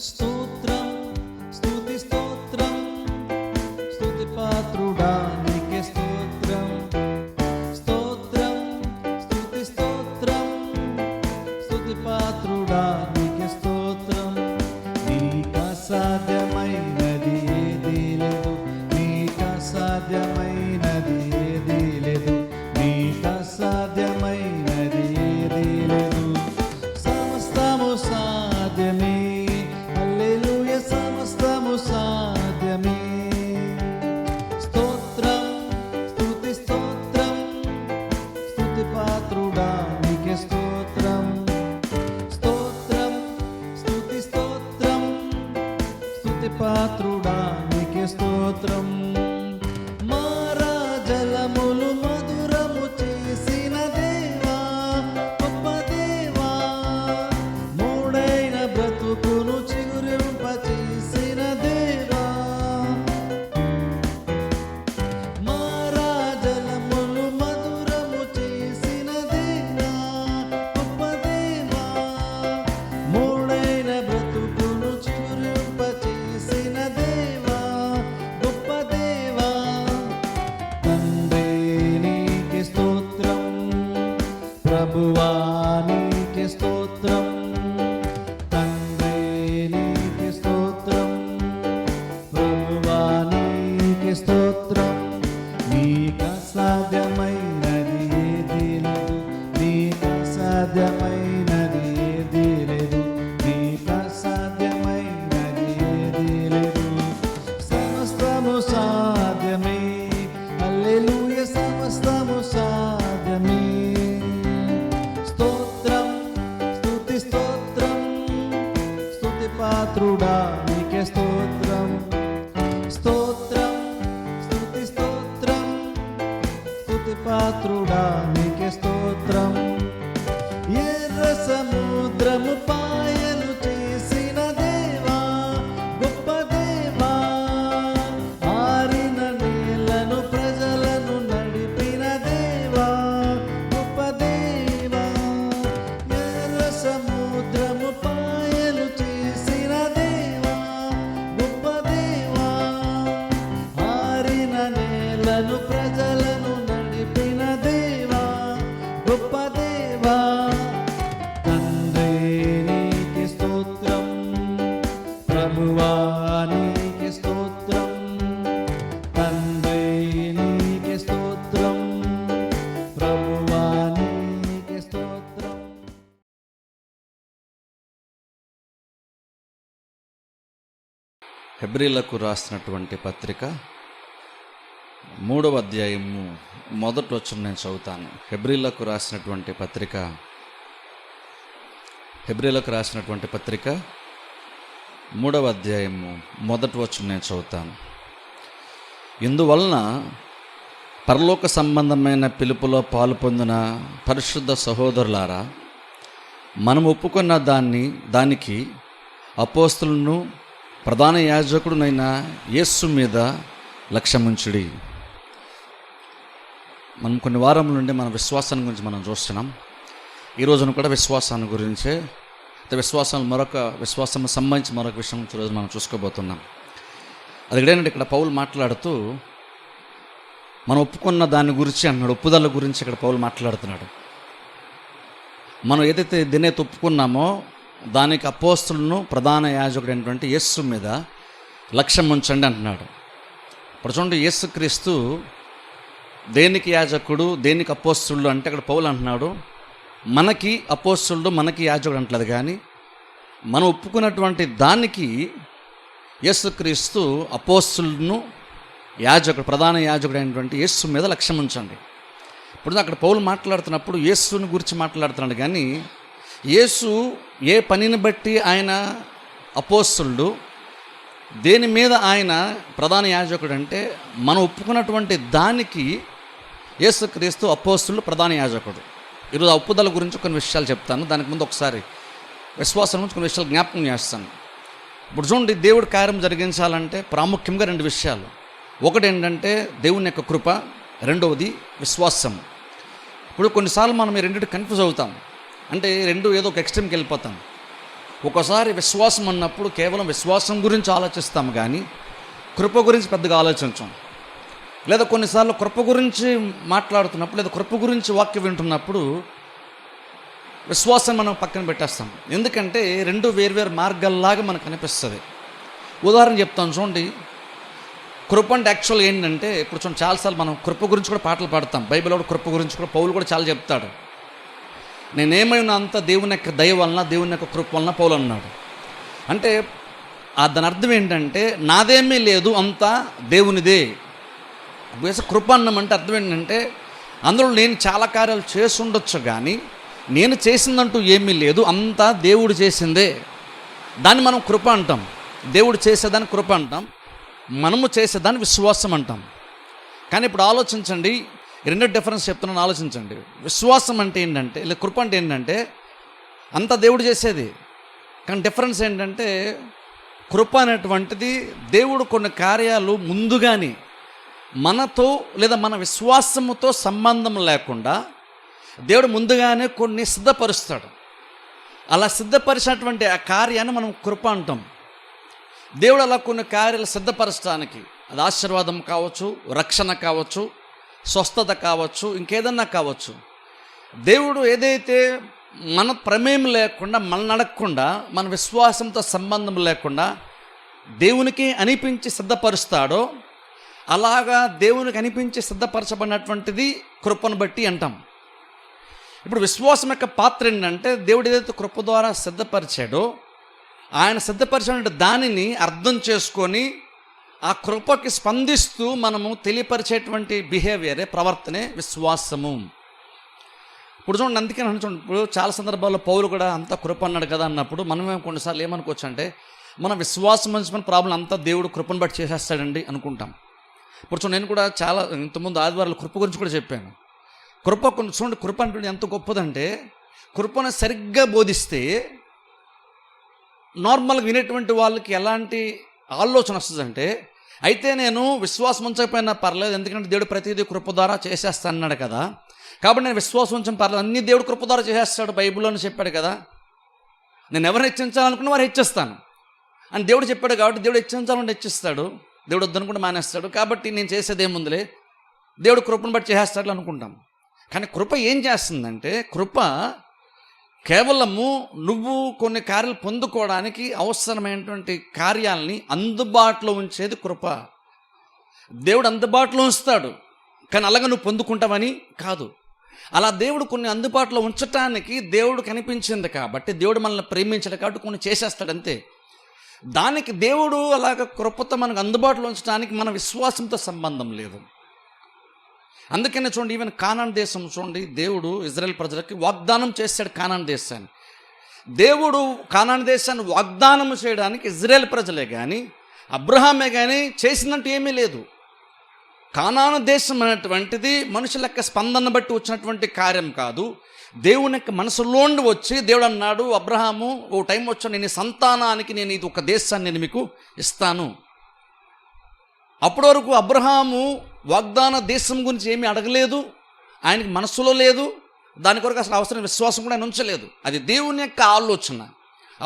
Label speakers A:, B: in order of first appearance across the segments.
A: స్తోత్రం, స్తుతి స్తోత్రం, స్తుతి పాత్రుడా నీకే స్తోత్రం. స్తోత్రం, స్తుతి స్తోత్రం, స్తుతి పాత్రుడా నీకే స్తోత్రం. నీకు అసాధ్యమైనది ఏదీ లేదు, నీకు అసాధ్యమైనది ఏదీ లేదు, నీకు అసాధ్యమైనది ఏదీ లేదు. సమస్తము సాధ్యమే, హల్లెలూయా, సమస్తము సాధ్యమే. స్తోత్రం, స్తుతి స్తోత్రం, స్తుతి పాత్రుడా నీకే స్తోత్రం. స్తోత్రం, స్తుతి స్తోత్రం, స్తుతి పాత్రుడా నీకే స్తోత్రం. మారా జలములు మధురము చేసిన దేవా, గొప్ప దేవా, మూడైన బ్రతుకును చిగురింపచేసిన దేవా. మారా జలములు మధురము చేసిన దేవా, గొప్ప దేవా, మూడైన బ్రతుకును చిగురింపచేసిన దేవా, గొప్ప దేవా. తండ్రి నీకే స్తోత్రం, ప్రభువా నీకే స్తోత్రం. తండ్రి నీకే స్తోత్రం, ప్రభువా నీకే స్తోత్రం. నీకు అసాధ్యమైనది ఏదీ లేదు, నీకు అసాధ్యమైనది ఏదీ లేదు, నీకు అసాధ్యమైనది ఏదీ లేదు. సమస్తము సాధ్యమే, హల్లెలూయా, సమస్తము సాధ్యమే. స్తోత్రం, స్తుతి స్తోత్రం, స్తుతి పాత్రుడా నీకే స్తోత్రం. స్తోత్రం, స్తుతి స్తోత్రం, స్తుతి పాత్రుడా నీకే స్తోత్రం. ఎర్ర సముద్రము పాయలు చేసిన దేవా, గొప్ప దేవా, ఆరిన నేలను ప్రజలను నడిపిన దేవా, గొప్ప దేవా. ఎర్ర సముద్రము పాయలు చేసిన దేవా, గొప్ప దేవా, ఆరిన నేలను ప్రజలను నడిపిన దేవా, గొప్ప దేవా. తండ్రి నీకే స్తోత్రం, ప్రభువా నీకే స్తోత్రం. తండ్రి నీకే స్తోత్రం, ప్రభువా నీకే స్తోత్రం.
B: హెబ్రీలకు రాసినటువంటి పత్రిక 3వ అధ్యాయము మొదటి వచనం నేను చదువుతాను. హెబ్రీలకు రాసినటువంటి పత్రిక 3వ అధ్యాయము మొదటి వచనం నేను చదువుతాను. ఇందువలన పరలోక సంబంధమైన పిలుపులో పాలు పొందిన పరిశుద్ధ సహోదరులారా, మనం ఒప్పుకున్న దానికి అపోస్తలును ప్రధాన యాజకుడునైన యేసు మీద లక్ష్యముంచుడి. మనం కొన్ని వారముల నుండి మన విశ్వాసాన్ని గురించి మనం చూస్తున్నాం. ఈ రోజున కూడా విశ్వాసాన్ని గురించే, విశ్వాసం సంబంధించి మరొక విషయం గురించి ఈరోజు మనం చూసుకోబోతున్నాం. అది ఏంటంటే ఇక్కడ పౌలు మాట్లాడుతూ మనం ఒప్పుకున్న దాని గురించి అన్నాడు, ఒప్పుదల గురించి ఇక్కడ పౌలు మాట్లాడుతున్నాడు. మనం ఏదైతే దీనైతే ఒప్పుకున్నామో దానికి అపోస్తలును ప్రధాన యాజకుడు అయినటువంటి యేసు మీద లక్ష్యం ఉంచండి అంటున్నాడు. ఇప్పుడు చూడండి, యేసుక్రీస్తు దేనికి యాజకుడు, దేనికి అపోస్తలుడు అంటే అక్కడ పౌలు అంటున్నాడు మనకి అపోస్తలుడు, మనకి యాజకుడు అంటలేదు, కానీ మనం ఒప్పుకున్నటువంటి దానికి యేసుక్రీస్తు అపోస్తలును యాజకుడు, ప్రధాన యాజకుడు అయినటువంటి యేసు మీద లక్ష్యం ఉంచండి. ఇప్పుడు అక్కడ పౌలు మాట్లాడుతున్నప్పుడు యేసుని గురించి మాట్లాడుతున్నాడు, కానీ యేసు ఏ పనిని బట్టి ఆయన అపోస్తలుడు, దేని మీద ఆయన ప్రధాన యాజకుడు అంటే మనం ఒప్పుకున్నటువంటి దానికి యేసుక్రీస్తు అపోస్తలుడు, ప్రధాన యాజకుడు. ఈరోజు ఆ ఒప్పుదల గురించి కొన్ని విషయాలు చెప్తాను. దానికి ముందు ఒకసారి విశ్వాసం గురించి కొన్ని విషయాలు జ్ఞాపకం చేస్తాను. ఇప్పుడు చూడండి, దేవుడు కార్యం జరిగించాలంటే ప్రాముఖ్యంగా 2 విషయాలు. ఒకటి ఏంటంటే దేవుని యొక్క కృప, రెండవది విశ్వాసం. ఇప్పుడు కొన్నిసార్లు మనం ఈ రెండింటి కన్ఫ్యూజ్ అవుతాం. అంటే రెండు ఏదో ఒక ఎక్స్ట్రీమ్కి వెళ్ళిపోతాం. ఒక్కోసారి విశ్వాసం అన్నప్పుడు కేవలం విశ్వాసం గురించి ఆలోచిస్తాం, కానీ కృప గురించి పెద్దగా ఆలోచించాం. లేదా కొన్నిసార్లు కృప గురించి మాట్లాడుతున్నప్పుడు, లేదా కృప గురించి వాక్యం వింటున్నప్పుడు విశ్వాసం మనం పక్కన పెట్టేస్తాం. ఎందుకంటే రెండు వేర్వేరు మార్గాల్లాగా మనకు అనిపిస్తుంది. ఉదాహరణ చెప్తాను చూడండి. కృప అంటే యాక్చువల్ ఏంటంటే, ఇప్పుడు చూడండి, చాలాసార్లు మనం కృప గురించి కూడా పాటలు పాడతాం. బైబిల్ కూడా కృప గురించి కూడా పౌలు కూడా చాలా చెప్తాడు. నేనేమైనా అంత దేవుని యొక్క దయ వలన, దేవుని యొక్క కృప వలన పౌలు అన్నాడు. అంటే దాని అర్థం ఏంటంటే, నాదేమీ లేదు, అంతా దేవునిదే. కృప అన్నామంటే అర్థం ఏంటంటే, అందులో నేను చాలా కార్యాలు చేసి ఉండొచ్చు, కానీ నేను చేసిందంటూ ఏమీ లేదు, అంతా దేవుడు చేసిందే. దాన్ని మనం కృప అంటాం. దేవుడు చేసేదాన్ని కృప అంటాం, మనము చేసేదాన్ని విశ్వాసం అంటాం. కానీ ఇప్పుడు ఆలోచించండి, రెండు డిఫరెన్స్ చెప్తున్నాను, ఆలోచించండి. విశ్వాసం అంటే ఏంటంటే, లేదా కృప అంటే ఏంటంటే అంతా దేవుడు చేసేది. కానీ డిఫరెన్స్ ఏంటంటే, కృప అనేటువంటిది దేవుడు కొన్ని కార్యాలు ముందుగానే మనతో లేదా మన విశ్వాసముతో సంబంధం లేకుండా దేవుడు ముందుగానే కొన్ని సిద్ధపరుస్తాడు. అలా సిద్ధపరిచినటువంటి ఆ కార్యాన్ని మనం కృప అంటాం. దేవుడు అలా కొన్ని కార్యాలు సిద్ధపరచడానికి, అది ఆశీర్వాదం కావచ్చు, రక్షణ కావచ్చు, స్వస్థత కావచ్చు, ఇంకేదన్నా కావచ్చు, దేవుడు ఏదైతే మన ప్రమేయం లేకుండా, మన అడగకుండా, మన విశ్వాసంతో సంబంధం లేకుండా దేవునికి అనిపించి సిద్ధపరుస్తాడో, అలాగా దేవునికి అనిపించి సిద్ధపరచబడినటువంటిది కృపను బట్టి అంటాం. ఇప్పుడు విశ్వాసం యొక్క పాత్ర ఏంటంటే, దేవుడు ఏదైతే కృప ద్వారా సిద్ధపరిచాడో, ఆయన సిద్ధపరిచిన దానిని అర్థం చేసుకొని ఆ కృపకి స్పందిస్తూ మనము తెలియపరిచేటువంటి బిహేవియరే, ప్రవర్తనే విశ్వాసము. ఇప్పుడు చూడండి, అందుకే చూడండి, ఇప్పుడు చాలా సందర్భాల్లో పౌలు కూడా అంత కృప అన్నాడు కదా అన్నప్పుడు మనమే కొన్నిసార్లు ఏమనుకోవచ్చు అంటే, మన విశ్వాసం మంచి ప్రాబ్లం అంతా దేవుడు కృపను బట్టి చేసేస్తాడండి అనుకుంటాం. ఇప్పుడు చూడండి, నేను కూడా చాలా ఇంతకుముందు ఆదివారాలు కృప గురించి కూడా చెప్పాను. కృప చూడండి, కృప అంటే ఎంత గొప్పదంటే, కృపను సరిగ్గా బోధిస్తే నార్మల్గా వినేటువంటి వాళ్ళకి ఎలాంటి ఆలోచన వస్తుందంటే, అయితే నేను విశ్వాసం ఉంచకపోయినా పర్లేదు, ఎందుకంటే దేవుడు ప్రతిదీ కృప ద్వారా చేసేస్తా అన్నాడు కదా, కాబట్టి నేను విశ్వాసం ఉంచడం పర్లేదు, అన్నీ దేవుడు కృప ద్వారా చేసేస్తాడు, బైబిల్లోనే చెప్పాడు కదా, నేను ఎవరు హెచ్చించాలనుకున్న వారు హెచ్చిస్తాను అని దేవుడు చెప్పాడు. కాబట్టి దేవుడు హెచ్చించాలంటే హెచ్చిస్తాడు, దేవుడు వద్దనుకుంటే మానేస్తాడు. కాబట్టి నేను చేసేది ఏముందిలే, దేవుడు కృపను బట్టి చేసేస్తాడు అనుకుంటాం. కానీ కృప ఏం చేస్తుందంటే, కృప కేవలము నువ్వు కొన్ని కార్యాలు పొందుకోవడానికి అవసరమైనటువంటి కార్యాలని అందుబాటులో ఉంచేది కృప. దేవుడు అందుబాటులో ఉంచుతాడు, కానీ అలాగే నువ్వు పొందుకుంటావని కాదు. అలా దేవుడు కొన్ని అందుబాటులో ఉంచటానికి దేవుడు కనిపించింది కాబట్టి, దేవుడు మనల్ని ప్రేమించాడు కాబట్టి కొన్ని చేసేస్తాడు అంతే. దానికి దేవుడు అలాగ కృపతో మనకు అందుబాటులో ఉంచడానికి మన విశ్వాసంతో సంబంధం లేదు. అందుకనే చూడండి, ఈవెన్ కానాన్ దేశం చూడండి, దేవుడు ఇజ్రాయెల్ ప్రజలకి వాగ్దానం చేశాడు కానాన్ దేశాన్ని. దేవుడు కానాన్ దేశాన్ని వాగ్దానం చేయడానికి ఇజ్రాయెల్ ప్రజలే కానీ అబ్రహామే కానీ చేసినట్టు ఏమీ లేదు. కానాను దేశం అనేటువంటిది మనుషుల యొక్క స్పందన బట్టి వచ్చినటువంటి కార్యం కాదు. దేవుని యొక్క మనసులోండి వచ్చి దేవుడు అన్నాడు, అబ్రహాము ఓ టైం వచ్చి నేను సంతానానికి నేను ఇది ఒక దేశాన్ని నేను మీకు ఇస్తాను. అప్పటి వరకు అబ్రహాము వాగ్దాన దేశం గురించి ఏమీ అడగలేదు, ఆయనకి మనసులో లేదు, దాని కొరకు అసలు అవసరం విశ్వాసం కూడా ఆయన ఉంచలేదు. అది దేవుని యొక్క ఆలోచన.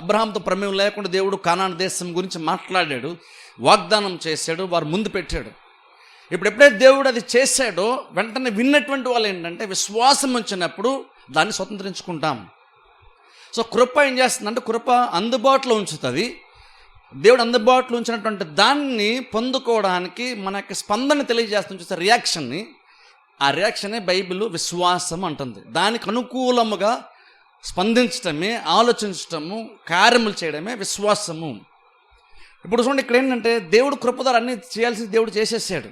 B: అబ్రహాంతో ప్రమేయం లేకుండా దేవుడు కానాను దేశం గురించి మాట్లాడాడు, వాగ్దానం చేశాడు, వారు ముందు పెట్టాడు. ఇప్పుడు ఎప్పుడైతే దేవుడు అది చేశాడో వెంటనే విన్నటువంటి వాళ్ళు ఏంటంటే, విశ్వాసం ఉంచినప్పుడు దాన్ని స్వతంత్రించుకుంటాం. సో కృప ఏం చేస్తుందంటే, కృప అందుబాటులో ఉంచుతుంది. దేవుడు అందుబాటులో ఉంచినటువంటి దాన్ని పొందుకోవడానికి మన యొక్క స్పందన తెలియజేస్తుంది, చూస్తే రియాక్షన్ని. ఆ రియాక్షనే బైబిల్ విశ్వాసం అంటుంది. దానికి అనుకూలముగా స్పందించటమే, ఆలోచించటము, కార్యములు చేయడమే విశ్వాసము. ఇప్పుడు చూడండి, ఇక్కడ ఏంటంటే దేవుడు కృప ద్వారా అన్నీ చేయాల్సింది దేవుడు చేసేసాడు.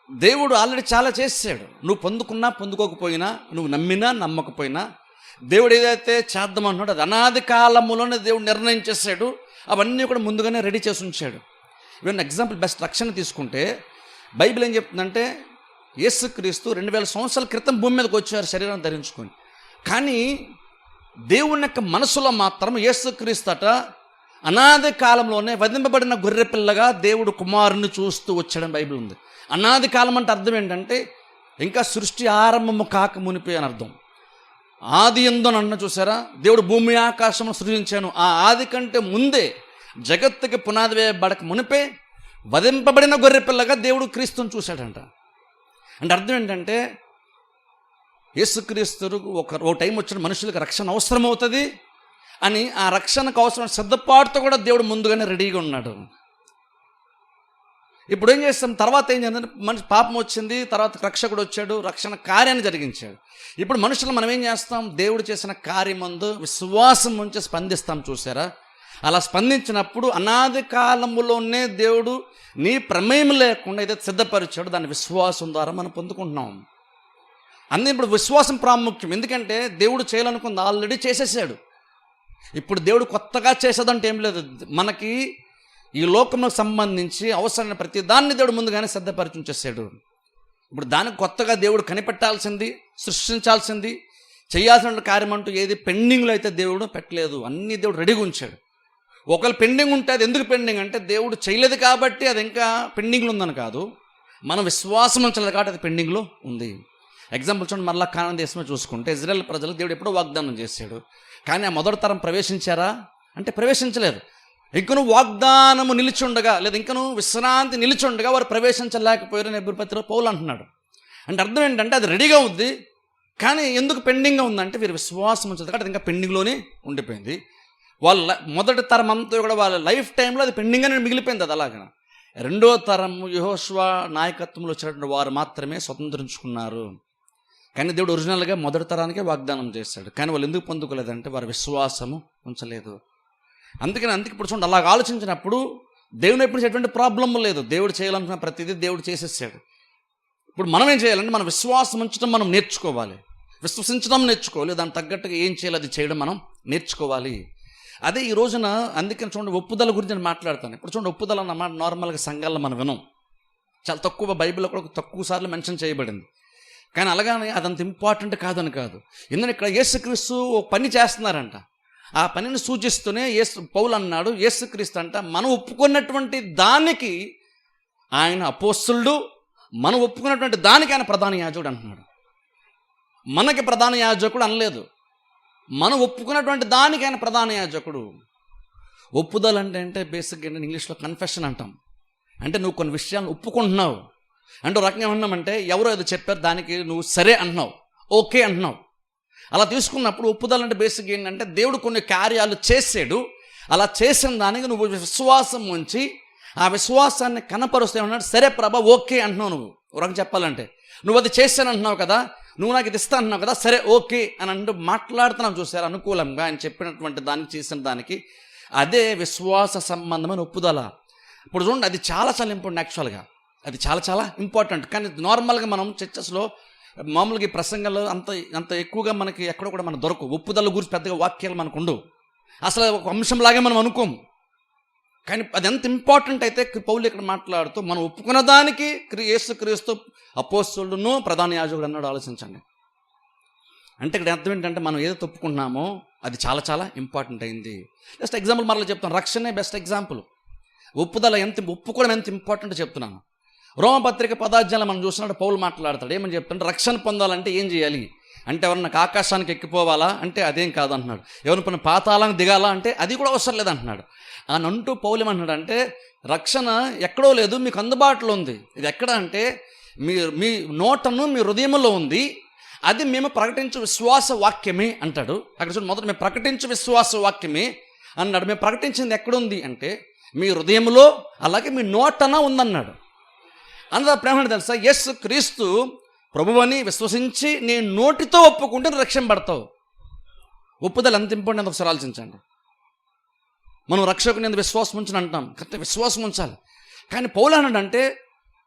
B: దేవుడు ఆల్రెడీ చాలా చేసాడు. నువ్వు పొందుకున్నా పొందుకోకపోయినా, నువ్వు నమ్మినా నమ్మకపోయినా, దేవుడు ఏదైతే చేద్దామన్నాడో అది అనాది కాలములోనే దేవుడు నిర్ణయం చేశాడు. అవన్నీ కూడా ముందుగానే రెడీ చేసి ఉంచాడు. ఈవెన్ ఎగ్జాంపుల్ బెస్ట్ రక్షణ తీసుకుంటే బైబిల్ ఏం చెప్తుందంటే, యేసుక్రీస్తు 2000 సంవత్సరాల క్రితం భూమి మీదకి వచ్చారు శరీరం ధరించుకొని. కానీ దేవుని యొక్క మనసులో మాత్రం యేసుక్రీస్తు అట అనాది కాలంలోనే వధింపబడిన గొర్రెపిల్లగా దేవుడు కుమారుని చూస్తూ వచ్చాడని బైబిల్ ఉంది. అనాది కాలం అంటే అర్థం ఏంటంటే ఇంకా సృష్టి ఆరంభము కాక మునిపే అని అర్థం. ఆది యందు అని అన్న చూసారా, దేవుడు భూమి ఆకాశము సృజించాను. ఆ ఆది కంటే ముందే జగత్తుకి పునాది వేయబడక మునిపే వధింపబడిన గొర్రెపిల్లగా దేవుడు క్రీస్తుని చూశాడంట. అంటే అర్థం ఏంటంటే యేసుక్రీస్తు ఓ టైం వచ్చిన మనుషులకు రక్షణ అవసరం అవుతుంది అని, ఆ రక్షణకు అవసరం సిద్ధపాటుతో కూడా దేవుడు ముందుగానే రెడీగా ఉన్నాడు. ఇప్పుడు ఏం చేస్తాం, తర్వాత ఏం చేద్దాం, మనిషి పాపం వచ్చింది, తర్వాత రక్షకుడు వచ్చాడు, రక్షణ కార్యాన్ని జరిగించాడు. ఇప్పుడు మనుషులు మనం ఏం చేస్తాం, దేవుడు చేసిన కార్యమందు విశ్వాసం ఉంచి స్పందిస్తాం. చూసారా, అలా స్పందించినప్పుడు అనాది కాలములోనే దేవుడు నీ ప్రమేయం లేకుండా ఏదైతే సిద్ధపరిచాడో దాని విశ్వాసం ద్వారా మనం పొందుకుంటున్నాం. అందుకే ఇప్పుడు విశ్వాసం ప్రాముఖ్యం. ఎందుకంటే దేవుడు చేయాలనుకుంది ఆల్రెడీ చేసేసాడు. ఇప్పుడు దేవుడు కొత్తగా చేసేదంటే ఏం లేదు. మనకి ఈ లోకంలో సంబంధించి అవసరమైన ప్రతి దాన్ని దేవుడు ముందుగానే సిద్ధపరిచి ఉంచేసాడు. ఇప్పుడు దానికి కొత్తగా దేవుడు కనిపెట్టాల్సింది, సృష్టించాల్సింది, చేయాల్సిన కార్యం అంటూ ఏది పెండింగ్లో అయితే దేవుడు పెట్టలేదు. అన్నీ దేవుడు రెడీగా ఉంచాడు. ఒకవేళ పెండింగ్ ఉంటే అది ఎందుకు పెండింగ్ అంటే దేవుడు చేయలేదు కాబట్టి అది ఇంకా పెండింగ్లో ఉందని కాదు, మనం విశ్వాసం ఉంచలేదు కాబట్టి అది పెండింగ్లో ఉంది. ఎగ్జాంపుల్ చూడండి, మరలా కానాను దేశమే చూసుకుంటే ఇజ్రాయెల్ ప్రజలకు దేవుడు ఎప్పుడో వాగ్దానం చేశాడు, కానీ ఆ మొదటి తరం ప్రవేశించారా అంటే ప్రవేశించలేరు. ఇంకను వాగ్దానము నిలిచుండగా, లేదా ఇంకను విశ్రాంతి నిలిచుండగా వారు ప్రవేశించలేకపోయారు అని ఎబ్రిపత్రిలో పౌలు అంటున్నాడు. అంటే అర్థం ఏంటంటే అది రెడీగా ఉంది, కానీ ఎందుకు పెండింగ్గా ఉందంటే వీరు విశ్వాసం ఉంచదు కాబట్టి అది ఇంకా పెండింగ్లోనే ఉండిపోయింది. వాళ్ళ మొదటి తరం అంతా కూడా వాళ్ళ లైఫ్ టైంలో అది పెండింగ్గానే మిగిలిపోయింది. అది అలాగ రెండో తరం యెహోషువ నాయకత్వంలో వచ్చినటువంటి వారు మాత్రమే స్వతంత్రించుకున్నారు. కానీ దేవుడు ఒరిజినల్గా మొదటి తరానికే వాగ్దానం చేశాడు, కానీ వాళ్ళు ఎందుకు పొందుకోలేదంటే వారి విశ్వాసము ఉంచలేదు. అందుకని ఇప్పుడు చూడండి, అలాగ ఆలోచించినప్పుడు దేవుని ఎప్పుడు ఎటువంటి ప్రాబ్లం లేదు. దేవుడు చేయాలనుకున్న ప్రతిదీ దేవుడు చేసేసాడు. ఇప్పుడు మనం ఏం చేయాలంటే మన విశ్వాసం ఉంచడం మనం నేర్చుకోవాలి, విశ్వసించడం నేర్చుకోవాలి, దానికి తగ్గట్టుగా ఏం చేయాలి అది చేయడం మనం నేర్చుకోవాలి. అదే ఈ రోజున అందుకని చూడండి ఒప్పుదల గురించి నేను మాట్లాడతాను. ఇప్పుడు చూడండి, ఒప్పుదల అన్నమాట నార్మల్గా సంఘాల్లో మనం వినం, చాలా తక్కువ, బైబిల్లో కూడా తక్కువ సార్లు మెన్షన్ చేయబడింది. కానీ అలాగని అదంత ఇంపార్టెంట్ కాదని కాదు. ఎందుకంటే ఇక్కడ యేసుక్రీస్తు ఒక పని చేస్తున్నారంట, ఆ పనిని సూచిస్తూనే పౌలు అన్నాడు, యేసుక్రీస్తు అంట మనం ఒప్పుకున్నటువంటి దానికి ఆయన అపోస్తలుడు, మనం ఒప్పుకున్నటువంటి దానికి ఆయన ప్రధాన యాజకుడు అంటున్నాడు. మనకి ప్రధాన యాజకుడు అనలేదు, మనం ఒప్పుకున్నటువంటి దానికి ఆయన ప్రధాన యాజకుడు. ఒప్పుదల అంటే బేసిక్గా ఏంటంటే ఇంగ్లీష్లో కన్ఫెషన్ అంటాం. అంటే నువ్వు కొన్ని విషయాలను ఒప్పుకుంటున్నావు అంటే, ఒక రకంగా ఏమన్నామంటే ఎవరో ఏదో చెప్పారు దానికి నువ్వు సరే అంటున్నావు, ఓకే అంటున్నావు. అలా తీసుకున్నప్పుడు ఒప్పుదల అంటే బేసిక్ ఏంటంటే దేవుడు కొన్ని కార్యాలు చేసాడు, అలా చేసిన దానికి నువ్వు విశ్వాసం ఉంచి ఆ విశ్వాసాన్ని కనపరుస్తే ఉన్నాడు, సరే ప్రభా ఓకే అంటున్నావు. నువ్వు ఒక చెప్పాలంటే నువ్వు అది చేశాను అంటున్నావు కదా, నువ్వు నాకు ఇది ఇస్తా అంటున్నావు కదా, సరే ఓకే అని అంటూ మాట్లాడుతున్నావు. చూసారు, అనుకూలంగా ఆయన చెప్పినటువంటి దానికి చేసిన దానికి అదే విశ్వాస సంబంధమైన ఒప్పుదల. ఇప్పుడు చూడండి, అది చాలా చాలా ఇంపార్టెంట్. యాక్చువల్గా అది చాలా చాలా ఇంపార్టెంట్. కానీ నార్మల్గా మనం చర్చస్లో మామూలుగా ఈ ప్రసంగాల్లో అంత ఎక్కువగా మనకి ఎక్కడ కూడా మనం దొరకవు. ఒప్పుదల గురించి పెద్దగా వాక్యాలు మనకు ఉండవు, అసలు ఒక అంశంలాగే మనం అనుకోము. కానీ అది ఎంత ఇంపార్టెంట్ అయితే పౌలు ఇక్కడ మాట్లాడుతూ మనం ఒప్పుకున్న దానికి యేసుక్రీస్తు అపోస్తలుడును ప్రధాన యాజకుడు అన్నాడు. ఆలోచించండి. అంటే ఇక్కడ అర్థం ఏంటంటే మనం ఏదో ఒప్పుకుంటున్నామో అది చాలా చాలా ఇంపార్టెంట్ అయింది. జస్ట్ ఎగ్జాంపుల్ మరలా చెప్తాను, రక్షణే బెస్ట్ ఎగ్జాంపుల్. ఒప్పుదల ఒప్పుకోవడం ఎంత ఇంపార్టెంట్ చెప్తున్నాను. రోమపత్రిక 10వ అధ్యాయంలో మనం చూసినట్టు పౌలు మాట్లాడతాడు. ఏమని చెప్తుంటే రక్షణ పొందాలంటే ఏం చేయాలి అంటే, ఎవరన్నా ఆకాశానికి ఎక్కిపోవాలా అంటే అదేం కాదంటున్నాడు. ఎవరిని పని పాతాళానికి దిగాలా అంటే అది కూడా అవసరం లేదంటున్నాడు. అని అంటూ పౌలు ఏమంటున్నాడు అంటే, రక్షణ ఎక్కడో లేదు, మీకు అందుబాటులో ఉంది. ఇది ఎక్కడ అంటే మీ నోటను మీ హృదయంలో ఉంది, అది మేము ప్రకటించే విశ్వాస వాక్యమే అంటాడు. అక్కడ చూడండి, మొదట మేము ప్రకటించే విశ్వాస వాక్యమే అన్నాడు. మేము ప్రకటించింది ఎక్కడుంది అంటే మీ హృదయంలో, అలాగే మీ నోటన ఉందన్నాడు. అందులో ప్రేమ తెలుసా, యేసు క్రీస్తు ప్రభువని విశ్వసించి నేను నోటితో ఒప్పుకుంటే రక్షింపబడతావు. ఒప్పుదల ఎంత ఇంపార్టెంట్ ఒకసారి ఆలోచించండి. మనం రక్షకుని విశ్వాసం ఉంచని అంటాం, కరెక్ట్, విశ్వాసం ఉంచాలి. కానీ పౌలు అన్నాడంటే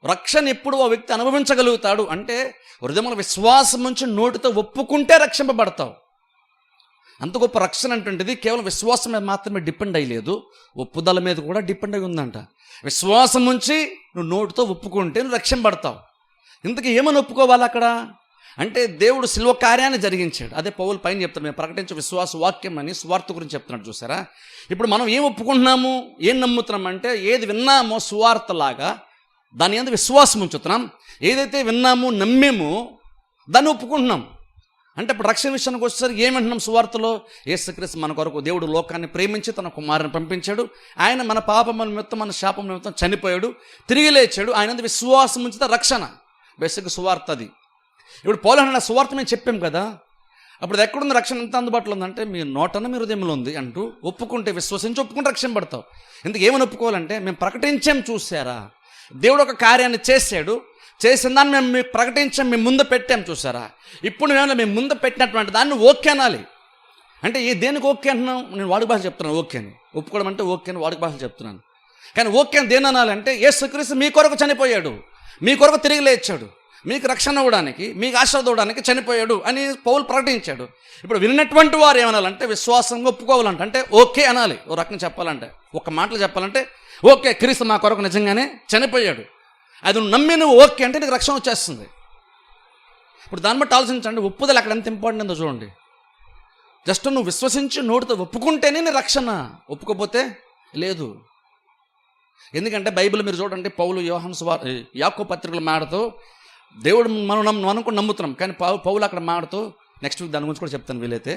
B: రక్షణ ఎప్పుడు ఆ వ్యక్తి అనుభవించగలుగుతాడు అంటే హృదయంలో విశ్వాసం ఉంచి నోటితో ఒప్పుకుంటే రక్షింపబడతావు. అంత గొప్ప రక్షణ అంటుంటిది కేవలం విశ్వాసం మీద మాత్రమే డిపెండ్ అయ్యలేదు, ఒప్పుదల మీద కూడా డిపెండ్ అయి ఉందంట. విశ్వాసం ఉంచి నువ్వు నోటితో ఒప్పుకుంటే నువ్వు రక్షింపబడతావు. ఇంతకీ ఏమని ఒప్పుకోవాలి అక్కడ అంటే దేవుడు శిల్వ కార్యాన్ని జరిగించాడు. అదే పౌలు పైన చెప్తాడు, మేము ప్రకటించే విశ్వాస వాక్యం అని స్వార్థ గురించి చెప్తున్నాడు. చూసారా, ఇప్పుడు మనం ఏం ఒప్పుకుంటున్నాము, ఏం నమ్ముతున్నాం అంటే ఏది విన్నామో సువార్తలాగా దాని యందు విశ్వాసం ఉంచుతున్నాం. ఏదైతే విన్నామో నమ్మేమో దాన్ని ఒప్పుకుంటున్నాం. అంటే ఇప్పుడు రక్షణ విషయానికి వచ్చేసరికి ఏమంటున్నాం? సువార్తలో యేసుక్రీస్తు మన కొరకు దేవుడు లోకాన్ని ప్రేమించి తన కుమారుని పంపించాడు. ఆయన మన పాపముల నిమిత్తం, మన శాపం నిమిత్తం చనిపోయాడు, తిరిగి లేచాడు. ఆయన యందు విశ్వాసం ఉంచితే రక్షణ. బేసిక్ సువార్త అది. ఇప్పుడు పౌలు సువార్త మేము చెప్పాం కదా, అప్పుడు అది ఎక్కడుంది? రక్షణ ఎంత అందుబాటులో ఉందంటే మీ నోటన మీ హృదయంలో ఉంది అంటూ ఒప్పుకుంటే, విశ్వసించి ఒప్పుకుంటే రక్షణ పడతావు. ఎందుకు ఏమని ఒప్పుకోవాలంటే, మేము ప్రకటించాం, చూసారా, దేవుడు ఒక కార్యాన్ని చేశాడు, చేసిన దాన్ని మేము మీకు ప్రకటించాం, మేము ముందు పెట్టాం, చూసారా. ఇప్పుడు మేము ముందు పెట్టినటువంటి దాన్ని ఓకే అనాలి. అంటే దేనికి ఓకే అంటున్నాం? నేను వాడుక భాష చెప్తున్నాను ఓకే అని. ఒప్పుకోవడం అంటే ఓకే అని వాడుక భాష చెప్తున్నాను. కానీ ఓకే అని దేని అనాలి అంటే, యేసుక్రీస్తు మీ కొరకు చనిపోయాడు, మీ కొరకు తిరిగి లేచాడు, మీకు రక్షణ ఇవ్వడానికి, మీకు ఆశీర్వాదం ఇవ్వడానికి చనిపోయాడు అని పౌలు ప్రకటించాడు. ఇప్పుడు విన్నటువంటి వారు ఏమనాలంటే విశ్వాసంగా ఒప్పుకోవాలంటే, అంటే ఓకే అనాలి. ఓ రకంగా చెప్పాలంటే, ఒక మాటలు చెప్పాలంటే, ఓకే క్రీస్తు మా కొరకు నిజంగానే చనిపోయాడు, అది నువ్వు నమ్మి నువ్వు ఓకే అంటే నీకు రక్షణ వచ్చేస్తుంది. ఇప్పుడు దాన్ని బట్టి ఆలోచించండి, ఒప్పుదల అక్కడ ఎంత ఇంపార్టెంట్ ఉందో చూడండి. జస్ట్ నువ్వు విశ్వసించి నోటితో ఒప్పుకుంటేనే నీ రక్షణ, ఒప్పుకోపోతే లేదు. ఎందుకంటే బైబిల్ మీరు చూడండి, పౌలు యాకోబు పత్రికలు మాడుతూ దేవుడు మనం కూడా నమ్ముతున్నాం, కానీ పౌలు అక్కడ మాడుతూ, నెక్స్ట్ వీక్ దాని గురించి కూడా చెప్తాను వీలైతే,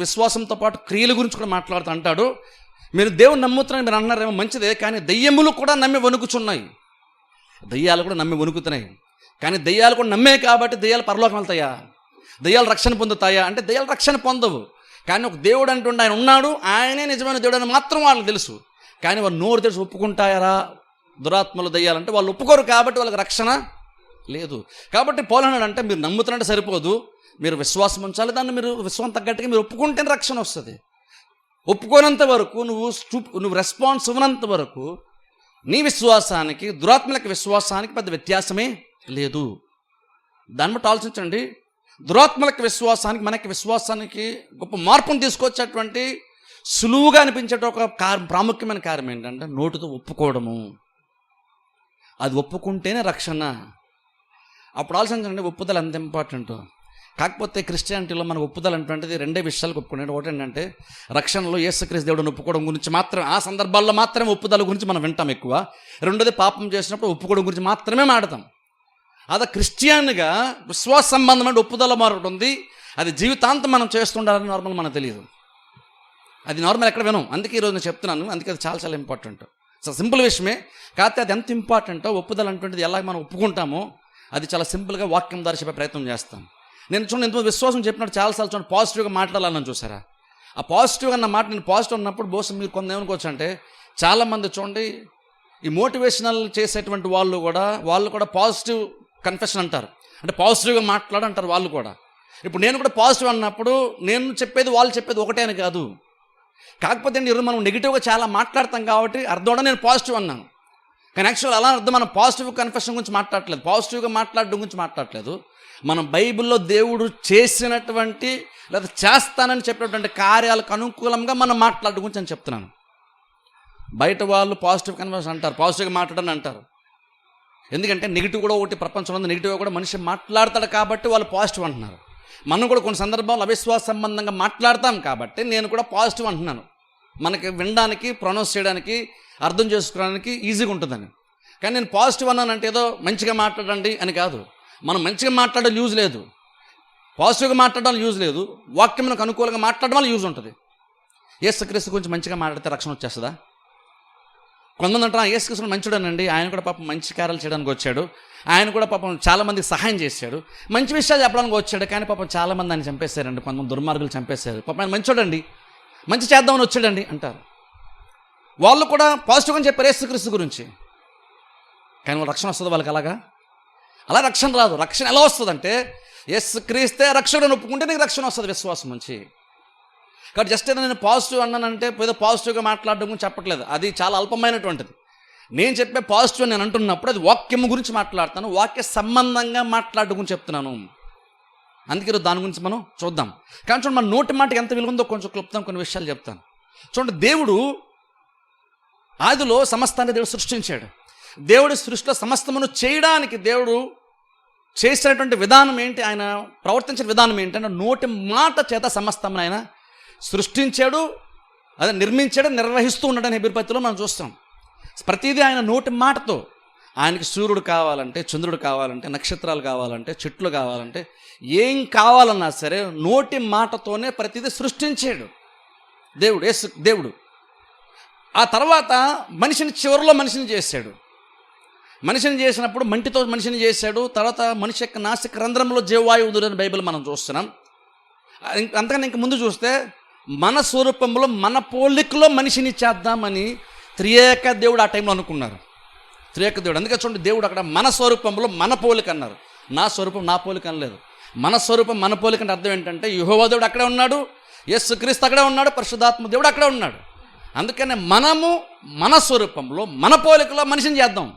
B: విశ్వాసంతో పాటు క్రియల గురించి కూడా మాట్లాడుతూ అంటాడు, మీరు దేవుడు నమ్ముతున్నారని మీరు అన్నారేమో మంచిదే, కానీ దెయ్యములు కూడా నమ్మి వణుకుచున్నాయి. దెయ్యాలు కూడా నమ్మి వణుకుతున్నాయి. కానీ దెయ్యాలు కూడా నమ్మే కాబట్టి దెయ్యాలు పరలోకం వెళ్తాయా? దెయ్యాలు రక్షణ పొందుతాయా అంటే దెయ్యాలు రక్షణ పొందవు. కానీ ఒక దేవుడు అంటుండే ఆయన ఉన్నాడు, ఆయనే నిజమైన దేవుడు అని మాత్రం వాళ్ళకి తెలుసు. కానీ వాళ్ళు నోరు తెలిసి ఒప్పుకుంటాయారా దురాత్మలు దెయ్యాలంటే? వాళ్ళు ఒప్పుకోరు కాబట్టి వాళ్ళకి రక్షణ లేదు. కాబట్టి పౌలు అన్నాడంటే, మీరు నమ్ముతున్నట్టు సరిపోదు, మీరు విశ్వాసం ఉంచాలి, దాన్ని మీరు విశ్వాసం తగ్గట్టుగా మీరు ఒప్పుకుంటేనే రక్షణ వస్తుంది. ఒప్పుకోనంత వరకు నువ్వు రెస్పాన్స్ ఇవ్వనంత వరకు నీ విశ్వాసానికి దురాత్మలకి విశ్వాసానికి పెద్ద వ్యత్యాసమే లేదు. దాన్ని బట్టి ఆలోచించండి. దురాత్మలకి విశ్వాసానికి మనకి విశ్వాసానికి గొప్ప మార్పును తీసుకొచ్చేటువంటి సులువుగా అనిపించేట ఒక ప్రాముఖ్యమైన కార్యం ఏంటంటే నోటితో ఒప్పుకోవడము. అది ఒప్పుకుంటేనే రక్షణ. అప్పుడు ఆలోచించండి, ఒప్పుదల ఎంత ఇంపార్టెంట్. కాకపోతే క్రిస్టియానిటీలో మన ఒప్పుదల అంటే రెండే విషయాలకు ఒప్పుకునేది. ఒకటి ఏంటంటే రక్షణలో యేసుక్రీస్తు దేవుడిని ఒప్పుకోవడం గురించి మాత్రమే, ఆ సందర్భాల్లో మాత్రమే ఒప్పుదల గురించి మనం వింటాం ఎక్కువ. రెండోది పాపం చేసినప్పుడు ఒప్పుకోవడం గురించి మాత్రమే మాడతాం. అదే క్రిస్టియన్గా విశ్వాస సంబంధమైన ఒప్పుదల మరొకటి ఉంది, అది జీవితాంతం మనం చేస్తుండాలని నార్మల్ మనకు తెలియదు. అది నార్మల్ ఎక్కడ వినం. అందుకే ఈరోజు నేను చెప్తున్నాను, అందుకే అది చాలా చాలా ఇంపార్టెంట్. సో సింపుల్ విషయమే, కాకపోతే అది ఎంత ఇంపార్టెంటో ఒప్పుదల అంటుంటుంది ఎలా మనం ఒప్పుకుంటామో అది చాలా సింపుల్గా వాక్యం ద్వారా చెప్పే ప్రయత్నం చేస్తాం. నేను చూడండి, ఎంతో విశ్వాసం చెప్పినట్టు చాలాసార్లు చూడండి పాజిటివ్గా మాట్లాడాలని చూసారా. ఆ పాజిటివ్గా అన్న మాట నేను పాజిటివ్ అన్నప్పుడు బహుశా మీరు కొంత ఏమనుకోవచ్చు అంటే, చాలామంది చూడండి ఈ మోటివేషనల్ చేసేటువంటి వాళ్ళు కూడా పాజిటివ్ కన్ఫెషన్ అంటారు, అంటే పాజిటివ్గా మాట్లాడంటారు వాళ్ళు కూడా. ఇప్పుడు నేను కూడా పాజిటివ్ అన్నప్పుడు నేను చెప్పేది వాళ్ళు చెప్పేది ఒకటే అని కాదు. కాకపోతే ఈరోజు మనం నెగిటివ్గా చాలా మాట్లాడతాం కాబట్టి అర్థం కూడా నేను పాజిటివ్ అన్నాను, కానీ యాక్చువల్ అలా అర్థం మనం పాజిటివ్ కన్ఫెషన్ గురించి మాట్లాడట్లేదు, పాజిటివ్గా మాట్లాడడం గురించి మాట్లాడట్లేదు. మనం బైబిల్లో దేవుడు చేసినటువంటి లేదా చేస్తానని చెప్పినటువంటి కార్యాలకు అనుకూలంగా మనం మాట్లాడడం గురించి నేను చెప్తున్నాను. బయట వాళ్ళు పాజిటివ్ కన్ఫెషన్ అంటారు, పాజిటివ్గా మాట్లాడని అంటారు. ఎందుకంటే నెగిటివ్ కూడా ఒకటి ప్రపంచంలో నెగిటివ్గా కూడా మనిషి మాట్లాడతాడు కాబట్టి వాళ్ళు పాజిటివ్ అంటున్నారు. మనం కూడా కొన్ని సందర్భాల్లో అవిశ్వాస సంబంధంగా మాట్లాడతాం కాబట్టి నేను కూడా పాజిటివ్ అంటున్నాను. మనకి వినడానికి, ప్రొనౌన్స్ చేయడానికి, అర్థం చేసుకోవడానికి ఈజీగా ఉంటుందని. కానీ నేను పాజిటివ్ అన్నానంటే ఏదో మంచిగా మాట్లాడండి అని కాదు. మనం మంచిగా మాట్లాడడం యూజ్ లేదు, పాజిటివ్గా మాట్లాడడం యూజ్ లేదు, వాక్యమునకు అనుకూలంగా మాట్లాడడం వల్ల యూజ్ ఉంటుంది. యేసుక్రీస్తు గురించి మంచిగా మాట్లాడితే రక్షణ వచ్చేస్తుందా? కొంతమంది అంటారు యేసుక్రీస్తు మంచివాడనండి, ఆయన కూడా పాపం మంచి కార్యాలు చేయడానికి వచ్చాడు, ఆయన కూడా పాపం చాలామందికి సహాయం చేశాడు, మంచి విషయాలు చెప్పడానికి వచ్చాడు, కానీ పాపం చాలామంది ఆయన చంపేశారండి, కొంతమంది దుర్మార్గులు చంపేశారు, పాపం ఆయన మంచివాడండి, మంచి చేద్దామని వచ్చాడండి అంటారు. వాళ్ళు కూడా పాజిటివ్గా చెప్పారు యేసుక్రీస్తు గురించి, కానీ వాళ్ళు రక్షణ వస్తుంది వాళ్ళకి అలాగా? అలా రక్షణ రాదు. రక్షణ ఎలా వస్తుందంటే యేసుక్రీస్తే రక్షణను ఒప్పుకుంటే నీకు రక్షణ వస్తుంది విశ్వాసం నుంచి. కాబట్టి జస్ట్ ఏదో నేను పాజిటివ్ అన్నానంటే ఏదో పాజిటివ్గా మాట్లాడడం గురించి చెప్పట్లేదు, అది చాలా అల్పమైనటువంటిది. నేను చెప్పే పాజిటివ్ నేను అంటున్నప్పుడు అది వాక్యం గురించి మాట్లాడతాను, వాక్య సంబంధంగా మాట్లాడడం గురించి చెప్తున్నాను. అందుకే దాని గురించి మనం చూద్దాం. కానీ చూడండి, మన నోటి మాటకి ఎంత విలువ ఉందో కొంచెం క్లుప్తం కొన్ని విషయాలు చెప్తాను. చూడండి, దేవుడు ఆదిలో సమస్తాన్ని దేవుడు సృష్టించాడు. దేవుడి సృష్టిలో సమస్తమును చేయడానికి దేవుడు చేసినటువంటి విధానం ఏంటి, ఆయన ప్రవర్తించిన విధానం ఏంటంటే నోటి మాట చేత సమస్తమును ఆయన సృష్టించాడు, అదే నిర్మించాడు, నిర్వహిస్తూ ఉన్నాడని హెబ్రీ పత్రికలో మనం చూస్తాం. ప్రతిదీ ఆయన నోటి మాటతో, ఆయనకి సూర్యుడు కావాలంటే, చంద్రుడు కావాలంటే, నక్షత్రాలు కావాలంటే, చెట్లు కావాలంటే, ఏం కావాలన్నా సరే నోటి మాటతోనే ప్రతిదీ సృష్టించాడు దేవుడు. ఆ తర్వాత మనిషిని చివరిలో మనిషిని చేశాడు. మనిషిని చేసినప్పుడు మంటితో మనిషిని చేశాడు. తర్వాత మనిషి యొక్క నాసిక రంధ్రంలో జీవవాయువు ఉందని బైబిల్ మనం చూస్తున్నాం. అంతకన్నా ఇంక ముందు చూస్తే మన స్వరూపంలో మన పోలికలో మనిషిని చేద్దామని త్రియేక దేవుడు ఆ టైంలో అనుకున్నారు. త్రియేక దేవుడు. అందుకే చూడండి, దేవుడు అక్కడ మన స్వరూపంలో మన పోలిక అన్నారు. నా స్వరూపం నా పోలిక అనలేదు. మన స్వరూపం మన పోలిక అంటే అర్థం ఏంటంటే యెహోవా దేవుడు అక్కడే ఉన్నాడు, యేసుక్రీస్తు అక్కడే ఉన్నాడు, పరిశుద్ధాత్మ దేవుడు అక్కడే ఉన్నాడు. అందుకనే మనము మన స్వరూపంలో మన పోలికలో మనిషిని చేద్దాం.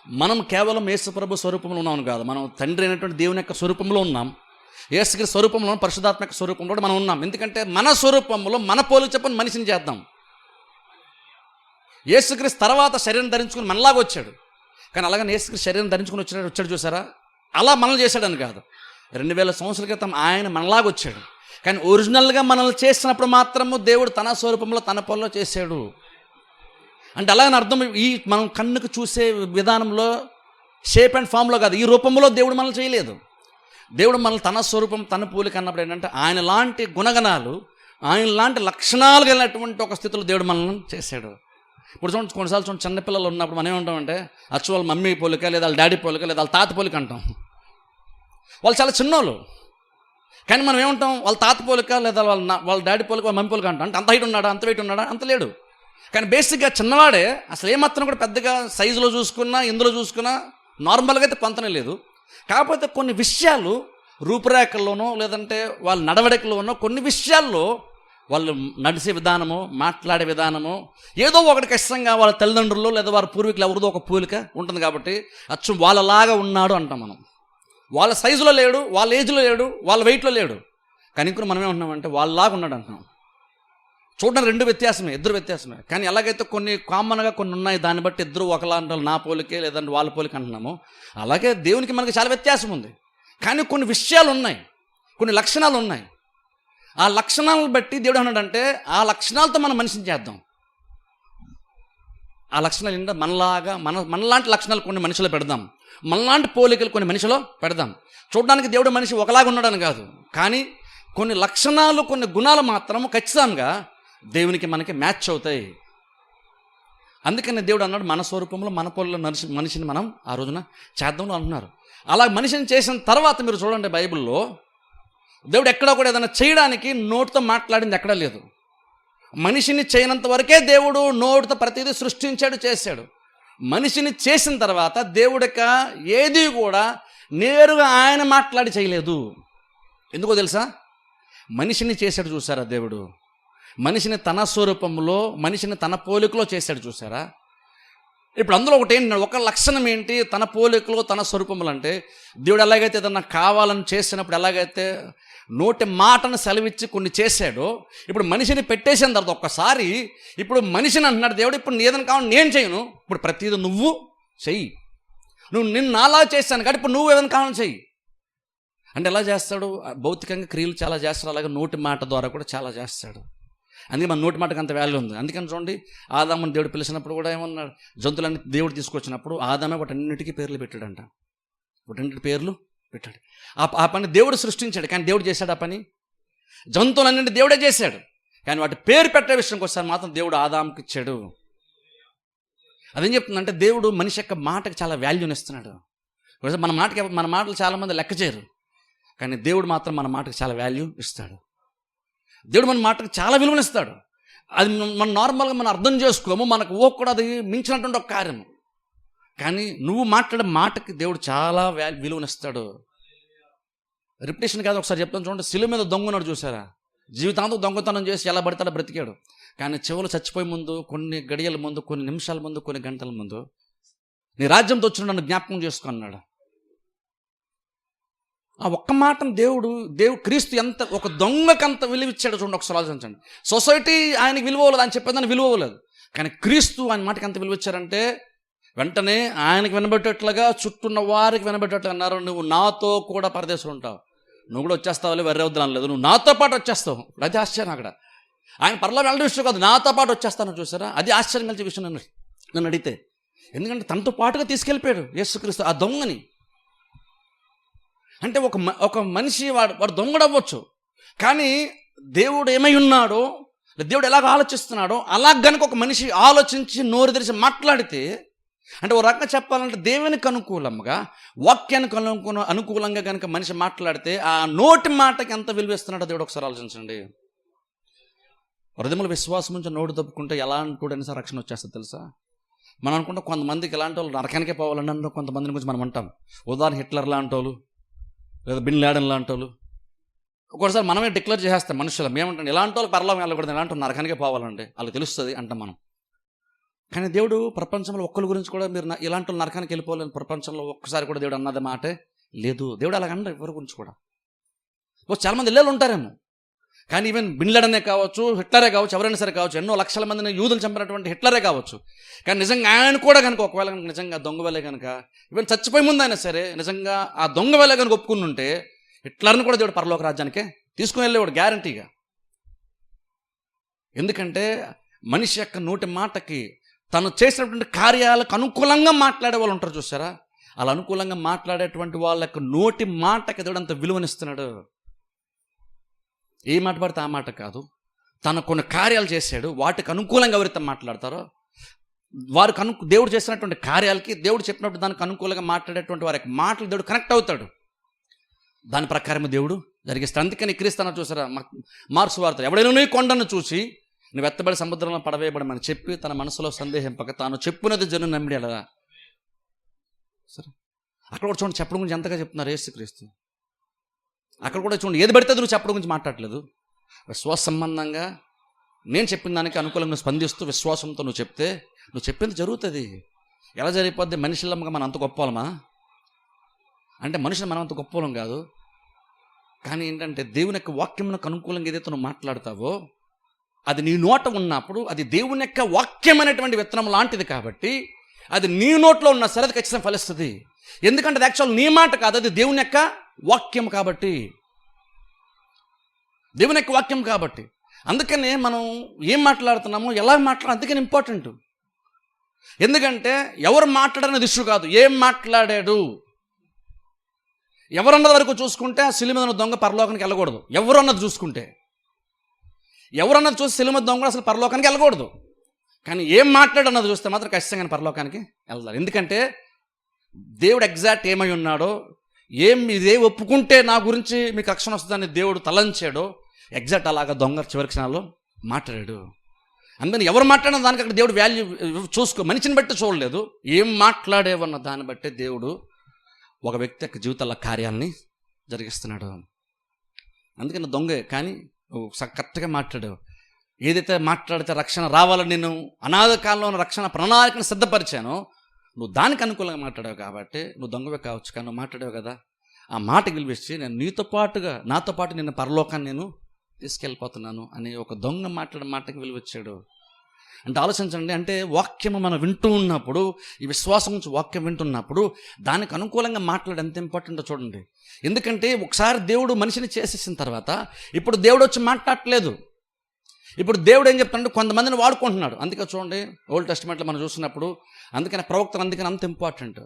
B: మనం కేవలం యేసుప్రభు స్వరూపంలో ఉన్నాం కాదు, మనం తండ్రి అయినటువంటి దేవుని యొక్క స్వరూపంలో ఉన్నాం. యేసుక్రీస్తు స్వరూపంలో, పరిశుద్ధాత్మ యొక్క స్వరూపంలో కూడా మనం ఉన్నాం. ఎందుకంటే మన స్వరూపంలో మన పోలిక చెప్పని మనిషిని చేద్దాం. యేసుక్రీస్తు తర్వాత శరీరం ధరించుకుని మనలాగా వచ్చాడు. కానీ అలాగని యేసుక్రీస్తు శరీరం ధరించుకుని వచ్చాడు చూసారా, అలా మనల్ని చేశాడని కాదు. 2000 సంవత్సరాల క్రితం ఆయన మనలాగా వచ్చాడు. కానీ ఒరిజినల్గా మనల్ని చేసినప్పుడు మాత్రము దేవుడు తన స్వరూపంలో తన పోలికలో చేశాడు. అంటే అలాగని అర్థం మనం కన్నుకు చూసే విధానంలో షేప్ అండ్ ఫామ్లో కాదు, ఈ రూపంలో దేవుడు మనల్ని చేయలేదు. దేవుడు మనల్ని తన స్వరూపం తన పోలిక అన్నప్పుడు ఏంటంటే ఆయన లాంటి గుణగణాలు, ఆయన లాంటి లక్షణాలు కలిగినటువంటి ఒక స్థితిలో దేవుడు మనల్ని చేశాడు. ఇప్పుడు చూడండి, కొన్నిసార్లు చూడండి, చిన్నపిల్లలు ఉన్నప్పుడు మనం ఏమంటామంటే అచ్చు వాళ్ళ మమ్మీ పోలిక, లేదా వాళ్ళ డాడీ పోలిక, లేదా వాళ్ళ తాత పోలిక అంటాం. వాళ్ళు చాలా చిన్నోళ్ళు, కానీ మనం ఏమంటాం వాళ్ళ తాత పోలిక, లేదా వాళ్ళ డాడీ పోలిక, వాళ్ళ మమ్మీ పోలిక అంటాం. అంటే అంత హైట్ ఉన్నాడా, అంత వెయిట్ ఉన్నాడా, అంత లేడు. కానీ బేసిక్గా చిన్నవాడే, అసలు ఏమాత్రం కూడా పెద్దగా సైజులో చూసుకున్నా ఇందులో చూసుకున్నా నార్మల్గా అయితే పొంతనే లేదు. కాకపోతే కొన్ని విషయాలు రూపురేఖల్లోనో లేదంటే వాళ్ళ నడవడికలోనో కొన్ని విషయాల్లో వాళ్ళు నడిచే విధానము, మాట్లాడే విధానము ఏదో ఒకటి ఖచ్చితంగా వాళ్ళ తల్లిదండ్రులు లేదా వారి పూర్వీకులు ఎవరిదో ఒక పోలిక ఉంటుంది. కాబట్టి అచ్చు వాళ్ళలాగా ఉన్నాడు అంటాం మనం. వాళ్ళ సైజులో లేడు, వాళ్ళ ఏజ్లో లేడు, వాళ్ళ వెయిట్లో లేడు, కానీ ఇంకొక మనం ఏమంటున్నామంటే వాళ్ళలాగా ఉన్నాడు అంటున్నాం. చూడడానికి ఇద్దరు వ్యత్యాసమే. కానీ ఎలాగైతే కొన్ని కామన్గా కొన్ని ఉన్నాయి, దాన్ని బట్టి ఇద్దరు ఒకలాంటి నా పోలికే లేదంటే వాళ్ళ పోలిక అంటున్నాము, అలాగే దేవునికి మనకి చాలా వ్యత్యాసం ఉంది. కానీ కొన్ని విషయాలు ఉన్నాయి, కొన్ని లక్షణాలు ఉన్నాయి. ఆ లక్షణాలను బట్టి దేవుడు అన్నాడంటే ఆ లక్షణాలతో మనం మనిషిని చేద్దాం. ఆ లక్షణాలు ఏంటంటే మనలాంటి లక్షణాలు కొన్ని మనిషిలో పెడదాం, మనలాంటి పోలికలు కొన్ని మనిషిలో పెడదాం. చూడడానికి దేవుడు మనిషి ఒకలాగా ఉన్నాడని కాదు, కానీ కొన్ని లక్షణాలు కొన్ని గుణాలు మాత్రం ఖచ్చితంగా దేవునికి మనకి మ్యాచ్ అవుతాయి. అందుకని దేవుడు అన్నాడు మన స్వరూపంలో మన పోలికలో మనిషిని మనం ఆ రోజున చేద్దాం అంటున్నారు. అలా మనిషిని చేసిన తర్వాత మీరు చూడండి, బైబిల్లో దేవుడు ఎక్కడా కూడా ఏదైనా చేయడానికి నోటితో మాట్లాడింది ఎక్కడా లేదు. మనిషిని చేయనంత వరకే దేవుడు నోటితో ప్రతిదీ సృష్టించాడు, చేశాడు. మనిషిని చేసిన తర్వాత దేవుడిక ఏది కూడా నేరుగా ఆయన మాట్లాడి చేయలేదు. ఎందుకో తెలుసా, మనిషిని చేశాడు చూసారా దేవుడు, మనిషిని తన స్వరూపంలో మనిషిని తన పోలికలో చేశాడు చూసారా. ఇప్పుడు అందులో ఒకటి ఏంటి, ఒక లక్షణం ఏంటి, తన పోలికలో తన స్వరూపములు అంటే దేవుడు ఎలాగైతే ఏదన్నా కావాలని చేసినప్పుడు ఎలాగైతే నోటి మాటను సెలవిచ్చి కొన్ని చేశాడో, ఇప్పుడు మనిషిని పెట్టేసిన తర్వాత ఒక్కసారి ఇప్పుడు మనిషిని అంటున్నాడు దేవుడు, ఇప్పుడు ఏదైనా కావాలి నేను చేయను, ఇప్పుడు ప్రతిదీ నువ్వు చెయ్యి, నువ్వు నిన్ను అలా చేశాను కాబట్టి ఇప్పుడు నువ్వు ఏదైనా కావాలని చెయ్యి అంటే ఎలా చేస్తాడు. భౌతికంగా క్రియలు చాలా చేస్తాడు, అలాగే నోటి మాట ద్వారా కూడా చాలా చేస్తాడు. అందుకే మన నోటి మాటకు అంత వాల్యూ ఉంది. అందుకని చూడండి, ఆదాముని దేవుడు పిలిచినప్పుడు కూడా ఏమన్నాడు, జంతువులన్నీ దేవుడు తీసుకొచ్చినప్పుడు ఆదామే వాటన్నిటికీ పేర్లు పెట్టాడంట, వాటన్నిటి పేర్లు పెట్టాడు. ఆ పని దేవుడు సృష్టించాడు, కానీ దేవుడు చేశాడు ఆ పని. జంతువులన్నింటి దేవుడే చేశాడు, కానీ వాటి పేరు పెట్టే విషయంకి ఒకసారి మాత్రం దేవుడు ఆదాముకి ఇచ్చాడు. అదేం చెప్తుందంటే దేవుడు మనిషి యొక్క మాటకి చాలా వాల్యూని ఇస్తున్నాడు. మన మాటలు చాలామంది లెక్క చేయరు, కానీ దేవుడు మాత్రం మన మాటకి చాలా వాల్యూ ఇస్తాడు. దేవుడు మన మాటకు చాలా విలువనిస్తాడు. అది మనం నార్మల్గా మనం అర్థం చేసుకోము, మనకు కూడా అది మించినటువంటి ఒక కార్యము. కానీ నువ్వు మాట్లాడే మాటకి దేవుడు చాలా విలువనిస్తాడు. రిపిటేషన్ కాదు, ఒకసారి చెప్తాను చూడండి. శిలువ మీద దొంగన్నాడు చూసారా, జీవితాంతం దొంగతనం చేసి ఎలా పడతాడో బ్రతికాడు. కానీ చివరి చచ్చిపోయే ముందు, కొన్ని గడియల ముందు, కొన్ని నిమిషాల ముందు, కొన్ని గంటల ముందు నీ రాజ్యంతో వచ్చిన నన్ను జ్ఞాపకం చేసుకున్నాడు. ఆ ఒక్క మాటను దేవుడు క్రీస్తు ఎంత ఒక దొంగకంత విలువ ఇచ్చాడు చూడండి. ఒకసారి ఆలోచించండి. సొసైటీ ఆయనకి విలువ ఇవ్వలేదు, ఆయన చెప్పేదాన్ని విలువ ఇవ్వలేదు, కానీ క్రీస్తు ఆయన మాటకి ఎంత విలువ ఇచ్చారంటే వెంటనే ఆయనకి వినబెట్టేట్లుగా చుట్టూన్న వారికి వినబెట్టేట్లుగా అన్నారు, నువ్వు నాతో కూడా పరదేశంలో ఉంటావు, నువ్వు కూడా వచ్చేస్తావు, వెర్రే వద్దు అనలేదు, నువ్వు నాతో పాటు వచ్చేస్తావు. అది ఆశ్చర్యం. అక్కడ ఆయన పరలోకం వెళ్ళడం విషయం కాదు, నాతో పాటు వచ్చేస్తాను చూసారా, అది ఆశ్చర్యం కలిసే విషయం నన్ను అడిగితే. ఎందుకంటే తనతో పాటుగా తీసుకెళ్ళిపోయాడు యేసుక్రీస్తు ఆ దొంగని. అంటే ఒక మనిషి వాడు దొంగడవ్వచ్చు, కానీ దేవుడు ఏమై ఉన్నాడో, దేవుడు ఎలాగ ఆలోచిస్తున్నాడో అలా గనుక ఒక మనిషి ఆలోచించి నోరు తెరిచి మాట్లాడితే, అంటే ఒక రకంగా చెప్పాలంటే దేవునికి అనుకూలంగా, వాక్యానికి అనుకూలంగా కనుక మనిషి మాట్లాడితే ఆ నోటి మాటకి ఎంత విలువిస్తున్నాడో దేవుడు ఒకసారి ఆలోచించండి. హృదయంలో విశ్వాసం నుంచి నోటు తప్పుకుంటే ఎలాంటి వాడైనా సరే రక్షణ వచ్చేస్తుంది తెలుసా. మనం అనుకుంటే కొంతమందికి ఎలాంటి వాళ్ళు నరకానికే పోవాలని అంటే కొంతమందిని గురించి మనం అంటాం. ఉదాహరణ హిట్లర్ లాంటి వాళ్ళు, లేదా బిన్ లాడెన్ లాంటి వాళ్ళు. ఒక్కోసారి మనమే డిక్లేర్ చేసేస్తాం మనుషులు, మేమంటాం ఇలాంటి వాళ్ళు పరలోకం వెళ్ళకూడదు, ఇలాంటి వాళ్ళు నరకానికే పోవాలండి, వాళ్ళకి తెలుస్తుంది అంటాం మనం. కానీ దేవుడు ప్రపంచంలో ఒక్కరి గురించి కూడా మీరు ఇలాంటి వాళ్ళు నరకానికి వెళ్ళిపోలేని ప్రపంచంలో ఒక్కసారి కూడా దేవుడు అన్నది మాటే లేదు. దేవుడు అలాగండి ఎవరి గురించి కూడా. చాలామంది ఇళ్ళలు ఉంటారేమో, కానీ ఈవెన్ బిన్ లాడెనే కావచ్చు, హిట్లరే కావచ్చు, ఎవరైనా సరే కావచ్చు, ఎన్నో లక్షల మందిని యూదులు చంపినటువంటి హిట్లరే కావచ్చు, కానీ నిజంగా ఆయన కూడా కనుక ఒకవేళ కనుక నిజంగా దొంగ వేలే కనుక, ఈవెన్ చచ్చిపోయే ముందు అయినా సరే నిజంగా ఆ దొంగ వేలే కనుక ఒప్పుకుని ఉంటే హిట్లర్ని కూడా దేవుడు పరలోక రాజ్యానికే తీసుకుని వెళ్ళేవాడు గ్యారంటీగా. ఎందుకంటే మనిషి యొక్క నోటి మాటకి, తను చేసినటువంటి కార్యాలకు అనుకూలంగా మాట్లాడే వాళ్ళు ఉంటారు చూసారా, అలా అనుకూలంగా మాట్లాడేటువంటి వాళ్ళ యొక్క నోటి మాటకి దేవుడు అంత విలువనిస్తున్నాడు. ఏ మాట పడితే ఆ మాట కాదు, తను కొన్ని కార్యాలు చేశాడు, వాటికి అనుకూలంగా ఎవరైతే మాట్లాడతారో వారికి దేవుడు చేసినటువంటి కార్యాలకి, దేవుడు చెప్పినప్పుడు దానికి అనుకూలంగా మాట్లాడేటువంటి వారి మాటలు దేవుడు కనెక్ట్ అవుతాడు. దాని ప్రకారం దేవుడు జరిగిస్తాడు. అందుకని క్రీస్తు చూసారా, మార్క్స్ వార్త, ఎవడైనా నీ కొండను చూసి నువ్వు ఎత్తబడి సముద్రంలో పడవేయబడమని చెప్పి తన మనసులో సందేహింపక తాను చెప్పున్నది జనం నమ్మిడి అలా. సరే, అక్కడ కూడా చూడండి చెప్పడం గురించి ఎంతగా చెప్తున్నారు యేసుక్రీస్తు. అక్కడ కూడా చూడండి, ఏది పడితే నువ్వు చెప్పడం గురించి మాట్లాడలేదు. విశ్వాస సంబంధంగా నేను చెప్పిన దానికి అనుకూలంగా స్పందిస్తూ విశ్వాసంతో నువ్వు చెప్తే నువ్వు చెప్పింది జరుగుతుంది. ఎలా జరిగిపోద్ది? మనుషులమ్మగా మనం అంత గొప్పలమా అంటే, మనుషులు మనం అంత గొప్పలం కాదు. కానీ ఏంటంటే దేవుని యొక్క వాక్యమునకు అనుకూలంగా ఏదైతే నువ్వు మాట్లాడతావో అది నీ నోట ఉన్నప్పుడు అది దేవుని యొక్క వాక్యం అనేటువంటి విత్తనం లాంటిది కాబట్టి అది నీ నోట్లో ఉన్న సరే అది ఖచ్చితంగా ఫలిస్తుంది. ఎందుకంటే అది యాక్చువల్ నీ మాట కాదు, అది దేవుని యొక్క వాక్యం కాబట్టి, దేవుని యొక్క వాక్యం కాబట్టి. అందుకనే మనం ఏం మాట్లాడుతున్నామో ఎలా మాట్లాడాలి అందుకని ఇంపార్టెంట్. ఎందుకంటే ఎవరు మాట్లాడనేది ఇష్యూ కాదు, ఏం మాట్లాడాడు. ఎవరన్నది వరకు చూసుకుంటే ఆ సిలువ మీద దొంగ పరలోకానికి వెళ్ళకూడదు. ఎవరన్నది చూసుకుంటే, ఎవరన్నది చూసి సిలువ మీద దొంగ అసలు పరలోకానికి వెళ్ళకూడదు. కానీ ఏం మాట్లాడన్నది చూస్తే మాత్రం ఖచ్చితంగా పరలోకానికి వెళ్తారు. ఎందుకంటే దేవుడు ఎగ్జాక్ట్ ఏమై ఉన్నాడో, ఇదే ఒప్పుకుంటే నా గురించి మీకు రక్షణ వస్తుందని దేవుడు తలంచాడో ఎగ్జాక్ట్ అలాగా దొంగ చివరి క్షణాల్లో మాట్లాడాడు. అందుకని ఎవరు మాట్లాడిన దానికి అక్కడ దేవుడు వాల్యూ మనిషిని బట్టి చూడలేదు, ఏం మాట్లాడేవన్న దాన్ని బట్టే దేవుడు ఒక వ్యక్తి యొక్క జీవితాల కార్యాలని జరిగిస్తున్నాడు. అందుకని దొంగే కానీ కరెక్ట్గా మాట్లాడావు. ఏదైతే మాట్లాడితే రక్షణ రావాలని నేను అనాథ కాలంలో రక్షణ ప్రణాళికను సిద్ధపరిచానో నువ్వు దానికి అనుకూలంగా మాట్లాడావు కాబట్టి నువ్వు దొంగవే కావచ్చు, కానీ నువ్వు మాట్లాడావు కదా, ఆ మాటకి విలువిచ్చి నేను నాతో పాటు నేను పరలోకాన్ని నేను తీసుకెళ్ళిపోతున్నాను అని ఒక దొంగ మాట్లాడే మాటకి విలువిచ్చాడు. అంటే ఆలోచించండి, అంటే వాక్యము మనం వింటూ ఉన్నప్పుడు, ఈ విశ్వాసం నుంచి వాక్యం వింటున్నప్పుడు దానికి అనుకూలంగా మాట్లాడే ఎంత ఇంపార్టెంటో చూడండి. ఎందుకంటే ఒకసారి దేవుడు మనిషిని చేసేసిన తర్వాత ఇప్పుడు దేవుడు వచ్చి మాట్లాడట్లేదు. ఇప్పుడు దేవుడు ఏం చెప్తాడంటే కొంతమందిని వాడుకుంటున్నాడు. అందుకే చూడండి ఓల్డ్ టెస్టిమెంట్లో మనం చూసినప్పుడు, అందుకని ప్రవక్తలు అంత ఇంపార్టెంట్.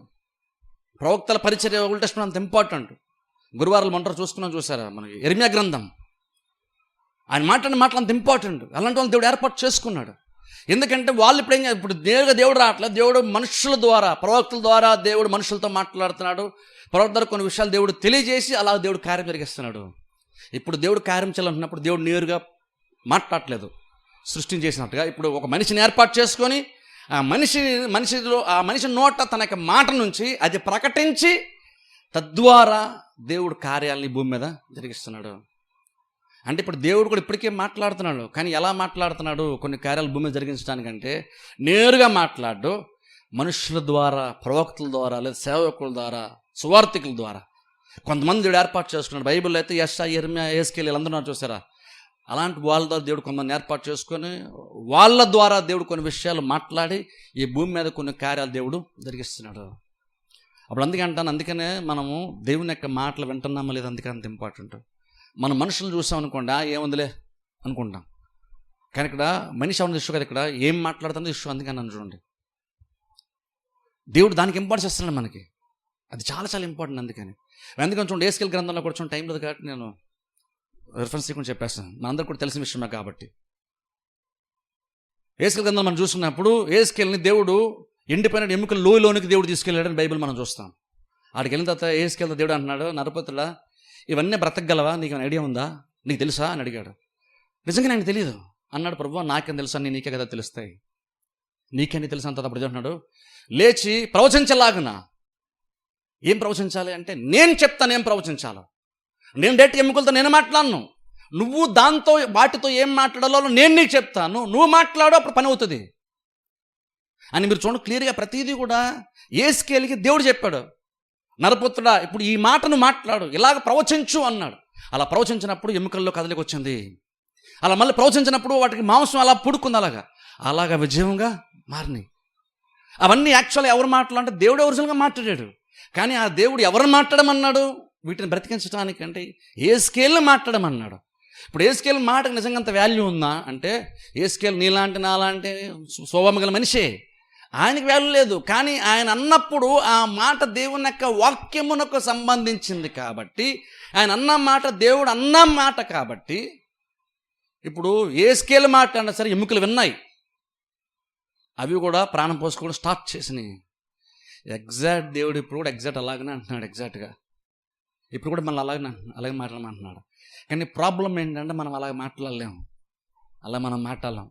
B: ప్రవక్తల పరిచర్య ఓల్డ్ టెస్టిమెంట్ అంత ఇంపార్టెంట్. గురువారాలు మొంటారు చూసారా మనకి ఇర్మియా గ్రంథం, ఆయన మాట్లాడిన మాటలు అంత ఇంపార్టెంట్. అలాంటి వాళ్ళు దేవుడు ఏర్పాటు చేసుకున్నాడు. ఎందుకంటే వాళ్ళు ఇప్పుడు నేరుగా దేవుడు రావట్లేదు, దేవుడు మనుషుల ద్వారా, ప్రవక్తల ద్వారా దేవుడు మనుషులతో మాట్లాడుతున్నాడు. ప్రవక్తల కొన్ని విషయాలు దేవుడు తెలియజేసి అలా దేవుడు కార్యం జరిగిస్తున్నాడు. ఇప్పుడు దేవుడు కార్యం చేయాలంటున్నప్పుడు దేవుడు నేరుగా మాట్లాడట్లేదు సృష్టిని చేసినట్టుగా. ఇప్పుడు ఒక మనిషిని ఏర్పాటు చేసుకొని ఆ మనిషి నోట తన యొక్క మాట నుంచి అది ప్రకటించి తద్వారా దేవుడు కార్యాలని భూమి మీద జరిగిస్తున్నాడు. అంటే ఇప్పుడు దేవుడు కూడా ఇప్పటికే మాట్లాడుతున్నాడు, కానీ ఎలా మాట్లాడుతున్నాడు? కొన్ని కార్యాలు భూమి మీద జరిగించడానికంటే నేరుగా మాట్లాడు, మనుషుల ద్వారా, ప్రవక్తల ద్వారా, లేదా సేవకుల ద్వారా, సువార్థికుల ద్వారా కొంతమంది దేవుడు ఏర్పాటు చేసుకున్నాడు. బైబిల్లో అయితే యెషయా, యెరెమయా, యెహెజ్కేలు వీళ్ళందరూ చూసారా, అలాంటి వాళ్ళ ద్వారా దేవుడు కొంతమంది ఏర్పాటు చేసుకొని వాళ్ళ ద్వారా దేవుడు కొన్ని విషయాలు మాట్లాడి ఈ భూమి మీద కొన్ని కార్యాలు దేవుడు జరిగిస్తున్నాడు. అప్పుడు అందుకనే మనము దేవుని యొక్క మాటలు వింటున్నామో లేదు, అందుకని అంత ఇంపార్టెంట్. మనం మనుషులను చూసాం అనుకోండి, ఏముందిలే అనుకుంటాం. కానీ ఇక్కడ మనిషి అవున ఇష్యూ కదా, ఇక్కడ ఏం మాట్లాడుతుందో ఇష్యూ. అందుకని నన్ను చూడండి, దేవుడు దానికి ఇంపార్టెన్స్ ఇస్తున్నాడు మనకి. అది చాలా చాలా ఇంపార్టెంట్. అందుకని చూడండి, ఏస్కేల్ గ్రంథంలో కూడా చూడండి, టైం లేదు కాబట్టి నేను రిఫరెన్స్ తీసుకుని చెప్పేస్తాను, మనందరూ కూడా తెలిసిన విషయమే కాబట్టి. ఏస్కేల్ గ్రంథం మనం చూసుకున్నప్పుడు ఏస్కేల్ని దేవుడు ఎండిపోయిన ఎముకల లోయలోనికి దేవుడు తీసుకెళ్ళాడని బైబిల్ మనం చూస్తాం. ఆడికి వెళ్ళిన తర్వాత ఏస్కేల్ దేవుడు అంటున్నాడు, నరపుత్రుడా ఇవన్నీ బ్రతకగలవా, నీకు ఐడియా ఉందా, నీకు తెలుసా అని అడిగాడు. నిజంగా నాకు తెలియదు అన్నాడు. ప్రభువా నాకేం తెలుసా, నీకే కదా తెలుస్తాయి, నీకేంటి తెలుసు అంత. అప్పుడు అంటున్నాడు, లేచి ప్రవచించలాగునా. ఏం ప్రవచించాలి అంటే, నేను చెప్తాను ఏం ప్రవచించాలో. నేను డైరెక్ట్ ఎముకలతో నేను మాట్లాడను, నువ్వు దాంతో వాటితో ఏం మాట్లాడాలో నేను నీకు చెప్తాను, నువ్వు మాట్లాడు, అప్పుడు పని అవుతుంది అని. మీరు చూడండి క్లియర్గా ప్రతిదీ కూడా ఏస్కేల్కి దేవుడు చెప్పాడు, నరపుత్రుడా ఇప్పుడు ఈ మాటను మాట్లాడు, ఇలాగ ప్రవచించు అన్నాడు. అలా ప్రవచించినప్పుడు ఎముకల్లో కదలికి వచ్చింది. అలా మళ్ళీ ప్రవచించినప్పుడు వాటికి మాంసం అలా పుడుకుంది, అలాగా విజయంగా మారినాయి. అవన్నీ యాక్చువల్గా ఎవరు మాట్లాడంటే దేవుడు ఒరిజినల్గా మాట్లాడాడు. కానీ ఆ దేవుడు ఎవరిని మాట్లాడమన్నాడు, వీటిని బ్రతికించడానికి అంటే ఏస్కేల్ని మాట్లాడమన్నాడు. ఇప్పుడు ఏస్కేల్ మాటకు నిజంగా అంత వాల్యూ ఉందా అంటే, ఏస్కేల్ నీలాంటి నాలాంటి స్వభావం గల మనిషే, ఆయనకి వాల్యూ లేదు. కానీ ఆయన అన్నప్పుడు ఆ మాట దేవుని యొక్క వాక్యమునకు సంబంధించింది కాబట్టి, ఆయన అన్న మాట దేవుడు అన్న మాట కాబట్టి, ఇప్పుడు ఏస్కేల్ మాట అన్నా సరే ఎముకలు విన్నాయి, అవి కూడా ప్రాణం పోసుకోవడం స్టార్ట్ చేసినాయి. ఎగ్జాక్ట్ దేవుడు ఇప్పుడు కూడా ఎగ్జాక్ట్ అలాగనే అంటున్నాడు. ఎగ్జాక్ట్గా ఇప్పుడు కూడా మనం అలాగే మాట్లాడమంటున్నాడు. కానీ ప్రాబ్లం ఏంటంటే మనం అలాగే మాట్లాడలేము, మనం మాట్లాడలేం.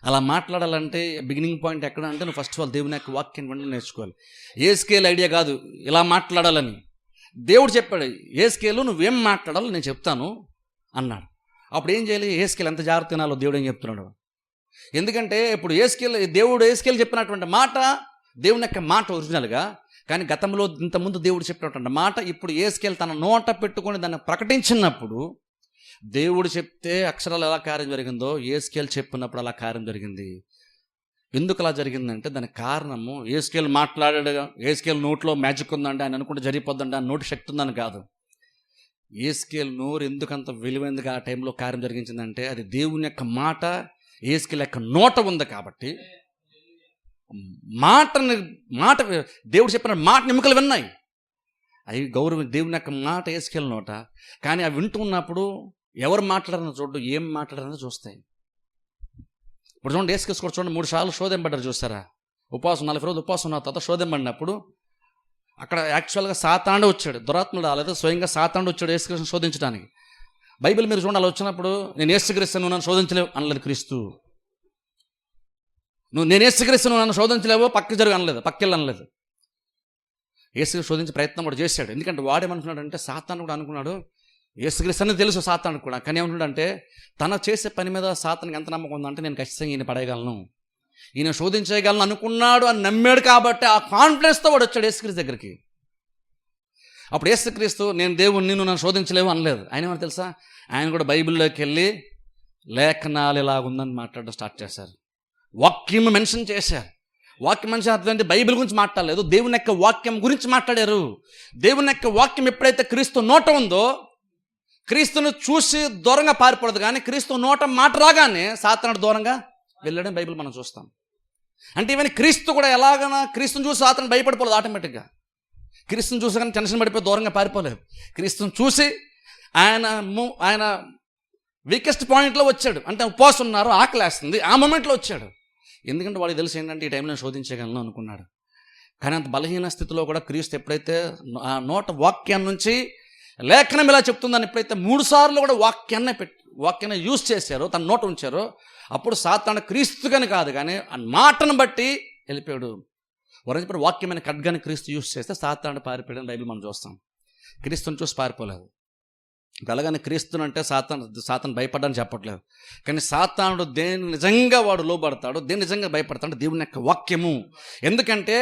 B: అలా మాట్లాడాలంటే బిగినింగ్ పాయింట్ ఎక్కడ అంటే, నువ్వు ఫస్ట్ ఆఫ్ ఆల్ దేవుని యొక్క వాక్యం వెంటనే నేర్చుకోవాలి. ఏ స్కేల్ ఐడియా కాదు ఇలా మాట్లాడాలని. దేవుడు చెప్పాడు, ఏ స్కేలు నువ్వేం మాట్లాడాలో నేను చెప్తాను అన్నాడు. అప్పుడు ఏం చేయాలి, ఏ స్కేల్ ఎంత జాగ్రత్త తినాలో దేవుడు ఏం చెప్తున్నాడు. ఎందుకంటే ఇప్పుడు దేవుడు ఏ స్కేల్ చెప్పినటువంటి మాట దేవుని యొక్క మాట ఒరిజినల్గా, కానీ గతంలో ఇంతకుముందు దేవుడు చెప్పినటువంటి మాట ఇప్పుడు ఏ స్కేల్ తన నోట పెట్టుకొని దాన్ని ప్రకటించినప్పుడు, దేవుడు చెప్తే అక్షరాలు ఎలా కార్యం జరిగిందో ఏ స్కేల్ చెప్పినప్పుడు అలా కార్యం జరిగింది. ఎందుకు అలా జరిగిందంటే దానికి కారణము, ఏ స్కేల్ మాట్లాడాడు, ఏ స్కేల్ నోట్లో మ్యాజిక్ ఉందంటే ఆయన అనుకుంటే జరిగిపోద్దంటే ఆ నోటి శక్తి ఉందని కాదు. ఏ స్కేల్ నోరు ఎందుకంత విలువైందిగా ఆ టైంలో కార్యం జరిగించిందంటే, అది దేవుని యొక్క మాట ఏ స్కేల్ యొక్క నోట ఉంది కాబట్టి. మాట దేవుడు చెప్పిన మాట ఎముకలు విన్నాయి, అవి దేవుని యొక్క మాట ఏ స్కేల్ నోట. కానీ అవి వింటూ ఉన్నప్పుడు ఎవరు మాట్లాడారని చూడు, ఏం మాట్లాడారని చూస్తాయి. ఇప్పుడు చూడండి, ఏస్కేల్స్ కూడా చూడండి 3 సార్లు శోధింపడ్డారు చూస్తారా. ఉపవాసం 40 రోజులు ఉపవాసం ఉన్న తర్వాత శోధింపడినప్పుడు అక్కడ యాక్చువల్గా సాతానుడు వచ్చాడు, దురాత్ముడు రాలేదు, స్వయంగా సాతానుడు వచ్చాడు యేసుక్రీస్తుని శోధించడానికి. బైబిల్ మీరు చూడండి, అలా వచ్చినప్పుడు నేను యేసుక్రీస్తును నన్ను శోధించలేవు అనలేదు క్రీస్తు. నేను యేసుక్రీస్తును నన్ను శోధించలేవు, పక్కకి జరుగు అనలేదు, పక్కెళ్ళి అనలేదు. యేసు శోధించే ప్రయత్నం కూడా చేశాడు. ఎందుకంటే వాడేమనుకున్నాడు అంటే, సాతాను కూడా అనుకున్నాడు, యేసుక్రీస్తు అని తెలుసు సాతాను కూడా, కానీ ఏమంటున్నాడంటే తన చేసే పని మీద సాతానికి ఎంత నమ్మకం ఉందంటే, నేను ఖచ్చితంగా ఈయన పడేయగలను, ఈయన శోధించేయగలను అనుకున్నాడు అని నమ్మాడు. కాబట్టి ఆ కాన్ఫిడెన్స్తో వాడు వచ్చాడు యేసుక్రీస్తు దగ్గరికి. అప్పుడు యేసుక్రీస్తు నేను దేవుణ్ణి, నువ్వు నన్ను శోధించలేవు అనలేదు. ఆయన ఏమని తెలుసా, ఆయన కూడా బైబిల్లోకి వెళ్ళి లేఖనాలు ఇలాగుందని మాట్లాడడం స్టార్ట్ చేశారు. వాక్యం మెన్షన్ చేశారు. వాక్యం మెన్షన్ అర్థం అంటే బైబిల్ గురించి మాట్లాడలేదు, దేవుని యొక్క వాక్యం గురించి మాట్లాడారు. దేవుని యొక్క వాక్యం ఎప్పుడైతే క్రీస్తు నోట ఉందో, క్రీస్తును చూసి దూరంగా పారిపోదు, కానీ క్రీస్తు నోట మాట రాగానే సాతానుడు దూరంగా వెళ్ళడం బైబిల్ మనం చూస్తాం. అంటే ఇవన్నీ క్రీస్తు కూడా ఎలాగైనా క్రీస్తుని చూసి సాతానుడు భయపడిపోలేదు ఆటోమేటిక్గా. క్రీస్తుని చూసి కానీ టెన్షన్ పడిపోయి దూరంగా పారిపోలేదు. క్రీస్తుని చూసి ఆయన వీకెస్ట్ పాయింట్లో వచ్చాడు. అంటే ఉపవాసం ఉన్నారు, ఆకలేస్తుంది, ఆ మూమెంట్లో వచ్చాడు. ఎందుకంటే వాడికి తెలిసి ఏంటంటే ఈ టైంలో శోధించగలను అనుకున్నాడు. కానీ అంత బలహీన స్థితిలో కూడా క్రీస్తు ఎప్పుడైతే ఆ నోట వాక్యం నుంచి లేఖనం ఇలా చెప్తుందని ఎప్పుడైతే 3 సార్లు కూడా వాక్యాన్ని యూజ్ చేశారో, తన నోట ఉంచారో, అప్పుడు సాతాను క్రీస్తుగాని కాదు కానీ ఆ మాటను బట్టి వెళ్ళిపోయాడు. వరకు వాక్యమైన ఖడ్గాని క్రీస్తు యూజ్ చేస్తే సాతాను పారిపోయాడని బైబిల్ మనం చూస్తాం. క్రీస్తుని చూసి పారిపోలేదు. అలాగని క్రీస్తుని అంటే సాతాను భయపడ్డాని చెప్పట్లేదు. కానీ సాతానుడు దేని నిజంగా వాడు లోబడతాడు, దేని నిజంగా భయపడతాడు, దేవుని యొక్క వాక్యము. ఎందుకంటే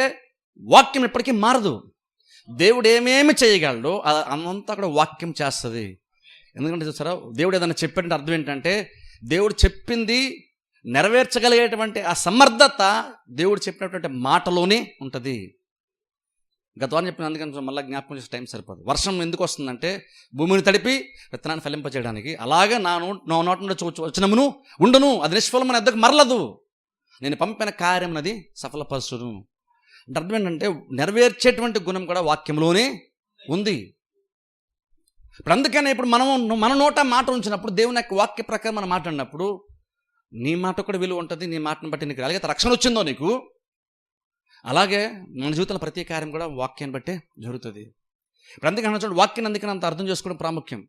B: వాక్యం ఎప్పటికీ మారదు. దేవుడు ఏమేమి చేయగలడో అదంతా కూడా వాక్యం చేస్తుంది. ఎందుకంటే చూసారా, దేవుడు ఏదైనా చెప్పాడంటే అర్థం ఏంటంటే, దేవుడు చెప్పింది నెరవేర్చగలిగేటువంటి ఆ సమర్థత దేవుడు చెప్పినటువంటి మాటలోనే ఉంటుంది. గత వారం చెప్పిన, అందుకని మళ్ళీ జ్ఞాపకం చేసే టైం సరిపోదు. వర్షం ఎందుకు వస్తుందంటే భూమిని తడిపి విత్తనాన్ని ఫలింపజేయడానికి. అలాగే నా నోటి నుండి వచనమును ఉండును, అది నిష్ఫలం మన ఎద్దకు మరలదు, నేను పంపిన కార్యం అది సఫలపరచును. అంటే అర్థం ఏంటంటే నెరవేర్చేటువంటి గుణం కూడా వాక్యంలోనే ఉంది. ఇప్పుడు అందుకనే ఇప్పుడు మన నోట మాట ఉంచినప్పుడు దేవుని యొక్క వాక్య ప్రకారం మనం మాట్లాడినప్పుడు నీ మాట కూడా విలువ ఉంటుంది. నీ మాటను బట్టి నీకు అలాగే రక్షణ వచ్చిందో నీకు, అలాగే మన జీవితంలో ప్రతి కార్యం కూడా వాక్యాన్ని బట్టే జరుగుతుంది. ఇప్పుడు అందుకని చూడండి, వాక్యాన్ని అందుకని అంత అర్థం చేసుకోవడం ప్రాముఖ్యం.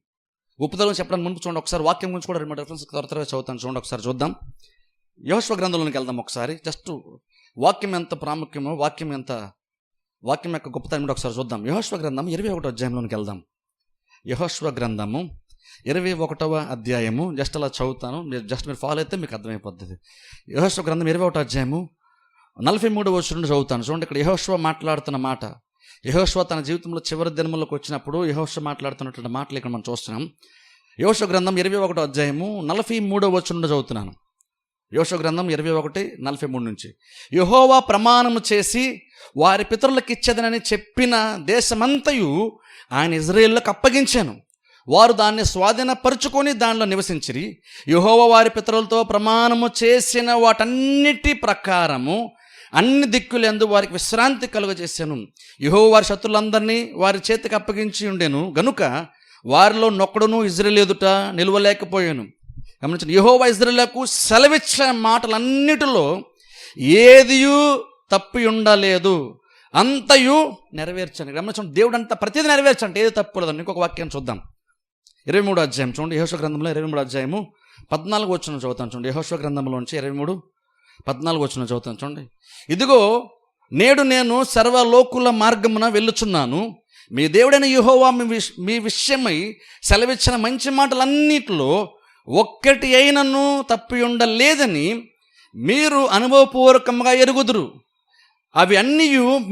B: ఉపదలం చెప్పడానికి ముందు చూడండి, ఒకసారి వాక్యం గురించి కూడా 2 రెఫరెన్స్ త్వరగా చదువుతాను చూడండి, ఒకసారి చూద్దాం. యెహోషువ గ్రంథంలోకి వెళ్దాం ఒకసారి. జస్ట్ వాక్యం ఎంత ప్రాముఖ్యమో, వాక్యం యొక్క గొప్పతనం కూడా ఒకసారి చూద్దాం. యెహోషువ గ్రంథం 21వ అధ్యాయంలోకి వెళ్దాం. యెహోషువ గ్రంథము 21వ అధ్యాయము. జస్ట్ అలా చదువుతాను, మీరు ఫాలో అయితే మీకు అర్థమైపోతుంది. యెహోషువ గ్రంథం 21వ అధ్యాయము 43వ వచనం చదువుతాను చూడండి. ఇక్కడ యెహోషువ మాట్లాడుతున్న మాట, యెహోషువ తన జీవితంలో చివరి దినములకు వచ్చినప్పుడు యెహోషువ మాట్లాడుతున్నటువంటి మాటలు ఇక్కడ మనం చూస్తున్నాం. యెహోషువ గ్రంథం 21వ అధ్యాయము 43వ వచనం చదువుతున్నాను. యెహోషువ గ్రంథం 21:43 నుంచి. యెహోవా ప్రమాణము చేసి వారి పితరులకు ఇచ్చేదనని చెప్పిన దేశమంతయు ఆయన ఇజ్రాయేలులకు అప్పగించాను. వారు దాన్ని స్వాధీనపరుచుకొని దానిలో నివసించిరి. యెహోవా వారి పితరులతో ప్రమాణము చేసిన వాటన్నిటి ప్రకారము అన్ని దిక్కులందు వారికి విశ్రాంతి కలుగజేశాను. యెహోవా వారి శత్రులందరినీ వారి చేతికి అప్పగించి ఉండెను గనుక వారిలో నొక్కడును ఇజ్రాయేలు ఎదుట నిలవలేకపోయాను. గమనించండి, యెహోవా ఇజ్రాయేలుకు సెలవిచ్చిన మాటలన్నిటిలో ఏదియూ తప్పి ఉండలేదు, అంతయు నెరవేర్చండి. గమనించండి, దేవుడు అంతా ప్రతిదీ నెరవేర్చండి, ఏది తప్పు లేదండి. ఇంకొక వాక్యాన్ని చూద్దాం. 23వ అధ్యాయం చూడండి. యెహోషువ గ్రంథంలో 23వ అధ్యాయము 14వ వచనం చదువుతాను చూడండి. యెహోషువ గ్రంథంలోంచి 23:14 వచనం చదువుతాను చూడండి. ఇదిగో నేడు నేను సర్వలోకుల మార్గమున వెళ్ళుచున్నాను. మీ దేవుడైన యెహోవా మీ విషయమై సెలవిచ్చిన మంచి మాటలన్నిటిలో ఒక్కటి అయినను తప్పి ఉండలేదని మీరు అనుభవపూర్వకంగా ఎరుగుదురు. అవి అన్నీ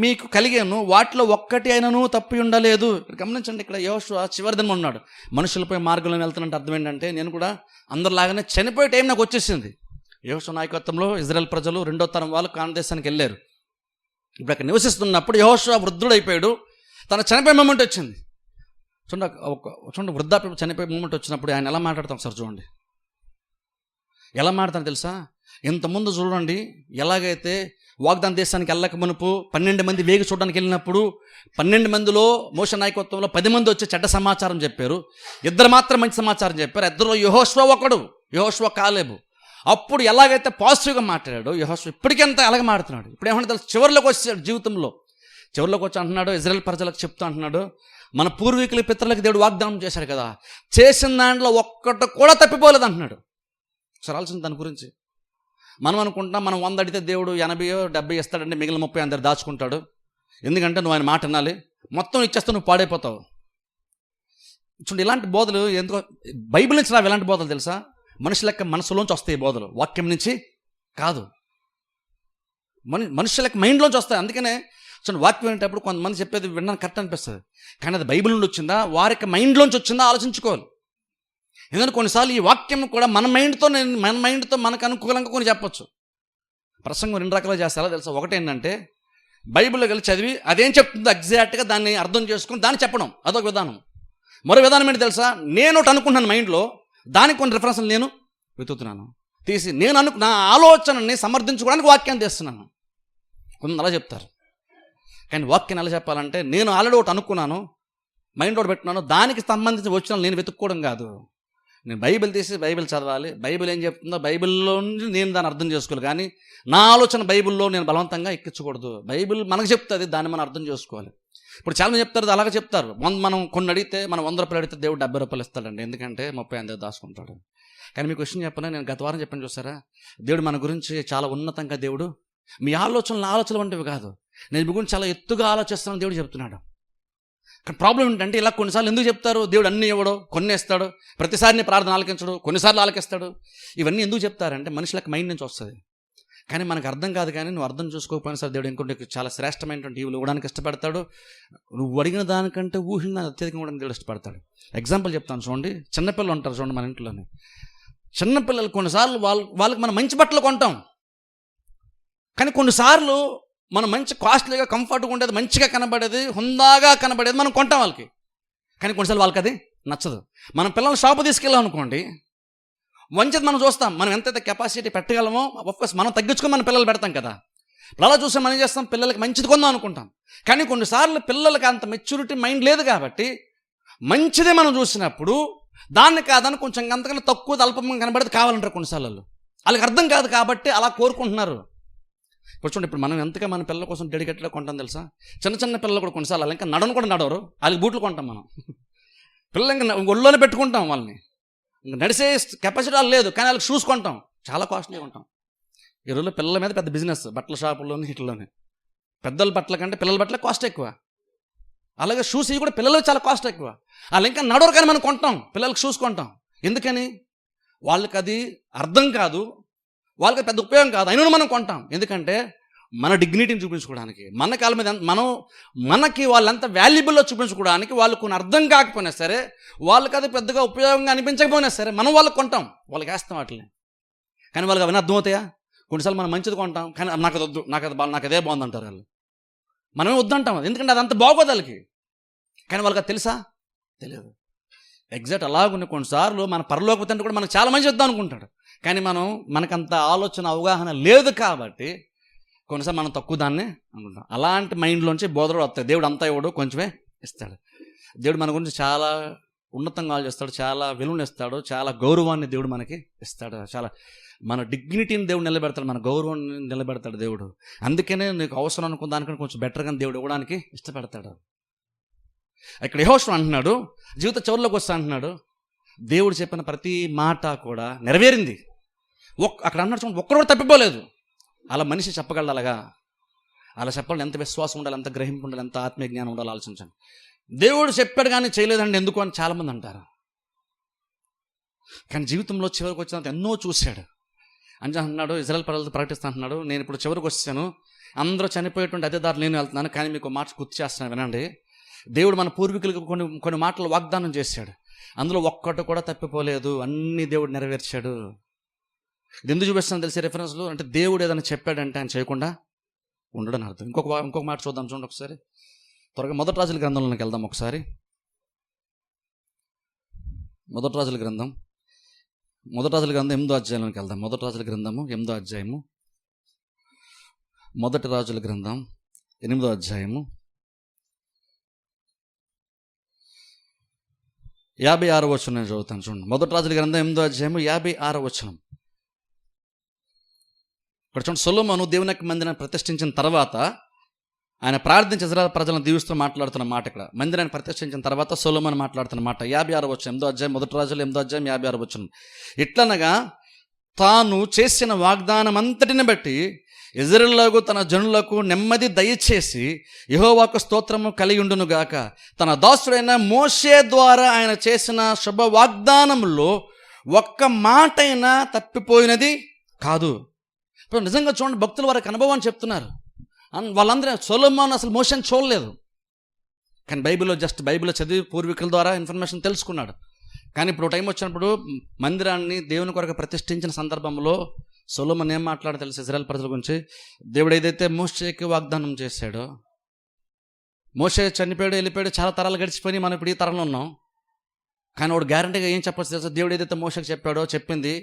B: మీకు కలిగాను, వాటిలో ఒక్కటి అయినను తప్పి ఉండలేదు. గమనించండి, ఇక్కడ యెహోషువ చివరి దినం ఉన్నాడు. మనుషులపై మార్గంలో వెళ్తున్నట్టు అర్థం ఏంటంటే, నేను కూడా అందరిలాగానే చనిపోయే టైం నాకు వచ్చేసింది. యెహోషువ నాయకత్వంలో ఇజ్రాయెల్ ప్రజలు 2వ తరం వాళ్ళు కానాను దేశానికి వెళ్ళారు. ఇప్పుడు అక్కడ నివసిస్తున్నప్పుడు యెహోషువ వృద్ధుడైపోయాడు. తన చనిపోయే మూమెంట్ వచ్చింది. చూడండి వృద్ధాప్యం చనిపోయే మూమెంట్ వచ్చినప్పుడు ఆయన ఎలా మాట్లాడతాం ఒకసారి చూడండి. ఎలా మాట్లాడతాను తెలుసా? ఇంతకుముందు చూడండి, ఎలాగైతే వాగ్దాన దేశానికి వెళ్ళక మునుపు 12 మంది వేగి చూడడానికి వెళ్ళినప్పుడు 12 మందిలో మోషే నాయకత్వంలో 10 మంది వచ్చి చెడ్డ సమాచారం చెప్పారు, 2 మాత్రం మంచి సమాచారం చెప్పారు. 2లో యెహోషువ ఒకడు, యెహోషువ కాలేబు. అప్పుడు ఎలాగైతే పాజిటివ్గా మాట్లాడాడో యెహోషువ ఇప్పటికంతా అలాగే మాట్లాడుతున్నాడు. ఇప్పుడు ఏమన్నా తెలుసు, చివరిలోకి వచ్చాడు, చివరిలోకి వచ్చి అంటున్నాడు, ఇజ్రాయెల్ ప్రజలకు చెప్తూ అంటున్నాడు, మన పూర్వీకుల పితరులకు దేవుడు వాగ్దానం చేశాడు కదా, చేసిన దాంట్లో ఒక్కటి కూడా తప్పిపోలేదు అంటున్నాడు. సరే ఆలోచన దాని గురించి. మనం అనుకుంటున్నాం మనం 100 అడిగితే దేవుడు 80-70 ఇస్తాడంటే మిగిలిన 30 అందరు దాచుకుంటాడు. ఎందుకంటే నువ్వు ఆయన మాట వినాలి, మొత్తం ఇచ్చేస్తే నువ్వు పాడైపోతావు. చూడండి, ఇలాంటి బోధలు ఎందుకో బైబిల్ నుంచి రావు. ఎలాంటి బోధలు తెలుసా? మనుషుల యొక్క మనసులోంచి వస్తాయి బోధలు, వాక్యం నుంచి కాదు. మనుషుల యొక్క మైండ్లోంచి వస్తాయి. అందుకనే చూడండి, వాక్యం వినేటప్పుడు కొంతమంది చెప్పేది వినడానికి కరెక్ట్ అనిపిస్తుంది, కానీ అది బైబిల్ నుండి వచ్చిందా, వారి యొక్క మైండ్లోంచి వచ్చిందా ఆలోచించుకోవాలి. ఎందుకంటే కొన్నిసార్లు ఈ వాక్యం కూడా మన మైండ్తో మనకు అనుకూలంగా కొన్ని చెప్పొచ్చు. ప్రసంగం 2 రకాలుగా చేస్తారా తెలుసా? ఒకటి ఏంటంటే బైబిల్లోకి వెళ్ళి చదివి అదేం చెప్తుందో ఎగ్జాక్ట్గా దాన్ని అర్థం చేసుకుని దాన్ని చెప్పడం, అదొక విధానం. మరో విధానం ఏంటి తెలుసా? నేను ఒకటి అనుకుంటున్నాను మైండ్లో, దానికి కొన్ని రిఫరెన్స్లు నేను వెతుకుతున్నాను, తీసి నా ఆలోచనని సమర్థించుకోవడానికి వాక్యాన్ని తెస్తున్నాను. కొంతమంది అలా చెప్తారు. కానీ వాక్యాన్ని ఎలా చెప్పాలంటే, నేను ఆల్రెడీ ఒకటి అనుకున్నాను, మైండ్ ఒకటి పెట్టుకున్నాను, దానికి సంబంధించి వచ్చిన నేను వెతుక్కోవడం కాదు. నేను బైబిల్ తీసి బైబిల్ చదవాలి, బైబిల్ ఏం చెప్తుందో బైబిల్లో నేను దాన్ని అర్థం చేసుకోవాలి. కానీ నా ఆలోచన బైబిల్లో నేను బలవంతంగా ఎక్కించకూడదు. బైబిల్ మనకు చెప్తుంది, దాన్ని మనం అర్థం చేసుకోవాలి. ఇప్పుడు చాలామంది చెప్తారు, అలాగే చెప్తారు, మనం కొన్ని అడిగితే మనం 100 రూపాయలు అడిగితే దేవుడు 70 రూపాయలు ఇస్తాడండి, ఎందుకంటే 30 అందరూ దాచుకుంటాడు. కానీ మీకు విషయం చెప్పాను, నేను గత వారం చెప్పాను చూసారా, దేవుడు మన గురించి చాలా ఉన్నతంగా, దేవుడు మీ ఆలోచనలు వంటివి కాదు, నేను మీ గురించి చాలా ఎత్తుగా ఆలోచిస్తానని దేవుడు చెప్తున్నాడు. కానీ ప్రాబ్లం ఏంటంటే, ఇలా కొన్నిసార్లు ఎందుకు చెప్తారు? దేవుడు అన్నీ ఇవ్వడు, కొన్ని ఇస్తాడు, ప్రతిసారి నీ ప్రార్థన ఆలకించడు, కొన్నిసార్లు ఆలకిస్తాడు. ఇవన్నీ ఎందుకు చెప్తారంటే మనసులకు మైండ్ నుంచి వస్తుంది. కానీ మనకు అర్థం కాదు. కానీ నువ్వు అర్థం చేసుకోకపోయినా సరే దేవుడు ఇంకొంటే చాలా శ్రేష్టమైనటువంటి ఈవులు ఇవ్వడానికి ఇష్టపడతాడు. నువ్వు అడిగిన దానికంటే ఊహిన అత్యధికంగా ఇవ్వడానికి దేవుడు ఇష్టపడతాడు. ఎగ్జాంపుల్ చెప్తాను చూడండి. చిన్నపిల్లలు ఉంటారు చూడండి మన ఇంట్లోనే. చిన్నపిల్లలు కొన్నిసార్లు వాళ్ళకి మనం మంచి బట్టలు కొంటాం, కానీ కొన్నిసార్లు మనం మంచి కాస్ట్లీగా కంఫర్ట్గా ఉండేది, మంచిగా కనబడేది, హుందాగా కనబడేది మనం కొంటాం వాళ్ళకి. కానీ కొన్నిసార్లు వాళ్ళకి అది నచ్చదు. మనం పిల్లల్ని షాపు తీసుకెళ్ళాం అనుకోండి, మంచిది మనం చూస్తాం, మనం ఎంతైతే కెపాసిటీ పెట్టగలమో ఆఫ్కోర్స్ మనం తగ్గించుకొని మన పిల్లలు పెడతాం కదా. అలా చూస్తే మనం ఏం చేస్తాం, పిల్లలకి మంచిది కొందాం అనుకుంటాం. కానీ కొన్నిసార్లు పిల్లలకి అంత మెచ్యూరిటీ మైండ్ లేదు కాబట్టి మంచిదే మనం చూసినప్పుడు దాన్ని కాదని కొంచెం అంతకన్నా తక్కువ అల్పంగా కనబడితే కావాలంటారు కొన్నిసార్లు. వాళ్ళకి అర్థం కాదు కాబట్టి అలా కోరుకుంటున్నారు. ఇప్పుడు చూడండి, ఇప్పుడు మనం ఎంతగా మన పిల్లల కోసం డెడికేటెడ్గా కొంటాం తెలుసా? చిన్న చిన్న పిల్లలు కూడా కొన్నిసార్లు ఇంకా నడవను కూడా నడవరు, వాళ్ళకి బూట్లు కొంటాం మనం. పిల్లలు ఇంకా ఒళ్ళోనే పెట్టుకుంటాం వాళ్ళని, ఇంకా నడిసే కెపాసిటీ వాళ్ళు లేదు, కానీ వాళ్ళకి షూస్ కొంటాం, చాలా కాస్ట్లీ కొంటాం. ఈ రోజుల్లో పిల్లల మీద పెద్ద బిజినెస్, బట్టల షాపుల్లోని ఇట్లోనే. పెద్దల బట్టల కంటే పిల్లల బట్టల కాస్ట్ ఎక్కువ. అలాగే షూస్ ఇవి కూడా పిల్లలకు చాలా కాస్ట్ ఎక్కువ. వాళ్ళు ఇంకా నడవరు కానీ మనం కొంటాం, పిల్లలకి షూస్ కొంటాం. ఎందుకని? వాళ్ళకి అది అర్థం కాదు, వాళ్ళకి పెద్ద ఉపయోగం కాదు, అయినా మనం కొంటాం. ఎందుకంటే మన డిగ్నిటీని చూపించుకోవడానికి, మన కాళ్ళ మీద మనకి వాళ్ళంత వాల్యుబుల్లో చూపించుకోవడానికి. వాళ్ళకు కొన్ని అర్థం కాకపోయినా సరే, వాళ్ళకి అది పెద్దగా ఉపయోగంగా అనిపించకపోయినా సరే మనం వాళ్ళకి కొంటాం, వాళ్ళకి వేస్తాం వాటిని. కానీ వాళ్ళకి అవన్నీ అర్థమవుతాయా? కొన్నిసార్లు మనం మంచిది కొంటాం, కానీ నాకు అది వద్దు, నాకు అదే బాగుందంటారు వాళ్ళు. మనమే వద్దంటాం అది, ఎందుకంటే అది అంత బాగోదు వాళ్ళకి. కానీ వాళ్ళకి అది తెలుసా? తెలియదు. ఎగ్జాక్ట్ అలాగున్న కొన్నిసార్లు మన పరలోక తండ్రి కూడా మనకు చాలా మంచి వద్దాం అనుకుంటాడు, కానీ మనకంత ఆలోచన అవగాహన లేదు కాబట్టి కొన్నిసార్లు మనం తక్కువ దాన్నే అనుకుంటాం. అలాంటి మైండ్లోంచి బోధనలు వస్తాయి. దేవుడు అంతా ఇవ్వడు, కొంచెమే ఇస్తాడు. దేవుడు మన గురించి చాలా ఉన్నతంగా చేస్తాడు, చాలా విలువను ఇస్తాడు, చాలా గౌరవాన్ని దేవుడు మనకి ఇస్తాడు. చాలా మన డిగ్నిటీని దేవుడు నిలబెడతాడు, మన గౌరవాన్ని నిలబెడతాడు దేవుడు. అందుకనే నీకు అవసరం అనుకున్న దానికంటే కొంచెం బెటర్గా దేవుడు ఇవ్వడానికి ఇష్టపడతాడు. ఇక్కడ యెహోషువ అంటున్నాడు, జీవిత చివరిలోకి వస్తా అంటున్నాడు, దేవుడు చెప్పిన ప్రతి మాట కూడా నెరవేరింది. అక్కడ అన్నాడు చూడండి, ఒక్కరు కూడా తప్పిపోలేదు. అలా మనిషి చెప్పగలడు. అలా చెప్పాలి. ఎంత విశ్వాసం ఉండాలి, ఎంత గ్రహింపు ఉండాలి, ఎంత ఆత్మీయ జ్ఞానం ఉండాలి ఆలోచించండి. దేవుడు చెప్పాడు కానీ చేయలేదండి ఎందుకు అని చాలామంది అంటారు. కానీ జీవితంలో చివరికి వచ్చినంత ఎన్నో చూశాడు. అంటే అన్నాడు, ఇజ్రాయెల్ ప్రజలతో ప్రకటిస్తా అంటున్నాడు, నేను ఇప్పుడు చివరికి వచ్చాను, అందరూ చనిపోయేటువంటి అదే దారి నేను వెళ్తున్నాను, కానీ మీకు మాట గుర్తు చేస్తున్నాను వినండి. దేవుడు మన పూర్వీకులకు కొన్ని మాటలు వాగ్దానం చేశాడు, అందులో ఒక్కటి కూడా తప్పిపోలేదు, అన్ని దేవుడు నెరవేర్చాడు. ఇది ఎందుకు చూపిస్తాను తెలిసి రెఫరెన్స్లు అంటే, దేవుడు ఏదైనా చెప్పాడంటే ఆయన చేయకుండా ఉండడం అర్థం. ఇంకొక మాట చూద్దాం చూడండి ఒకసారి, త్వరగా మొదటి రాజుల గ్రంథంలోకి వెళ్దాం ఒకసారి. మొదటి రాజుల గ్రంథం 8వ అధ్యాయంలోకి వెళ్దాం. మొదటి రాజుల గ్రంథము 8వ అధ్యాయము, మొదటి రాజుల గ్రంథం 8వ అధ్యాయము 56వ వచనం నేను చదువుతాను చూడండి. మొదటి రాజుల గ్రంథం 8వ అధ్యాయము 56వ వచనం. ఇక్కడ చూడండి, సొలొమోను దేవుని యొక్క మందిరాన్ని ప్రతిష్ఠించిన తర్వాత ఆయన ప్రార్థించి ఇజ్రాయెల్ ప్రజలను దీవిస్తూ మాట్లాడుతున్న మాట. ఇక్కడ మందిరాన్ని ప్రతిష్ఠించిన తర్వాత సొలొమోను మాట్లాడుతున్న మాట. 56వ వచనం, 8వ అధ్యాయం, మొదటి రాజులు 8వ అధ్యాయం 56వ వచనం. ఇట్లనగా తాను చేసిన వాగ్దానం అంతటిని బట్టి ఇజ్రాయేలుకు తన జనులకు నెమ్మది దయచేసి యెహోవాకు స్తోత్రము కలిగి ఉండును గాక. తన దాసుడైన మోషే ద్వారా ఆయన చేసిన శుభ వాగ్దానంలో ఒక్క మాటైనా తప్పిపోయినది కాదు. ఇప్పుడు నిజంగా చూడండి, భక్తులు వారికి అనుభవాన్ని చెప్తున్నారు. వాళ్ళందరూ సొలొమోను అసలు మోషేని చూడలేదు, కానీ బైబిల్లో చదివి పూర్వీకుల ద్వారా ఇన్ఫర్మేషన్ తెలుసుకున్నాడు. కానీ ఇప్పుడు టైం వచ్చినప్పుడు మందిరాన్ని దేవుని కొరకు ప్రతిష్ఠించిన సందర్భంలో సొలొమోను ఏం మాట్లాడో తెలుసు ఇజ్రాయెల్ ప్రజల గురించి? దేవుడు ఏదైతే మోషేకి వాగ్దానం చేశాడో, మోషే చనిపోయాడు, వెళ్ళిపోయాడు, చాలా తరాలు గడిచిపోయి మనం ఇప్పుడు ఈ తరంలో ఉన్నాం. కానీ వాడు గ్యారంటీగా ఏం చెప్పచ్చు తెలుసు? దేవుడు ఏదైతే మోషేకి చెప్పాడో చెప్పింది,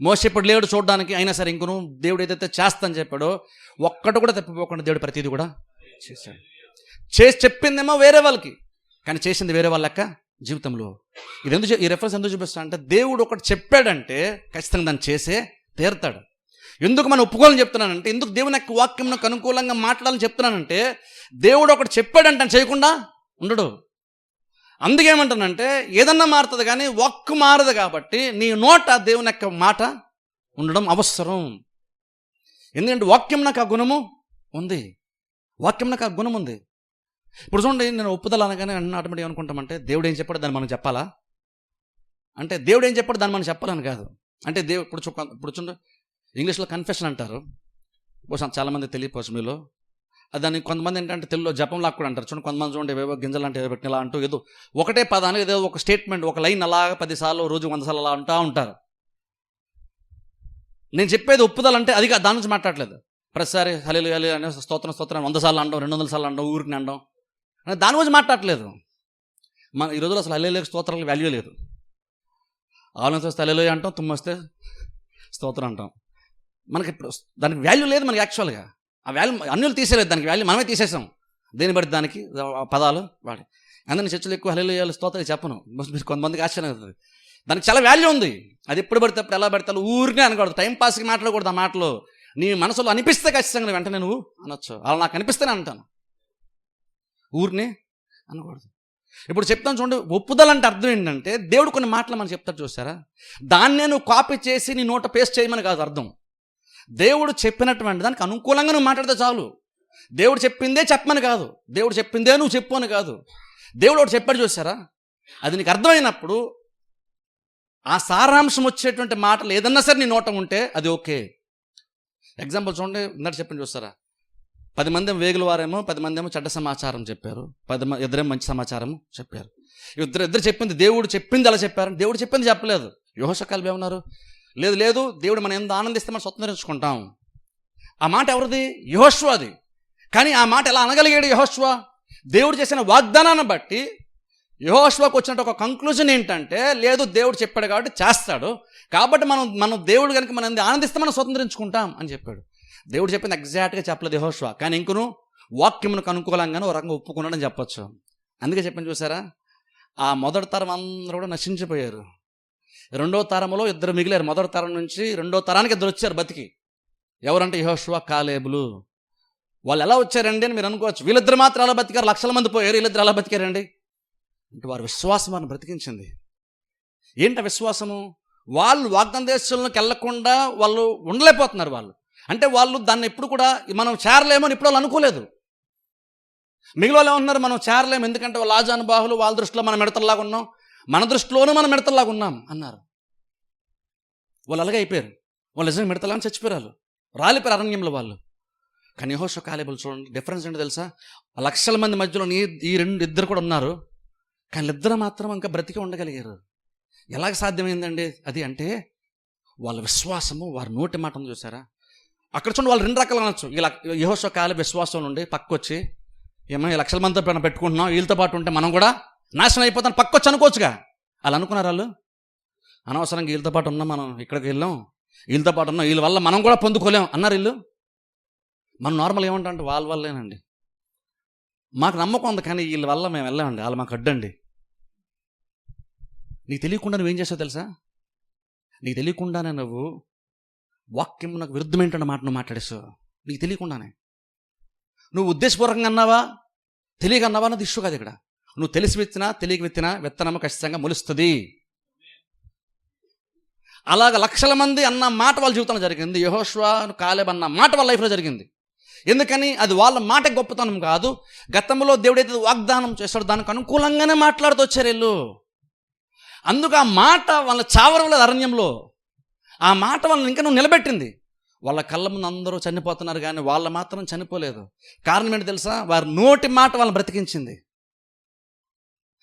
B: మోషే ఇప్పుడు లేడు చూడడానికి, అయినా సరే ఇంకొను దేవుడు ఏదైతే చేస్తానని చెప్పాడో ఒక్కటి కూడా తప్పిపోకుండా దేవుడు ప్రతిదీ కూడా చేశాడు. చెప్పిందేమో వేరే వాళ్ళకి, కానీ చేసింది వేరే వాళ్ళ లెక్క జీవితంలో. ఈ రెఫరెన్స్ ఎందుకు చూపిస్తా అంటే, దేవుడు ఒకటి చెప్పాడంటే ఖచ్చితంగా దాన్ని చేసే తీరుతాడు. ఎందుకు మనం ఒప్పుకోవాలని చెప్తున్నానంటే, ఎందుకు దేవుని యొక్క వాక్యంకు అనుకూలంగా మాట్లాడాలని చెప్తున్నానంటే, దేవుడు ఒకటి చెప్పాడంటే చేయకుండా ఉండడు. అందుకేమంటానంటే, ఏదన్నా మారుతుంది కానీ వాక్కు మారదు కాబట్టి నీ నోట దేవుని యొక్క మాట ఉండడం అవసరం. ఎందుకంటే వాక్యం నాకు ఆ గుణము ఉంది, ఇప్పుడు చూడండి, నేను ఒప్పుదల అనగానే ఆటోమేటిక్ అనుకుంటామంటే దేవుడు ఏం చెప్పాడో దాన్ని మనం చెప్పాలా అంటే, దేవుడు ఏం చెప్పాడో దాన్ని మనం చెప్పాలని కాదు. అంటే ఇప్పుడు చూడండి, ఇంగ్లీష్లో కన్ఫెషన్ అంటారు, చాలామంది తెలియపోవచ్చు మీలో. దాన్ని కొంతమంది ఏంటంటే తెలుగులో జపం లాగా కూడా అంటారు. చూడండి, కొంతమంది చూడండి ఏవో గింజలు అంటే ఏదో పెట్టిన అంటూ ఏదో ఒకటే పదానికి ఏదో ఒక స్టేట్మెంట్, ఒక లైన్ అలాగా 10 సార్లు, రోజు 100 సార్లు అలా అంటూ ఉంటారు. నేను చెప్పేది ఒప్పుదల అంటే అది దాని నుంచి మాట్లాడలేదు. ప్రతిసారి హల్లెలూయా అనే స్తోత్రం 100 సార్లు అంటాం, 200 సార్లు అంటాం, ఊరికి అంటాం, దాని గురించి మాట్లాడట్లేదు. ఈ రోజులో అసలు హల్లెలూయా స్తోత్రాలకు వాల్యూ లేదు. ఆలోచన వస్తే హల్లెలూయా అంటాం, తుమ్ము వస్తే స్తోత్రం అంటాం. మనకి ఇప్పుడు దానికి వాల్యూ లేదు మనకి యాక్చువల్గా. ఆ వాల్యూ అన్యులు తీసేయలేదు, దానికి వాల్యూ మనమే తీసేసాం. దేని బట్టి దానికి ఆ పదాలు వాడి. అందుకని చర్చలు ఎక్కువ హల్లెలూయాలు స్తోత్రాలు చెప్పను, మీరు కొంతమందికి ఆశ్చర్యం అవుతుంది. దానికి చాలా వాల్యూ ఉంది. అది ఎప్పుడు పడితే అప్పుడు ఎలా పడితే ఊరికే అనకూడదు, టైం పాస్కి మాట్లాడకూడదు. ఆ మాటలు నీ మనసులో అనిపిస్తే ఖచ్చితంగా వెంటనే నువ్వు అనొచ్చు. అలా నాకు అనిపిస్తేనే అంటాను, ఊరినే అనకూడదు. ఇప్పుడు చెప్తాను చూడండి, ఒప్పుదల అంటే అర్థం ఏంటంటే దేవుడు కొన్ని మాటలు మనం చెప్తాడు చూసారా, దాన్నే నువ్వు కాపీ చేసి నీ నోట పేస్ట్ చేయమని కాదు అర్థం. దేవుడు చెప్పినటువంటి దానికి అనుకూలంగా నువ్వు మాట్లాడితే చాలు. దేవుడు చెప్పిందే చెప్పమని కాదు, దేవుడు చెప్పిందే నువ్వు చెప్పు అని కాదు. దేవుడు ఒకటి చెప్పాడు చూసారా, అది నీకు అర్థమైనప్పుడు ఆ సారాంశం వచ్చేటువంటి మాటలు ఏదన్నా సరే నీ నోట ఉంటే అది ఓకే. ఎగ్జాంపుల్ చూడండి, ఇందాక చెప్పండి చూస్తారా, 10 మంది వేగుల వారేమో 10 మంది ఏమో చెడ్డ సమాచారం చెప్పారు, 10 ఇద్దరేమో మంచి సమాచారం చెప్పారు. ఇద్దరు చెప్పింది దేవుడు చెప్పింది అలా చెప్పారు, దేవుడు చెప్పింది చెప్పలేదు. యెహోషువ ఏమన్నారు, లేదు లేదు దేవుడు మనం ఎంత ఆనందిస్తే మనం స్వతంత్రించుకుంటాం. ఆ మాట ఎవరిది? యెహోషువది. కానీ ఆ మాట ఎలా అనగలిగాడు యెహోషువ? దేవుడు చేసిన వాగ్దానాన్ని బట్టి యెహోషువకు వచ్చినట్టు ఒక కంక్లూజన్ ఏంటంటే, లేదు దేవుడు చెప్పాడు కాబట్టి చేస్తాడు, కాబట్టి మనం దేవుడు కనుక మనం ఆనందిస్తే మనం స్వతంత్రించుకుంటాం అని చెప్పాడు. దేవుడు చెప్పింది ఎగ్జాక్ట్గా చెప్పలేదు యెహోషువ, కానీ ఇంకను వాక్యమునకు అనుకూలంగానే ఒక రకంగా ఒప్పుకున్నాడని చెప్పొచ్చు. అందుకే చెప్పండి చూసారా, ఆ మొదటి తరం అందరూ కూడా నశించిపోయారు. రెండో తరంలో ఇద్దరు మిగిలారు. మొదటి తరం నుంచి రెండో తరానికి ఇద్దరు వచ్చారు బతికి. ఎవరంటే యెహోషువ, కాలేబులు. వాళ్ళు ఎలా వచ్చారండి అని మీరు అనుకోవచ్చు. వీళ్ళిద్దరు మాత్రం ఎలా బతికారు? లక్షల మంది పోయారు, వీళ్ళిద్దరు ఎలా బతికారండి అంటే వారి విశ్వాసం వారిని బ్రతికించింది. ఏంటి విశ్వాసము? వాళ్ళు వాగ్దాన దేశంలోకి వెళ్లకుండా వాళ్ళు ఉండలేకపోతున్నారు. అంటే వాళ్ళు దాన్ని ఎప్పుడు కూడా మనం చేరలేమని ఇప్పుడు వాళ్ళు అనుకోలేదు. మిగిలిన వాళ్ళు ఏమంటున్నారు, మనం చేరలేము, ఎందుకంటే వాళ్ళు ఆజానుబాహులు, వాళ్ళ దృష్టిలో మనం మిడతల్లాగా ఉన్నాం, మన దృష్టిలోనూ మనం మిడతల్లాగా ఉన్నాం అన్నారు. వాళ్ళు అలాగే అయిపోయారు. వాళ్ళు నిజంగా మిడతలాగా చచ్చిపోయారు, రాలిపోయారు అరణ్యంలో వాళ్ళు. కానీ యెహోషువ, కాలేబులు చూడండి, డిఫరెన్స్ ఏంటో తెలుసా? లక్షల మంది మధ్యలో ఈ ఇద్దరు కూడా ఉన్నారు, కానీ ఇద్దరు మాత్రం ఇంకా బ్రతికి ఉండగలిగారు. ఎలాగ సాధ్యమైందండి అది? అంటే వాళ్ళ విశ్వాసము, వారి నోటి మాట ఉంది చూసారా. అక్కడ చూడండి, వాళ్ళు 2 రకాలు అనొచ్చు. ఇలా యెహోషువ కాలేబు విశ్వాసం నుండి పక్కొచ్చి, ఏమో ఈ లక్షల మందితో పెట్టుకుంటున్నాం, వీళ్ళతో పాటు ఉంటే మనం కూడా నాశనం అయిపోతాం పక్కొచ్చి అనుకోవచ్చుగా. వాళ్ళు అనుకున్నారు. వాళ్ళు అనవసరంగా వీళ్ళతో పాటు ఉన్నాం, మనం ఇక్కడికి వెళ్ళాం, వీళ్ళతో పాటు ఉన్నాం, వీళ్ళ వల్ల మనం కూడా పొందుకోలేం అన్నారు వీళ్ళు. మనం నార్మల్ ఏమంటాం అంటే వాళ్ళ వల్లేనండి, మాకు నమ్మకం ఉంది, కానీ వీళ్ళ వల్ల మేము వెళ్ళామండి, వాళ్ళు మాకు అడ్డండి. నీకు తెలియకుండా నువ్వేం చేసావు తెలుసా? నీకు తెలియకుండానే నువ్వు వాక్యం నాకు విరుద్ధమేంటన్న మాట నువ్వు మాట్లాడేసావు. నీకు తెలియకుండానే నువ్వు ఉద్దేశపూర్వకంగా అన్నావా, తెలియక అన్నావా అన్నది ఇష్యూ కాదు ఇక్కడ. నువ్వు తెలిసి విత్తినా తెలియక విత్తినా విత్తనము ఖచ్చితంగా మొలుస్తుంది. అలాగ లక్షల మంది అన్న మాట వాళ్ళ జీవితంలో జరిగింది. యెహోషువ, కాలేబు అన్న మాట వాళ్ళ లైఫ్లో జరిగింది. ఎందుకని? అది వాళ్ళ మాట గొప్పతనం కాదు. గతంలో దేవుడైతే వాగ్దానం చేస్తాడో దానికి అనుకూలంగానే మాట్లాడుతూ వచ్చారు వీళ్ళు. అందుకు ఆ మాట వాళ్ళ చావరలేదు అరణ్యంలో. ఆ మాట వాళ్ళని ఇంకా నువ్వు నిలబెట్టింది. వాళ్ళ కళ్ళ ముందు అందరూ చనిపోతున్నారు, కానీ వాళ్ళు మాత్రం చనిపోలేదు. కారణం ఏంటి తెలుసా? వారి నోటి మాట వాళ్ళని బ్రతికించింది.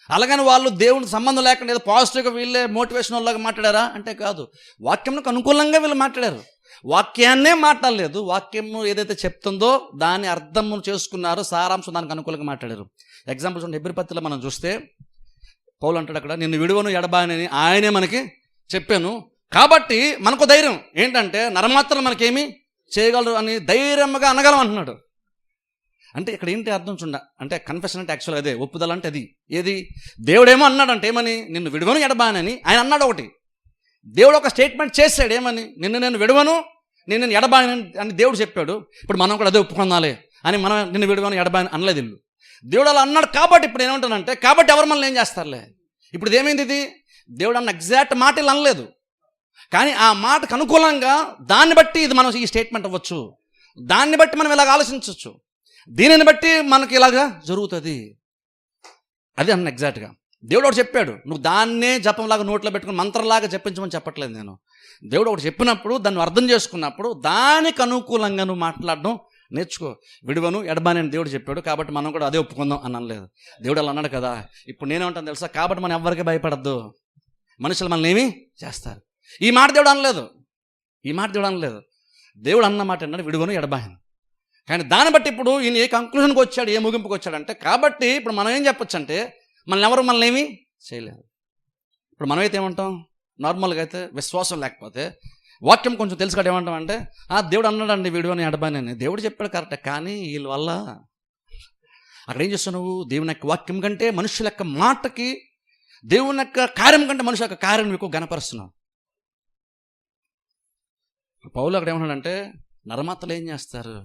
B: అలాగని వాళ్ళు దేవునికి సంబంధం లేకుండా ఏదో పాజిటివ్గా వీళ్ళే మోటివేషన్ వాళ్ళగా మాట్లాడారా అంటే కాదు. వాక్యంకు అనుకూలంగా వీళ్ళు మాట్లాడారు. వాక్యాన్నే మాట్లాడలేదు, వాక్యము ఏదైతే చెప్తుందో దాని అర్థము చేసుకున్నారు, సారాంశం దానికి అనుకూలంగా మాట్లాడారు. ఎగ్జాంపుల్ చూడండి, హెబ్రీ పత్రికలో మనం చూస్తే పౌలు అంటాడు అక్కడ, నిన్ను విడువను ఎడబాయనని ఆయనే మనకి చెప్పాను, కాబట్టి మనకు ధైర్యం ఏంటంటే నరమాత్రం మనకేమి చేయగలరు అని ధైర్యంగా అనగలం అంటున్నాడు. అంటే ఇక్కడ ఏంటి అర్థం చూడ అంటే కన్ఫెషన్ అంటే యాక్చువల్గా అదే, ఒప్పుదల అంటే అది. ఏది? దేవుడేమో అన్నాడంటే ఏమని? నిన్ను విడువను ఎడబాయనని ఆయన అన్నాడు ఒకటి. దేవుడు ఒక స్టేట్మెంట్ చేశాడు ఏమని? నేను విడవను, నేను ఎడబాయను అని దేవుడు చెప్పాడు. ఇప్పుడు మనం కూడా అదే ఒప్పుకుందాలే అని మనం నిన్ను విడవను ఎడబాయను అనలేదు ఇల్లు. దేవుడు అలా అన్నాడు కాబట్టి ఇప్పుడు ఏమంటానంటే, కాబట్టి ఎవరు మనల్ని ఏం చేస్తారులే. ఇప్పుడు ఏమైంది? ఇది దేవుడు అన్న ఎగ్జాక్ట్ మాట ఇలా అనలేదు, కానీ ఆ మాటకు అనుకూలంగా దాన్ని బట్టి ఇది మనం ఈ స్టేట్మెంట్ అవ్వచ్చు, దాన్ని బట్టి మనం ఇలాగ ఆలోచించవచ్చు, దీనిని బట్టి మనకి ఇలాగా జరుగుతుంది. అది అన్న ఎగ్జాక్ట్గా దేవుడు ఒకటి చెప్పాడు, నువ్వు దాన్నే జపంలాగా నోట్లో పెట్టుకుని మంత్రంలాగా జపించమని చెప్పట్లేదు నేను. దేవుడు ఒకటి చెప్పినప్పుడు దాన్ని అర్థం చేసుకున్నప్పుడు దానికి అనుకూలంగా నువ్వు మాట్లాడడం నేర్చుకో. విడువను ఎడబాని అని దేవుడు చెప్పాడు, కాబట్టి మనం కూడా అదే ఒప్పుకుందాం అని అనలేదు. దేవుడు అలా అన్నాడు కదా. ఇప్పుడు నేనేమంటాను తెలుసా? కాబట్టి మనం ఎవరికి భయపడద్దు, మనుషులు మనల్ని ఏమి చేస్తారు. ఈ మాట దేవుడు అనలేదు, ఈ మాట దేవుడు అనలేదు. దేవుడు అన్న మాట అన్నాడు, విడువను ఎడబాయను. కానీ దాన్ని బట్టి ఇప్పుడు ఈయన ఏ కంక్లూషన్కి వచ్చాడు, ఏ ముగింపుకి వచ్చాడంటే, కాబట్టి ఇప్పుడు మనం ఏం చెప్పొచ్చు అంటే, మనల్ని ఏమీ చేయలేదు. ఇప్పుడు మనమైతే ఏమంటాం? నార్మల్గా అయితే విశ్వాసం లేకపోతే వాక్యం కొంచెం తెలుసు కదా ఏమంటాం అంటే దేవుడు అన్నాడండి వీడియో అని ఎడబాని దేవుడు చెప్పాడు కరెక్టే, కానీ వీళ్ళ వల్ల అక్కడ ఏం చేస్తావు నువ్వు? దేవుని యొక్క వాక్యం కంటే మనుషుల యొక్క మాటకి, దేవుని యొక్క కార్యం కంటే మనుషుల యొక్క కార్యం ఎక్కువ గణపరుస్తున్నావు. పౌలు అక్కడ ఏమన్నాడంటే నరమాతలు ఏం చేస్తారు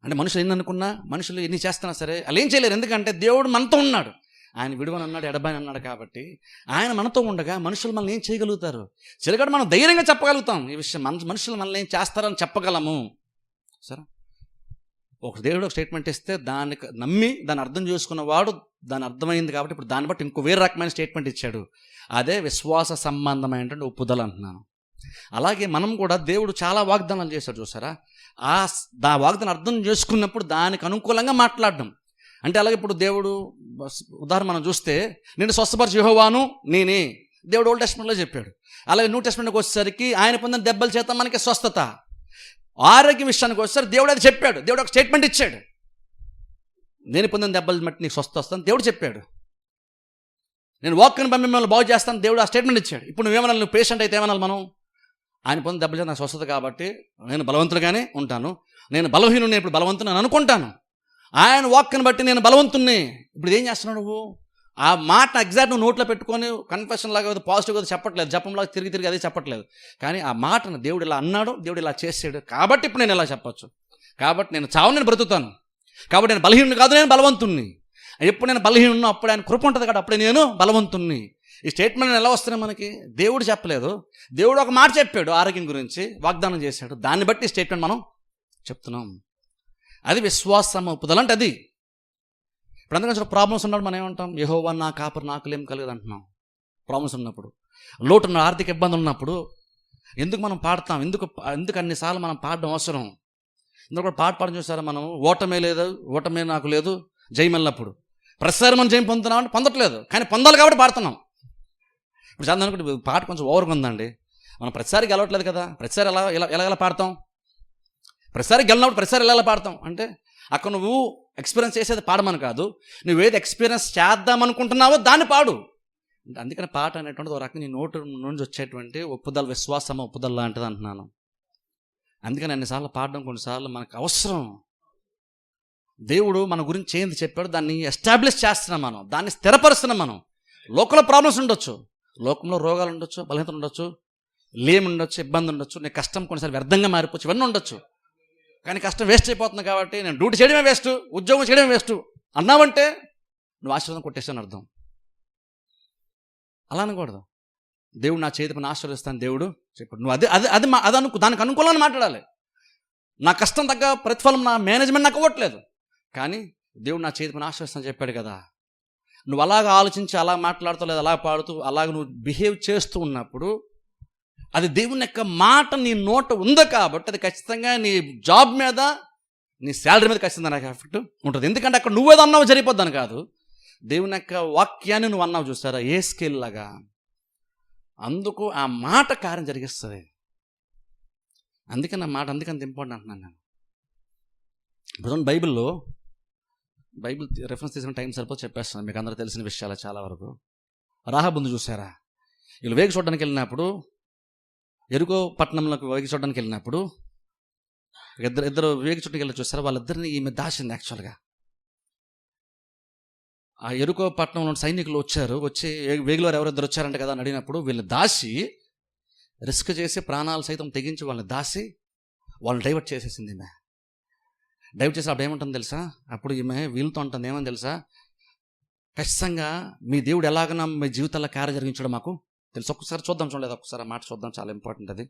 B: అంటే మనుషులు ఎన్ని అనుకున్నా, మనుషులు ఎన్ని చేస్తున్నా సరే వాళ్ళు ఏం చేయలేరు. ఎందుకంటే దేవుడు మనతో ఉన్నాడు. ఆయన విడువని అన్నాడు, ఎడబాని అన్నాడు. కాబట్టి ఆయన మనతో ఉండగా మనుషులు మనల్ని ఏం చేయగలుగుతారు? చిరగడు మనం ధైర్యంగా చెప్పగలుగుతాం ఈ విషయం. మనుషులు మనల్ని ఏం చేస్తారని చెప్పగలము. సరే, ఒక దేవుడు ఒక స్టేట్మెంట్ ఇస్తే దానికి నమ్మి దాన్ని అర్థం చేసుకున్నవాడు దాని అర్థమైంది కాబట్టి ఇప్పుడు దాన్ని బట్టి ఇంకో వేరే రకమైన స్టేట్మెంట్ ఇచ్చాడు. అదే విశ్వాస సంబంధమైనటువంటి ఒప్పుదల అంటున్నాను. అలాగే మనం కూడా దేవుడు చాలా వాగ్దానాలు చేశాడు చూసారా, ఆ వాగ్దానం అర్థం చేసుకున్నప్పుడు దానికి అనుకూలంగా మాట్లాడడం. అంటే అలాగే ఇప్పుడు దేవుడు ఉదాహరణ మనం చూస్తే నేను స్వస్థపరిచి యెహోవాను నేనే, దేవుడు ఓల్డ్ టెస్ట్మెంట్లో చెప్పాడు. అలాగే న్యూ టెస్ట్మెంట్కి వచ్చేసరికి ఆయన పొందిన దెబ్బల చేత మనకి స్వస్థత. ఆరోగ్యం విషయానికి వచ్చేసరికి దేవుడు అది చెప్పాడు. దేవుడు ఒక స్టేట్మెంట్ ఇచ్చాడు, నేను పొందిన దెబ్బలు బట్టి నీకు స్వస్థ వస్తాను దేవుడు చెప్పాడు. నేను వాక్ని పంపి మిమ్మల్ని బాగు చేస్తాను దేవుడు ఆ స్టేట్మెంట్ ఇచ్చాడు. ఇప్పుడు నువ్వేమన్నా, నువ్వు పేషెంట్ అయితే ఏమన్నా మనం, ఆయన పొందిన దెబ్బలు చేత నాకు స్వస్థత కాబట్టి నేను బలవంతులుగానే ఉంటాను, నేను బలహీనుని ఇప్పుడు బలవంతుని అనుకుంటాను. ఆయన వాక్ని బట్టి నేను బలవంతుణ్ణి. ఇప్పుడు ఏం చేస్తున్నావు నువ్వు? ఆ మాట ఎగ్జాక్ట్ నువ్వు నోట్లో పెట్టుకొని కన్ఫెషన్ లాగా పాజిటివ్గా చెప్పట్లేదు, జపంలాగా తిరిగి అదే చెప్పట్లేదు. కానీ ఆ మాటను దేవుడు ఇలా అన్నాడు, దేవుడు ఇలా చేసాడు కాబట్టి ఇప్పుడు నేను ఇలా చెప్పచ్చు. కాబట్టి నేను చావు, నేను బ్రతుకుతాను. కాబట్టి నేను బలహీనుని కాదు, నేను బలవంతుణ్ణి. ఎప్పుడు నేను బలహీనున్నా అప్పుడు ఆయన కృప ఉంటుంది కాబట్టి అప్పుడే నేను బలవంతుణ్ణి. ఈ స్టేట్మెంట్ ఎలా వస్తున్నాయి మనకి? దేవుడు చెప్పలేదు, దేవుడు ఒక మాట చెప్పాడు ఆరోగ్యం గురించి, వాగ్దానం చేశాడు. దాన్ని బట్టి స్టేట్మెంట్ మనం చెప్తున్నాం. అది విశ్వాసం ఒప్పుదల అంటే అది. ఇప్పుడు అందుకని ప్రాబ్లమ్స్ ఉన్నప్పుడు మనం ఏమంటాం? యెహోవా నా కాపరి నాకులేం కలగదు అంటున్నాం. ప్రాబ్లమ్స్ ఉన్నప్పుడు, లోటున్న ఆర్థిక ఇబ్బందులు ఉన్నప్పుడు ఎందుకు మనం పాడతాం? ఎందుకు అన్నిసార్లు మనం పాడడం అవసరం? ఎందుకు కూడా పాడడం చూసారా మనం? ఓటమే లేదు, ఓటమే నాకు లేదు, జయమల్లప్పుడు ప్రతిసారి మనం జయం పొందుతున్నాం అంటే పొందట్లేదు, కానీ పొందాలి కాబట్టి పాడుతున్నాం. ఇప్పుడు చాలా అనుకుంటే పాట కొంచెం ఓవర్గా ఉందండి, మనం ప్రతిసారి గెలవట్లేదు కదా, ప్రతిసారి ఎలా పాడతాం? ప్రతిసారి గెలినప్పుడు ప్రతిసారి ఎలా పాడతాం అంటే అక్కడ నువ్వు ఎక్స్పీరియన్స్ చేసేది పాడమని కాదు, నువ్వేది ఎక్స్పీరియన్స్ చేద్దామనుకుంటున్నావో దాన్ని పాడు. అందుకని పాట అనేటువంటిది ఒక రకంగా నీ నోటు నుంచి వచ్చేటువంటి ఒప్పుదల, విశ్వాసమో ఒప్పుదల లాంటిది అంటున్నాను. అందుకని అన్నిసార్లు పాడడం కొన్నిసార్లు మనకు అవసరం. దేవుడు మన గురించి ఏంది చెప్పాడు దాన్ని ఎస్టాబ్లిష్ చేస్తున్నాం మనం, దాన్ని స్థిరపరుస్తున్నాం మనం. లోకంలో ప్రాబ్లమ్స్ ఉండొచ్చు, లోకంలో రోగాలు ఉండొచ్చు, బలహీనత ఉండొచ్చు, లేమి ఉండొచ్చు, ఇబ్బంది ఉండొచ్చు, నీ కష్టం కొన్నిసార్లు వ్యర్థంగా మారిపోవచ్చు, ఇవన్నీ ఉండొచ్చు. కానీ కష్టం వేస్ట్ అయిపోతుంది కాబట్టి నేను డ్యూటీ చేయడమే వేస్ట్, ఉద్యోగం చేయడమే వేస్ట్ అన్నావంటే నువ్వు ఆశీర్వాదం కొట్టేస్తాను అర్థం. అలా అనకూడదు. దేవుడు నా చేతి పని ఆశీర్వదిస్తాను దేవుడు చెప్పాడు. నువ్వు అది దానికి అనుకూలంగా మాట్లాడాలి. నా కష్టం తగ్గ ప్రతిఫలం నా మేనేజ్మెంట్ నాకు ఇవ్వట్లేదు, కానీ దేవుడు నా చేతి పని ఆశీర్వదిస్తాను చెప్పాడు కదా. నువ్వు అలాగ ఆలోచించి అలా మాట్లాడుతూ లేదా అలా పాడుతూ అలాగ నువ్వు బిహేవ్ చేస్తూ ఉన్నప్పుడు అది దేవుని యొక్క మాట నీ నోట ఉంది కాబట్టి అది ఖచ్చితంగా నీ జాబ్ మీద, నీ శాలరీ మీద ఖచ్చితంగా నాకు ఎఫెక్ట్ ఉంటుంది. ఎందుకంటే అక్కడ నువ్వేదో అన్నావు జరిగిపోద్దని కాదు, దేవుని యొక్క వాక్యాన్ని నువ్వు అన్నావు చూస్తారా ఏ స్కేల్ లాగా, అందుకు ఆ మాట కార్యం జరిగిస్తుంది. అందుకని ఆ మాట అందుకంత ఇంపార్టెంట్ అంటున్నాను నేను. ఇప్పుడు బైబిల్ రెఫరెన్స్ తీసుకున్న టైం సరిపోతే చెప్పేస్తాను, మీకు అందరూ తెలిసిన విషయాలు చాలా వరకు. రాహాబు ఉంది చూసారా, వీళ్ళు వేగి చూడడానికి వెళ్ళినప్పుడు, ఎరుకో పట్టణంలోకి వేగి చూడడానికి వెళ్ళినప్పుడు ఇద్దరు వేగి చుట్టూ వెళ్ళి చూసారా, వాళ్ళిద్దరిని ఈమె దాచింది. యాక్చువల్గా ఆ ఎరుకో పట్టణంలో సైనికులు వచ్చి వేగిలో ఎవరిద్దరు వచ్చారంట కదా అని అడిగినప్పుడు వీళ్ళు దాచి రిస్క్ చేసి ప్రాణాలు సైతం తెగించి వాళ్ళని దాచి వాళ్ళని డైవర్ట్ చేసేసింది. ఈమె డైవర్ట్ చేసి అప్పుడు ఏమంటుంది తెలుసా? అప్పుడు ఈమె వీళ్ళతో ఉంటుంది ఏమని తెలుసా? ఖచ్చితంగా మీ దేవుడు ఎలాగైనా మీ జీవితాల్లో కార్య జరిగించడం మాకు తెలుసు. ఒక్కసారి చూద్దాం, చూడలేదు ఒక్కసారి ఆ మాట చూద్దాం, చాలా ఇంపార్టెంట్ అది.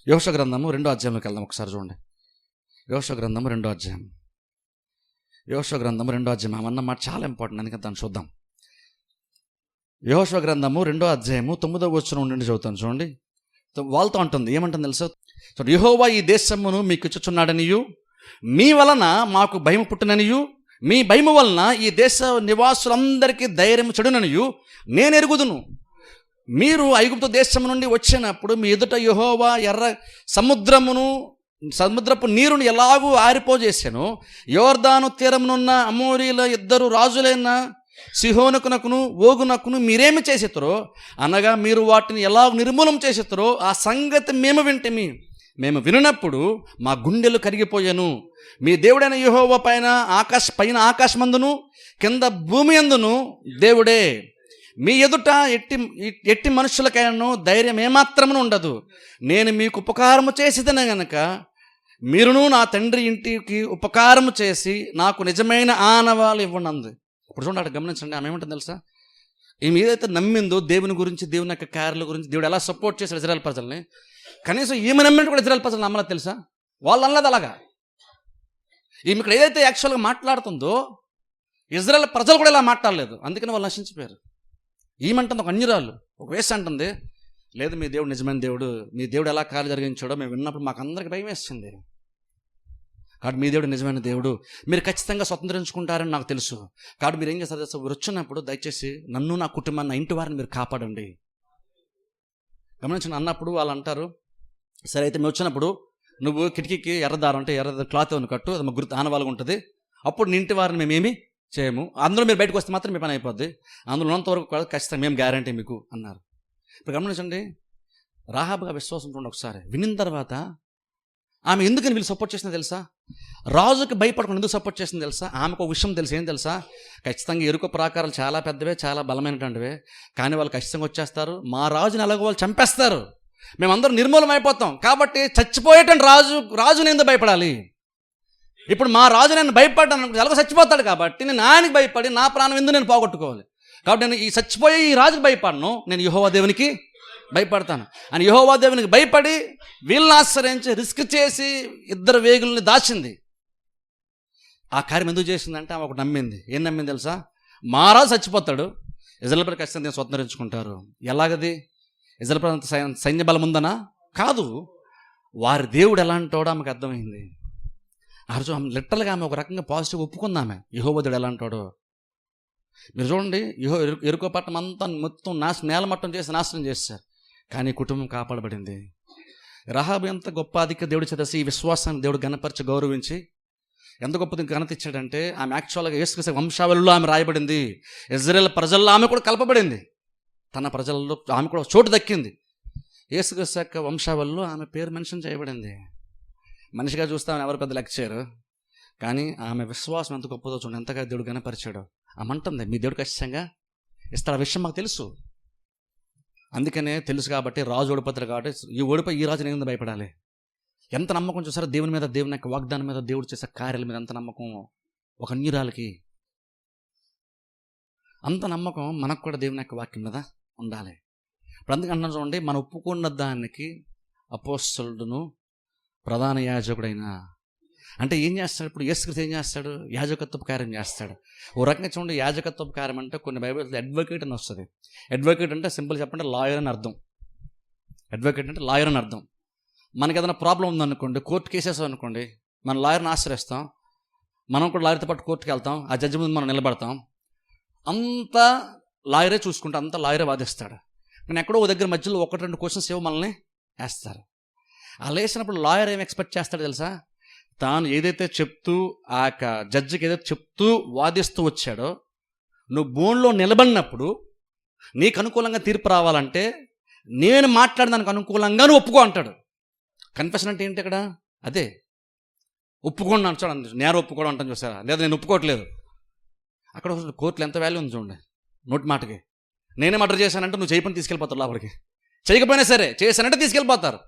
B: యెహోషువ గ్రంథము 2వ అధ్యాయంలోకి వెళ్దాం ఒకసారి చూడండి. యెహోషువ గ్రంథము 2వ అధ్యాయం. యెహోషువ గ్రంథము 2వ అధ్యాయం అన్న మాట చాలా ఇంపార్టెంట్, అందుకని దాన్ని చూద్దాం. యెహోషువ గ్రంథము 2వ అధ్యాయము 9వ వచనం నుండి చదువుతాను చూడండి. వాళ్ళతో అంటుంది, ఏమంటుంది తెలుసా? యెహోవా ఈ దేశమును మీకు ఇచ్చుచున్నాడనియు, మీ వలన మాకు భయం పుట్టిననియు, మీ భయము వలన ఈ దేశ నివాసులందరికీ ధైర్యం చెడుననియు నేను ఎరుగుదును. మీరు ఐగుప్తు దేశం నుండి వచ్చినప్పుడు మీ ఎదుట యెహోవా ఎర్ర సముద్రపు నీరును ఎలాగూ ఆరిపోజేసాను, యోర్దాను తీరమునున్న అమోరీల 2 రాజులైన సిహోనుకునకును ఓగునకును మీరేమి చేసేతరో అనగా మీరు వాటిని ఎలా నిర్మూలం చేసేతరో ఆ సంగతి మేము వింటిమి. మేము వినినప్పుడు మా గుండెలు కరిగిపోయాను. మీ దేవుడైన యెహోవా పైన ఆకాశమందును కింద భూమి అందును దేవుడే. మీ ఎదుట ఎట్టి మనుషులకైనా ధైర్యం ఏమాత్రమును ఉండదు. నేను మీకు ఉపకారము చేసేదనే గనక మీరును నా తండ్రి ఇంటికి ఉపకారము చేసి నాకు నిజమైన ఆనవాళ్ళు ఇవ్వండి. ఇప్పుడు చూడండి, అక్కడ గమనించండి. ఆమె ఏమంటుంది తెలుసా? ఈమె ఏదైతే నమ్మిందో దేవుని గురించి, దేవుని యొక్క కార్యాల గురించి, దేవుడు ఎలా సపోర్ట్ చేశాడు ఇజ్రాయెల్ ప్రజల్ని, కనీసం ఈమె నమ్మినట్టు కూడా ఇజ్రాయెల్ ప్రజలు నమ్మలేదు తెలుసా? వాళ్ళు అనలేదు అలాగా. ఈమె ఇక్కడ ఏదైతే యాక్చువల్గా మాట్లాడుతుందో ఇజ్రాయెల్ ప్రజలు కూడా ఇలా మాట్లాడలేదు. అందుకని వాళ్ళు నశించిపోయారు. ఈమంటుంది ఒక అన్యురాలు, ఒక వేసి అంటుంది, లేదు మీ దేవుడు నిజమైన దేవుడు, మీ దేవుడు ఎలా కార్యం జరిగించాడో మేము విన్నప్పుడు మాకు అందరికి భయం వేస్తుంది. కాబట్టి మీ దేవుడు నిజమైన దేవుడు, మీరు ఖచ్చితంగా స్వతంత్రించుకుంటారని నాకు తెలుసు. కాబట్టి మీరు ఏం చేస్తారు తెలుసు? మీరు వచ్చినప్పుడు దయచేసి నన్ను, నా కుటుంబాన్ని, నా ఇంటి వారిని మీరు కాపాడండి. గమనించిన అన్నప్పుడు వాళ్ళు అంటారు, సరే అయితే మేము వచ్చినప్పుడు నువ్వు కిటికీకి ఎర్రదారం అంటే ఎర్ర క్లాత్ ఏమైనా కట్టు, అది గుర్తు ఆనవాళ్ళగా ఉంటుంది. అప్పుడు నీ ఇంటి వారిని మేమేమి చేయము, అందులో మీరు బయటకు వస్తే మాత్రం మీ పని అయిపోద్ది, అందులో ఉన్నంతవరకు కూడా ఖచ్చితంగా మేము గ్యారంటీ మీకు అన్నారు. ఇప్పుడు గమనించండి, రాహాబుగా విశ్వాసం చూడండి ఒకసారి. వినిన తర్వాత ఆమె ఎందుకని వీళ్ళు సపోర్ట్ చేసిందో తెలుసా? రాజుకి భయపడకుండా ఎందుకు సపోర్ట్ చేసింది తెలుసా? ఆమెకు ఒక విషయం తెలుసు. ఏం తెలుసా? ఖచ్చితంగా ఎరుక ప్రాకారాలు చాలా పెద్దవే, చాలా బలమైనటువంటివే, కానీ వాళ్ళు ఖచ్చితంగా వచ్చేస్తారు, మా రాజుని ఎలాగో వాళ్ళు చంపేస్తారు, మేమందరం నిర్మూలం అయిపోతాం. కాబట్టి చచ్చిపోయేటువంటి రాజు నేను భయపడాలి. ఇప్పుడు మా రాజు నేను భయపడ్డాను, ఎలాగో చచ్చిపోతాడు, కాబట్టి నేను ఆయనకి భయపడి నా ప్రాణం ఎందుకు నేను పోగొట్టుకోవాలి? కాబట్టి నేను ఈ చచ్చిపోయే ఈ రాజుకి భయపడను, నేను యెహోవా దేవునికి భయపడతాను అని యెహోవా దేవునికి భయపడి వీళ్ళని ఆశ్రయించి రిస్క్ చేసి ఇద్దరు వేగుల్ని దాచింది. ఆ కార్యం ఎందుకు చేసిందంటే ఆమె ఒకటి నమ్మింది. ఏం నమ్మింది తెలుసా? మా రాజు చచ్చిపోతాడు, ఇజ్రాయెల్ ప్రజలు ఖచ్చితంగా స్వతంత్రించుకుంటారు. ఎలాగది? ఇజ్రాయెల్ ప్రజల సైన్య బలం ఉందనా? కాదు, వారి దేవుడు ఎలాంటోడో ఆమెకు అర్థమైంది. ఆ రోజు ఆమె లిటరల్గా ఆమె ఒక రకంగా పాజిటివ్ ఒప్పుకుందామె, యెహోవా దేవుడు ఎలాంటోడో. మీరు చూడండి, ఎరుకో పట్టణం అంతా మొత్తం నేలమట్టం చేసి నాశనం చేశారు, కానీ కుటుంబం కాపాడబడింది. రహాబు ఎంత గొప్ప అధిక దేవుడి చేసి ఈ విశ్వాసాన్ని దేవుడు ఘనపరిచి గౌరవించి ఎంత గొప్ప ఘనత ఇచ్చాడంటే, ఆమె యాక్చువల్గా యేసుక్రీస్తు వంశావళిలో ఆమె రాయబడింది. ఇజ్రాయెల్ ప్రజల్లో ఆమె కూడా కలపబడింది, తన ప్రజల్లో ఆమె కూడా చోటు దక్కింది. యేసుక్రీస్తు యొక్క వంశావళిలో ఆమె పేరు మెన్షన్ చేయబడింది. మనిషిగా చూస్తే ఆమె ఎవరు పెద్ద లెక్క చేయరు, కానీ ఆమె విశ్వాసం ఎంత గొప్పదో చూడండి, ఎంతగా దేవుడు ఘనపరిచాడు. ఆమంటుంది మీ దేవుడు ఖచ్చితంగా ఇస్తాడు. ఆ విషయం మాకు తెలుసు, అందుకనే తెలుసు కాబట్టి రాజు ఓడిపోతాడు, కాబట్టి ఈ ఓడిపోయి ఈ రాజు నేను భయపడాలి. ఎంత నమ్మకం చూసారో దేవుని మీద, దేవుని యొక్క వాగ్దానం మీద, దేవుడు చేసే కార్యాల మీద ఎంత నమ్మకం ఒక అన్యురాలకి. అంత నమ్మకం మనకు కూడా దేవుని యొక్క వాక్యం మీద ఉండాలి. ఇప్పుడు అందుకే అంటున్నాను చూడండి, మనం ఒప్పుకున్న దానికి అపోస్తలుడును ప్రధాన యాజకుడైన అంటే ఏం చేస్తాడు? ఇప్పుడు యేసుక్రీస్తు ఏం చేస్తాడు? యాజకత్వపు కార్యం చేస్తాడు. ఓ రకంగా చూడండి, యాజకత్వపు కార్యం అంటే కొన్ని బైబిల్ అడ్వకేట్ అని వస్తుంది. అడ్వకేట్ అంటే సింపుల్ చెప్పండి లాయర్ అని అర్థం. అడ్వకేట్ అంటే లాయర్ అని అర్థం. మనకి ఏదైనా ప్రాబ్లం ఉందనుకోండి, కోర్టు కేసెస్ అనుకోండి, మన లాయర్ని ఆశ్రయిస్తాం, మనం కూడా లాయర్తో పాటు కోర్టుకి వెళ్తాం, ఆ జడ్జి ముందు మనం నిలబడతాం, అంతా లాయరే చూసుకుంటాం, అంతా లాయరే వాదిస్తాడు. కానీ ఎక్కడో ఓ దగ్గర మధ్యలో 1-2 క్వశ్చన్స్ ఏవో మనల్ని వేస్తారు. అలా వేసినప్పుడు లాయర్ ఏం ఎక్స్పెక్ట్ చేస్తాడు తెలుసా? తాను ఏదైతే చెప్తూ ఆ యొక్క జడ్జికి ఏదైతే చెప్తూ వాదిస్తూ వచ్చాడో, నువ్వు బోన్లో నిలబడినప్పుడు నీకు అనుకూలంగా తీర్పు రావాలంటే నేను మాట్లాడిన దానికి అనుకూలంగా నువ్వు ఒప్పుకో అంటాడు. కన్ఫెషన్ అంటే ఏంటి ఇక్కడ? అదే ఒప్పుకోండి అని చూడండి, నేర ఒప్పుకోవడం అంటాను చూసారా? లేదా నేను ఒప్పుకోవట్లేదు. అక్కడ కోర్టులో ఎంత వాల్యూ ఉంది చూడండి, నోటి మాటకి. నేనే మర్డర్ చేశానంటే నువ్వు చేయపని తీసుకెళ్ళిపోతారు లోపలికి, చేయకపోయినా సరే చేశానంటే తీసుకెళ్ళిపోతారు.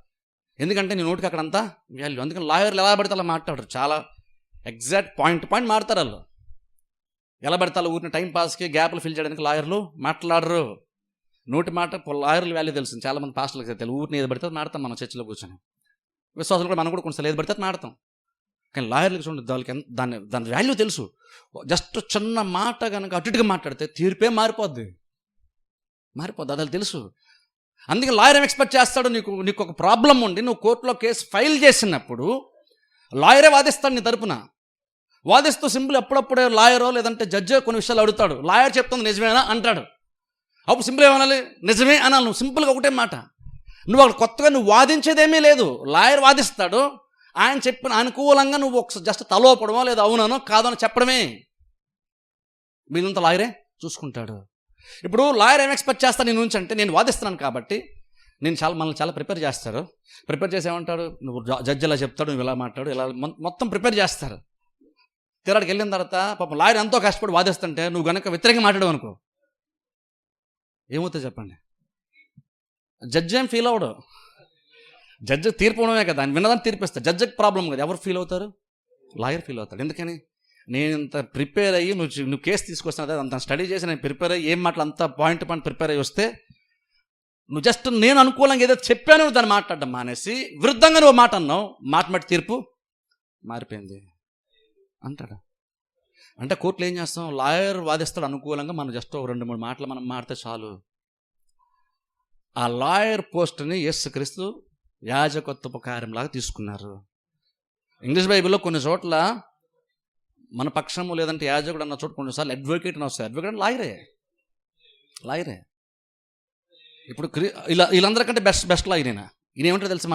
B: ఎందుకంటే నీ నోటికి అక్కడంతా వాల్యూ. అందుకని లాయర్లు ఎలా పడితే అలా మాట్లాడరు, చాలా ఎగ్జాక్ట్ పాయింట్ మాడతారు వాళ్ళు. ఎలా పడతారు ఊరిని టైం పాస్కి గ్యాప్లు ఫిల్ చేయడానికి లాయర్లు మాట్లాడరు. నోటి మాట లాయర్లు వాల్యూ తెలుసు. చాలామంది పాస్టర్లకు తెలియదు, ఊరిని ఏది పడితే మాడతాం మనం చర్చిలో కూర్చొని. విశ్వాసాలు కూడా మనం కూడా కొంచెం ఏది పడితే మాడతాం. కానీ లాయర్లకు చూడండి, వాళ్ళకి దాని వాల్యూ తెలుసు. జస్ట్ చిన్న మాట కనుక అటుగా మాట్లాడితే తీర్పే మారిపోద్ది. అది తెలుసు. అందుకే లాయర్ ఏం ఎక్స్పెక్ట్ చేస్తాడు? నీకు ఒక ప్రాబ్లం ఉండి నువ్వు కోర్టులో కేసు ఫైల్ చేసినప్పుడు లాయరే వాదిస్తాడు నీ తరపున. వాదిస్తూ సింపుల్ ఎప్పుడప్పుడే లాయరో లేదంటే జడ్జో కొన్ని విషయాలు అడుగుతాడు, లాయర్ చెప్తుంది నిజమేనా అంటాడు. అప్పుడు సింపుల్ ఏమనాలి? నిజమే అనాలి. నువ్వు సింపుల్గా ఒకటే మాట. నువ్వు అక్కడ కొత్తగా నువ్వు వాదించేదేమీ లేదు, లాయర్ వాదిస్తాడు, ఆయన చెప్పిన అనుకూలంగా నువ్వు ఒకసారి జస్ట్ తలోపడమో లేదా అవునో కాదో అని చెప్పడమే. మీదంతా లాయరే చూసుకుంటాడు. ఇప్పుడు లాయర్ ఏం ఎక్స్పెక్ట్ చేస్తాను నేను నుంచి అంటే, నేను వాదిస్తున్నాను కాబట్టి మనల్ని చాలా ప్రిపేర్ చేస్తారు. ప్రిపేర్ చేసి ఏమంటాడు, నువ్వు జడ్జి ఇలా చెప్తాడు, నువ్వు ఇలా మాట్లాడు, ఇలా మొత్తం ప్రిపేర్ చేస్తారు. తీరాడికి వెళ్ళిన తర్వాత పాపం లాయర్ ఎంతో కష్టపడి వాదిస్తుంటే నువ్వు కనుక వ్యతిరేకంగా మాట్లాడవు అనుకో, ఏమవుతుంది చెప్పండి? జడ్జి ఏం ఫీల్ అవ్వడు. జడ్జి తీర్పు ఉండమే కదా, ఆయన విన్నదాన్ని తీర్పిస్తాడు. జడ్జికి ప్రాబ్లం కదా, ఎవరు ఫీల్ అవుతారు? లాయర్ ఫీల్ అవుతాడు. ఎందుకని? నేను ఇంత ప్రిపేర్ అయ్యి నువ్వు కేసు తీసుకొస్తున్నా అంత స్టడీ చేసి నేను ప్రిపేర్ అయ్యి ఏం మాటలు అంత పాయింట్ ప్రిపేర్ అయ్యి వస్తే, నువ్వు జస్ట్ నేను అనుకూలంగా ఏదో చెప్పాను దాన్ని మాట్లాడడం మానేసి విరుద్ధంగా నువ్వు మాట అన్నావు, మాట తీర్పు మారిపోయింది అంటాడు. అంటే కోర్టులో ఏం చేస్తాం? లాయర్ వాదిస్తాడు అనుకూలంగా, మనం జస్ట్ 2-3 మాటలు మనం మాడితే చాలు. ఆ లాయర్ పోస్ట్ని యేసుక్రీస్తు యాజకత్వపు కార్యంలాగా తీసుకున్నారు. ఇంగ్లీష్ బైబిల్లో కొన్ని చోట్ల మన పక్షము లేదంటే యాజకుడు అన్న చోట కొన్నిసార్లు అడ్వకేట్ అని వస్తాయి. అడ్వకేట్ లాయరే. ఇప్పుడు వీళ్ళందరికంటే బెస్ట్ లాయరేనా? ఈయన ఏమంటారు తెలుసు,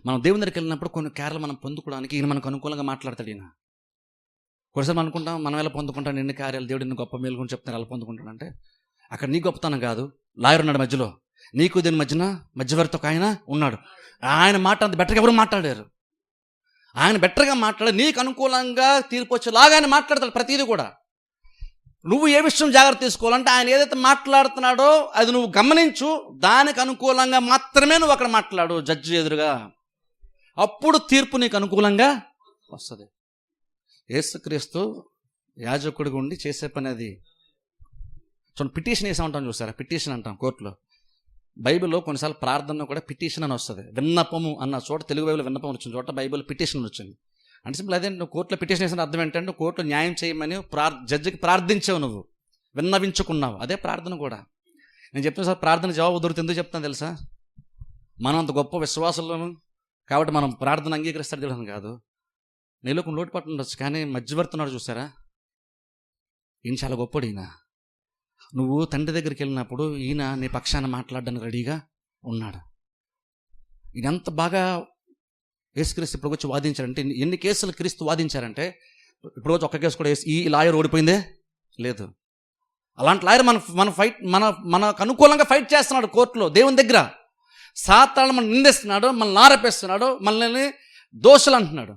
B: మనం దేవుని దగ్గరికి వెళ్ళినప్పుడు కొన్ని కార్యాలు మనం పొందుకోవడానికి ఈయన మనకు అనుకూలంగా మాట్లాడతాడు. ఈయన కొన్నిసారి మనం అనుకుంటాం, మనం ఎలా పొందుకుంటాం ఎన్ని కార్యాలు, దేవుడు ఎన్ని గొప్ప మేలు గురించి చెప్తాను ఎలా పొందుకుంటానంటే, అక్కడ నీ గొప్పతనం కాదు, లాయర్ ఉన్నాడు మధ్యలో, నీకు దీని మధ్యవర్తి ఒక ఆయన ఉన్నాడు. ఆయన మాట అంత బెటర్గా ఎవరు మాట్లాడారు? ఆయన బెటర్గా మాట్లాడి నీకు అనుకూలంగా తీర్పు వచ్చేలాగా ఆయన మాట్లాడతాడు ప్రతిదీ కూడా. నువ్వు ఏ విషయం జాగ్రత్త తీసుకోవాలంటే ఆయన ఏదైతే మాట్లాడుతున్నాడో అది నువ్వు గమనించు, దానికి అనుకూలంగా మాత్రమే నువ్వు అక్కడ మాట్లాడు జడ్జి ఎదురుగా, అప్పుడు తీర్పు నీకు అనుకూలంగా వస్తుంది. యేసుక్రీస్తు యాజకుడిగా ఉండి చేసే పని అది. పిటిషన్ వేసా ఉంటాం చూసారా, పిటిషన్ అంటాం కోర్టులో. బైబిల్లో కొన్నిసార్లు ప్రార్థన కూడా పిటిషన్ అని వస్తుంది. విన్నపము అన్న చోట, తెలుగు బైబిల్లో విన్నపం వచ్చిన చోట బైబిల్ పిటిషన్ వచ్చింది. అంటే సింపుల్ అదే, నువ్వు కోర్టులో పిటిషన్ వేసిన అర్థం ఏంటంటే కోర్టులో న్యాయం చేయమని జడ్జికి ప్రార్థించావు, నువ్వు విన్నవించుకున్నావు. అదే ప్రార్థన కూడా. నేను చెప్తున్నా సార్, ప్రార్థన జవాబు దొరుకుతుంది. ఎందుకు చెప్తాను తెలుసా? మనం అంత గొప్ప విశ్వాసంలోను కాబట్టి మనం ప్రార్థన అంగీకరిస్తాడు తెలియదు కాదు. నీలో కొన్ని లోటుపాటు ఉండొచ్చు, కానీ మధ్యవర్తున్నాడు చూసారా, ఈయన చాలా గొప్పడు. ఈయన నువ్వు తండ్రి దగ్గరికి వెళ్ళినప్పుడు ఈయన నీ పక్షాన మాట్లాడడానికి రెడీగా ఉన్నాడు. ఈయన ఎంత బాగా యేసుక్రీస్తు ఇప్పుడు వచ్చి వాదించారంటే, ఎన్ని కేసులు క్రీస్తు వాదించారంటే, ఇప్పుడు వచ్చి ఒక్క కేసు కూడా ఈ లాయర్ ఓడిపోయిందే లేదు. అలాంటి లాయర్ మన ఫైట్ మనకు అనుకూలంగా ఫైట్ చేస్తున్నాడు కోర్టులో, దేవుని దగ్గర. సాతాను మనం నిందిస్తున్నాడు, మనల్ని ఆరోపిస్తున్నాడు, మనల్ని దోషులు అంటున్నాడు.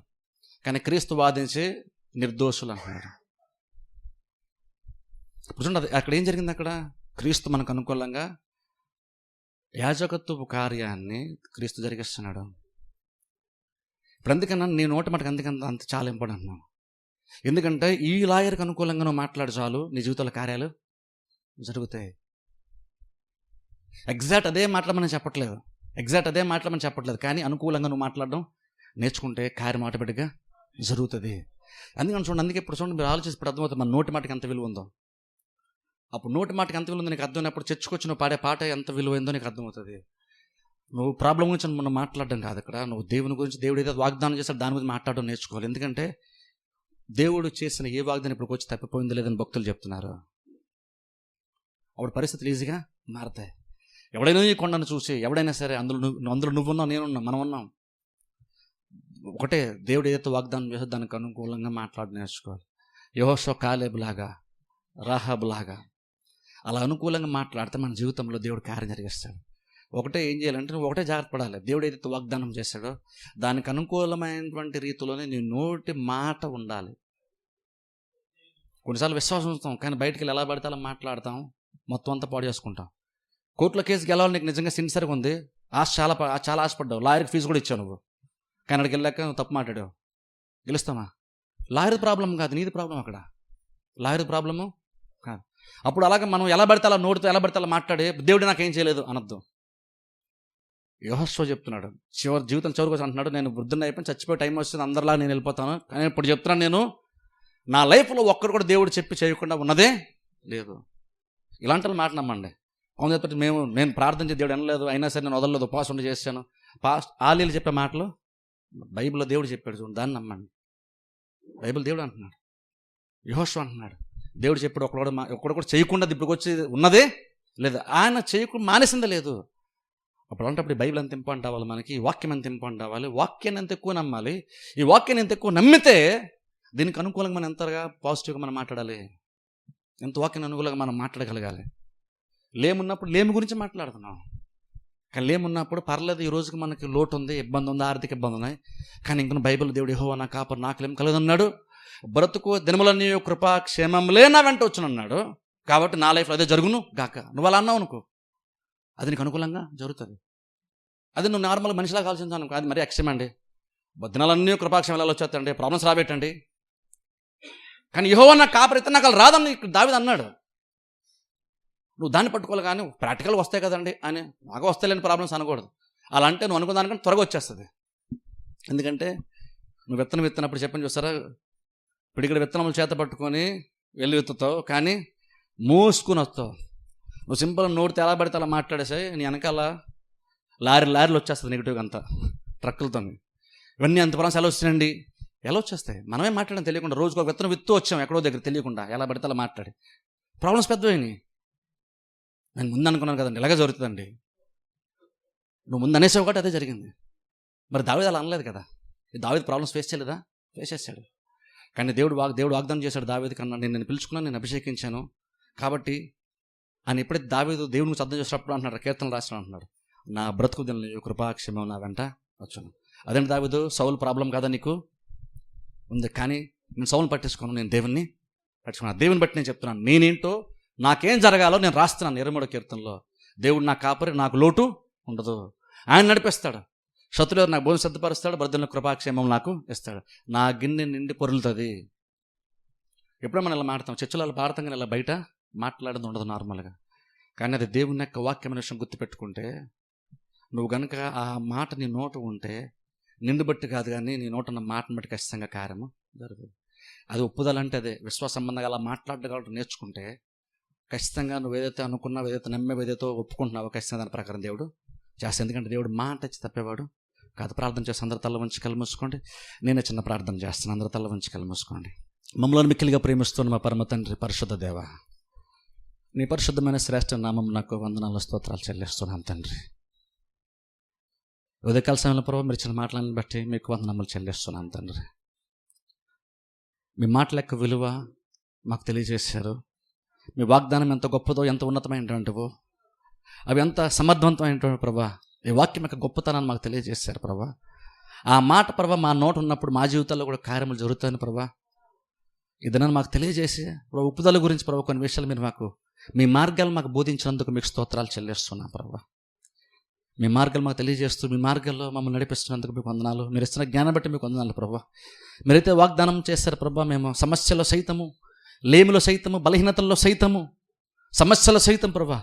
B: కానీ క్రీస్తు వాదించి నిర్దోషులు అంటున్నాడు. ఇప్పుడు చూడండి అక్కడ ఏం జరిగింది. అక్కడ క్రీస్తు మనకు అనుకూలంగా యాజకత్వపు కార్యాన్ని క్రీస్తు జరిగిస్తున్నాడు. ఇప్పుడు అందుకన్నా నీ నోటి మటుకు అంత చాలా ఇంపార్టెంట్ అన్నాను. ఎందుకంటే ఈ లాయర్కి అనుకూలంగా నువ్వు మాట్లాడు చాలు, నీ జీవితంలో కార్యాలు జరుగుతాయి. ఎగ్జాక్ట్ అదే మాట్లాడమని చెప్పట్లేదు, కానీ అనుకూలంగా నువ్వు మాట్లాడడం నేర్చుకుంటే కార్యం ఆటోమేటిక్గా జరుగుతుంది. అందుకని చూడండి, అందుకే ఇప్పుడు చూడండి, మీరు ఆలోచిస్తే ఇప్పుడు అర్థమవుతుంది మన నోటి మాటకి ఎంత విలువ ఉందో. అప్పుడు నోటి మాటకి ఎంత విలువ ఉందో నీకు అర్థమైనప్పుడు చర్చకొచ్చి నువ్వు పాడే పాట ఎంత విలువైందో నీకు అర్థమవుతుంది. నువ్వు ప్రాబ్లం గురించి మనం మాట్లాడడం కాదు అక్కడ, నువ్వు దేవుని గురించి, దేవుడు ఏదో వాగ్దానం చేస్తాడు దాని గురించి మాట్లాడడం నేర్చుకోవాలి. ఎందుకంటే దేవుడు చేసిన ఏ వాగ్దానం ఇప్పటికి వచ్చి తప్పిపోయిందో లేదని భక్తులు చెప్తున్నారు. అప్పుడు పరిస్థితులు ఈజీగా మారతాయి. ఎవడైనా ఈ కొండను చూసి, ఎవడైనా సరే అందులో నువ్వున్నావు, నేనున్నావు, మనం ఉన్నాం. ఒకటే, దేవుడు ఏదైతే వాగ్దానం చేస్తే దానికి అనుకూలంగా మాట్లాడి నేర్చుకోవాలి. యెహోషువ, కాలేబు లాగా, రాహాబు లాగా అలా అనుకూలంగా మాట్లాడితే మన జీవితంలో దేవుడు కార్యం జరిగిస్తాడు. ఒకటే ఏం చేయాలంటే, నువ్వు ఒకటే జాగ్రత్త పడాలి. దేవుడు ఏదైతే వాగ్దానం చేస్తాడో దానికి అనుకూలమైనటువంటి రీతిలోనే నీ నోటి మాట ఉండాలి. కొన్నిసార్లు విశ్వాసం ఉంచుతాం, కానీ బయటికి వెళ్ళి ఎలా పడితే అలా మాట్లాడతాం, మొత్తం అంతా పాడు చేసుకుంటాం. కోర్టులో కేసు గెలవాలి, నీకు నిజంగా సిన్సియర్గా ఉంది, చాలా ఆశపడ్డావు, లాయర్కి ఫీజు కూడా ఇచ్చావు నువ్వు, కానీ అక్కడికి వెళ్ళాక నువ్వు తప్పు మాట్లాడావు, గెలుస్తామా? లాయర్ ప్రాబ్లం కాదు, నీది ప్రాబ్లం. అక్కడ లాయర్ ప్రాబ్లము కాదు. అప్పుడు అలాగే మనం ఎలా పడితే అలా నోటితో ఎలా పడితే అలా మాట్లాడి దేవుడు నాకేం చేయలేదు అనొద్దు. యెహోషువ చెప్తున్నాడు, జీవితం చివరికి అంటున్నాడు, నేను వృద్ధుని అయిపోయి చచ్చిపోయే టైం వస్తుంది, అందరిలాగా నేను వెళ్ళిపోతాను. కానీ ఇప్పుడు చెప్తున్నాను, నేను నా లైఫ్లో ఒక్కడు కూడా దేవుడు చెప్పి చేయకుండా ఉన్నదే లేదు. ఇలాంటి మాట నమ్మండి. కొంత చెప్పి నేను ప్రార్థించే దేవుడు వినలేదు, అయినా సరే నేను వదలలేదు, ఉపవాసం ఉండి చేశాను. ఆలీలు చెప్పే మాటలు బైబిల్లో దేవుడు చెప్పాడు, చూడండి, దాన్ని నమ్మండి. బైబిల్ దేవుడు అంటున్నాడు, యెహోషువ అంటున్నాడు, దేవుడు చెప్పాడు ఒక్కడు కూడా చేయకుండా ఇప్పుడు వచ్చి ఉన్నదే లేదు, ఆయన చేయకుండా మానేసిందే లేదు. అప్పుడు అంటే బైబిల్ ఎంత ఇంపార్టెంట్ అవ్వాలి మనకి, వాక్యం ఎంత ఇంపార్టెంట్ అవ్వాలి, వాక్యాన్ని ఎంత ఎక్కువ నమ్మాలి. ఈ వాక్యాన్ని ఎంత ఎక్కువ నమ్మితే దీనికి అనుకూలంగా మనం ఎంతగా పాజిటివ్గా మనం మాట్లాడాలి. ఎంత వాక్యం అనుకూలంగా మనం మాట్లాడగలగాలి. లేమున్నప్పుడు లేమి గురించి మాట్లాడుతున్నాం. కానీ లేమున్నప్పుడు పర్లేదు, ఈ రోజుకి మనకి లోటు ఉంది, ఇబ్బంది ఉంది, ఆర్థిక ఇబ్బంది ఉన్నాయి, కానీ ఇంకొన బైబిల్ దేవుడు యెహోవా నా కాపరి నాకులేం కలగదన్నాడు, బ్రతుకు దినములన్నీ కృపా క్షేమంలే నా వెంట వచ్చునన్నాడు. కాబట్టి నా లైఫ్లో అదే జరుగును గాక. నువ్వు అలా అన్నావు అనుకో, అది నీకు అనుకూలంగా జరుగుతుంది. అది నువ్వు నార్మల్ మనిషిలాగా ఆలోచించాను అనుకో, అది మరీ ఎక్స్ట్రీమ్ అండి. దినాలన్నీ కృపాక్షేమాలు వచ్చేస్తండి, ప్రాబ్లమ్స్ రాబెట్టండి. కానీ యెహోవా నా కాపరి అయితే నాకు అలా రాదని దావీదు అన్నాడు. నువ్వు దాన్ని పట్టుకోవాలి, కానీ ప్రాక్టికల్గా వస్తాయి కదండి అని బాగా వస్తాయిలేని ప్రాబ్లమ్స్ అనకూడదు. అలా అంటే నువ్వు అనుకున్న దానికంటే త్వరగా వచ్చేస్తుంది. ఎందుకంటే నువ్వు విత్తనప్పుడు చెప్పని చూస్తారా, పిడికిడ విత్తనములు చేత పట్టుకొని వెళ్ళి విత్తుతావు, కానీ మూసుకుని వస్తావు. నువ్వు సింపుల్గా నోటితో ఎలా పడితే అలా మాట్లాడేసాయి, నీ వెనకాల లారీలు వచ్చేస్తుంది నెగిటివ్గా అంతా, ట్రక్కులతో. ఇవన్నీ అంత ప్రాబ్లమ్స్ ఎలా వచ్చేస్తాయి? మనమే మాట్లాడడం తెలియకుండా, రోజుకు ఒక విత్తనం విత్తు వచ్చాం ఎక్కడో దగ్గర తెలియకుండా, ఎలా పడితే అలా మాట్లాడి ప్రాబ్లమ్స్ పెద్దవైనాయి. నేను ముందు అనుకున్నాను కదండి ఇలాగే జరుగుతుందండి. నువ్వు ముందు అనేసావు కాబట్టి అదే జరిగింది. మరి దావీదు అలా అనలేదు కదా. దావీదు ప్రాబ్లమ్స్ ఫేస్ చేయలేదా? ఫేస్ చేశాడు. కానీ దేవుడు వాగ్దానం చేశాడు దావీదు కన్నా, నేను పిలుచుకున్నాను, నేను అభిషేకించాను కాబట్టి. ఆయన ఎప్పుడైతే దావీదు దేవుడిని అర్థం చేసినప్పుడు అంటున్నాడు, కీర్తనలు రాసిన అంటున్నాడు, నా బ్రతుకు దినములు కృపాక్షేమం నా వెంట వచ్చాను. అదేంటి దావీదు, సౌలు ప్రాబ్లం కాదా నీకు? ఉంది, కానీ నేను సౌలుని పట్టించుకోను, నేను దేవుణ్ణి పట్టించుకున్నాను. దేవుని బట్టి నేను చెప్తున్నాను, నేనేంటో నాకేం జరగాలో నేను రాస్తున్నాను. 23వ కీర్తనలో దేవుడు నా కాపరి, నాకు లోటు ఉండదు, ఆయన నడిపిస్తాడు, శత్రువు నాకు భూమి సిద్ధపరుస్తాడు, బద్దలను కృపాక్షేమం నాకు ఇస్తాడు, నా గిన్నె నిండి పొరులుతుంది. ఎప్పుడో మనం ఇలా మాడతాం, చర్చలలో పాడతాం, కానీ ఇలా బయట మాట్లాడేది ఉండదు నార్మల్గా. కానీ అది దేవుని యొక్క వాక్యమైన విషయం గుర్తుపెట్టుకుంటే, నువ్వు కనుక ఆ మాట నీ నోట ఉంటే, నిన్ను బట్టి కాదు కానీ నీ నోట ఉన్న మాటను బట్టి ఖచ్చితంగా కార్యము జరుగుతుంది. అది ఒప్పుదలంటే అదే విశ్వాస సంబంధంగా అలా మాట్లాడగలరు నేర్చుకుంటే ఖచ్చితంగా నువ్వు ఏదైతే అనుకున్నావు, ఏదైతే నమ్మేవు, ఏదైతే ఒప్పుకుంటున్నావో ఖచ్చితంగా దాని ప్రకారం దేవుడు చేస్తాడు. ఎందుకంటే దేవుడు మాట ఇచ్చి తప్పేవాడు కాదు. ప్రార్థన చేసి అందరూ తల్ల వంచి కళ్ళు మూసుకోండి. నేనే చిన్న ప్రార్థన చేస్తాను, అందరూ తల్ల వంచి కళ్ళు మూసుకోండి. మమ్మల్ని మిక్కిలిగా ప్రేమిస్తున్న మా పరమ తండ్రి, పరిశుద్ధ దేవ, నీ పరిశుద్ధమైన శ్రేష్ఠ నామం నాకు వందనాల స్తోత్రాలు చెల్లిస్తున్నాను తండ్రి. ఉదయకాల సమయంలో ప్రభావ మీరు ఇచ్చిన మాటలను బట్టి మీకు వందనములు చెల్లిస్తున్నాను తండ్రి. మీ మాటల యొక్క విలువ మాకు తెలియజేశారు. మీ వాగ్దానం ఎంత గొప్పదో, ఎంత ఉన్నతమైనటువంటివో, అవి ఎంత సమర్థవంతమైనటువంటి ప్రభా, ఈ వాక్యం యొక్క గొప్పతనాన్ని మాకు తెలియజేశారు ప్రభా. ఆ మాట ప్రభా మా నోట ఉన్నప్పుడు మా జీవితాల్లో కూడా కార్యములు జరుగుతాయని ప్రభా ఇదనని మాకు తెలియజేసి ప్రభా, ఉప్పుదల గురించి ప్రభా కొన్ని విషయాలు మీరు మాకు మీ మార్గాలు మాకు బోధించినందుకు మీకు స్తోత్రాలు చెల్లిస్తున్నాం ప్రభా. మీ మార్గాలు మాకు తెలియజేస్తూ మీ మార్గాల్లో మమ్మల్ని నడిపిస్తున్నందుకు మీకు వందనాలు. మీరు ఇస్తున్న జ్ఞానం బట్టి మీకు వందనాలు ప్రభా. మీరైతే వాగ్దానం చేశారు ప్రభా, మేము సమస్యలో సైతము, లేమిలో సైతము, బలహీనతల్లో సైతము, సమస్యల సైతం ప్రభా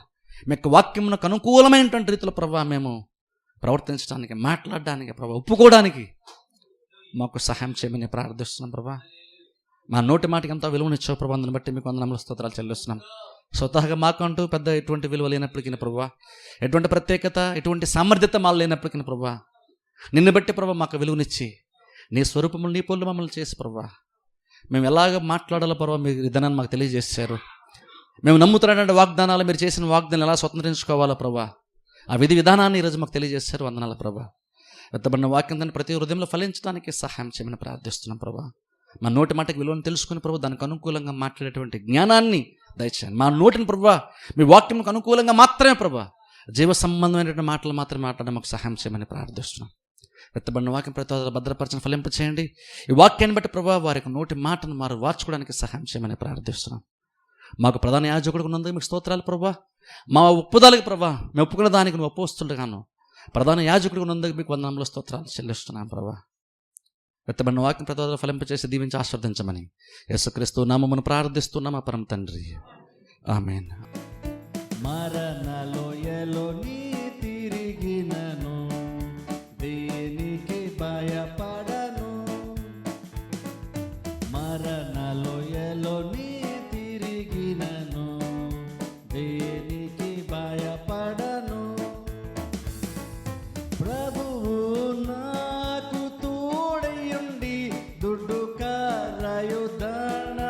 B: మీ యొక్క వాక్యమునకు అనుకూలమైనటువంటి రీతిలో ప్రభా మేము ప్రవర్తించడానికి, మాట్లాడడానికి ప్రభా, ఒప్పుకోవడానికి మాకు సహాయం చేయమని ప్రార్థిస్తున్నాం ప్రభా. మా నోటి మాటకి ఎంతో విలువనిచ్చావు ప్రభా, అందుని బట్టి మీకు వందనములు స్తోత్రాలు చెల్లిస్తున్నాం. స్వతహాగా మాకంటూ పెద్ద ఎటువంటి విలువ లేనప్పటికీ ప్రభా, ఎటువంటి ప్రత్యేకత, ఎటువంటి సామర్థ్యత మాలు లేనప్పటికీ ప్రభా, నిన్ను బట్టి ప్రభా మాకు విలువనిచ్చి నీ స్వరూపములు, నీ పోలు మమ్మల్ని చేసి ప్రభా మేము ఎలాగ మాట్లాడాలో ప్రభా మీరు విధానాన్ని మాకు తెలియజేశారు. మేము నమ్ముతున్నటువంటి వాగ్దానాలు, మీరు చేసిన వాగ్దానాలు ఎలా స్వతంత్రించుకోవాలో ప్రభా ఆ విధి విధానాన్ని ఈరోజు మాకు తెలియజేశారు. వందనాల ప్రభా. వెత్తబడిన వాక్యం దాన్ని ప్రతి హృదయంలో ఫలించడానికి సహాయం చేయమని ప్రార్థిస్తున్నాం ప్రభా. మా నోటి మాటకి విలువను తెలుసుకుని ప్రభు దానికి అనుకూలంగా మాట్లాడేటువంటి జ్ఞానాన్ని దయచేయండి. మా నోటిని ప్రభా మీ వాక్యంకు అనుకూలంగా మాత్రమే ప్రభా జీవ సంబంధమైనటువంటి మాటలు మాత్రమే మాట్లాడడం మాకు సహాయం చేయమని ప్రార్థిస్తున్నాం. వెత్తబడిన వాక్యం ప్రతి భద్రపరచని ఫలింప చేయండి. ఈ వాక్యాన్ని బట్టి ప్రభా వారి నోటి మాటను మారు వార్చుకోవడానికి సహాయం చేయమని ప్రార్థిస్తున్నాం. మాకు ప్రధాన యాజకుడు ఉన్నందుకు మీకు స్తోత్రాలు ప్రభా. మా ఒప్పుదలకి ప్రభా మేము ఒప్పుకున్న దానికి నువ్వు ఒప్పుస్తుండగాను ప్రధాన యాజకుడు ఉన్నందుకు మీకు వందనములు స్తోత్రాలు చెల్లిస్తున్నాం ప్రభా. వెత్తబడిన వాక్యం ప్రతి ఫలింపచేసి దీవించి ఆశీర్వదించమని యేసుక్రీస్తు నామమును ప్రార్థిస్తున్నాం మా పరమ తండ్రి, ఆమేన్.
A: మరణలోయలో నీ తిరిగినను, దేనికి భయపడను. మరణలోయలో నీ తిరిగినను, దేనికి భయపడను. ప్రభువు నాకు తోడయుండి దుడ్డు కారయుధన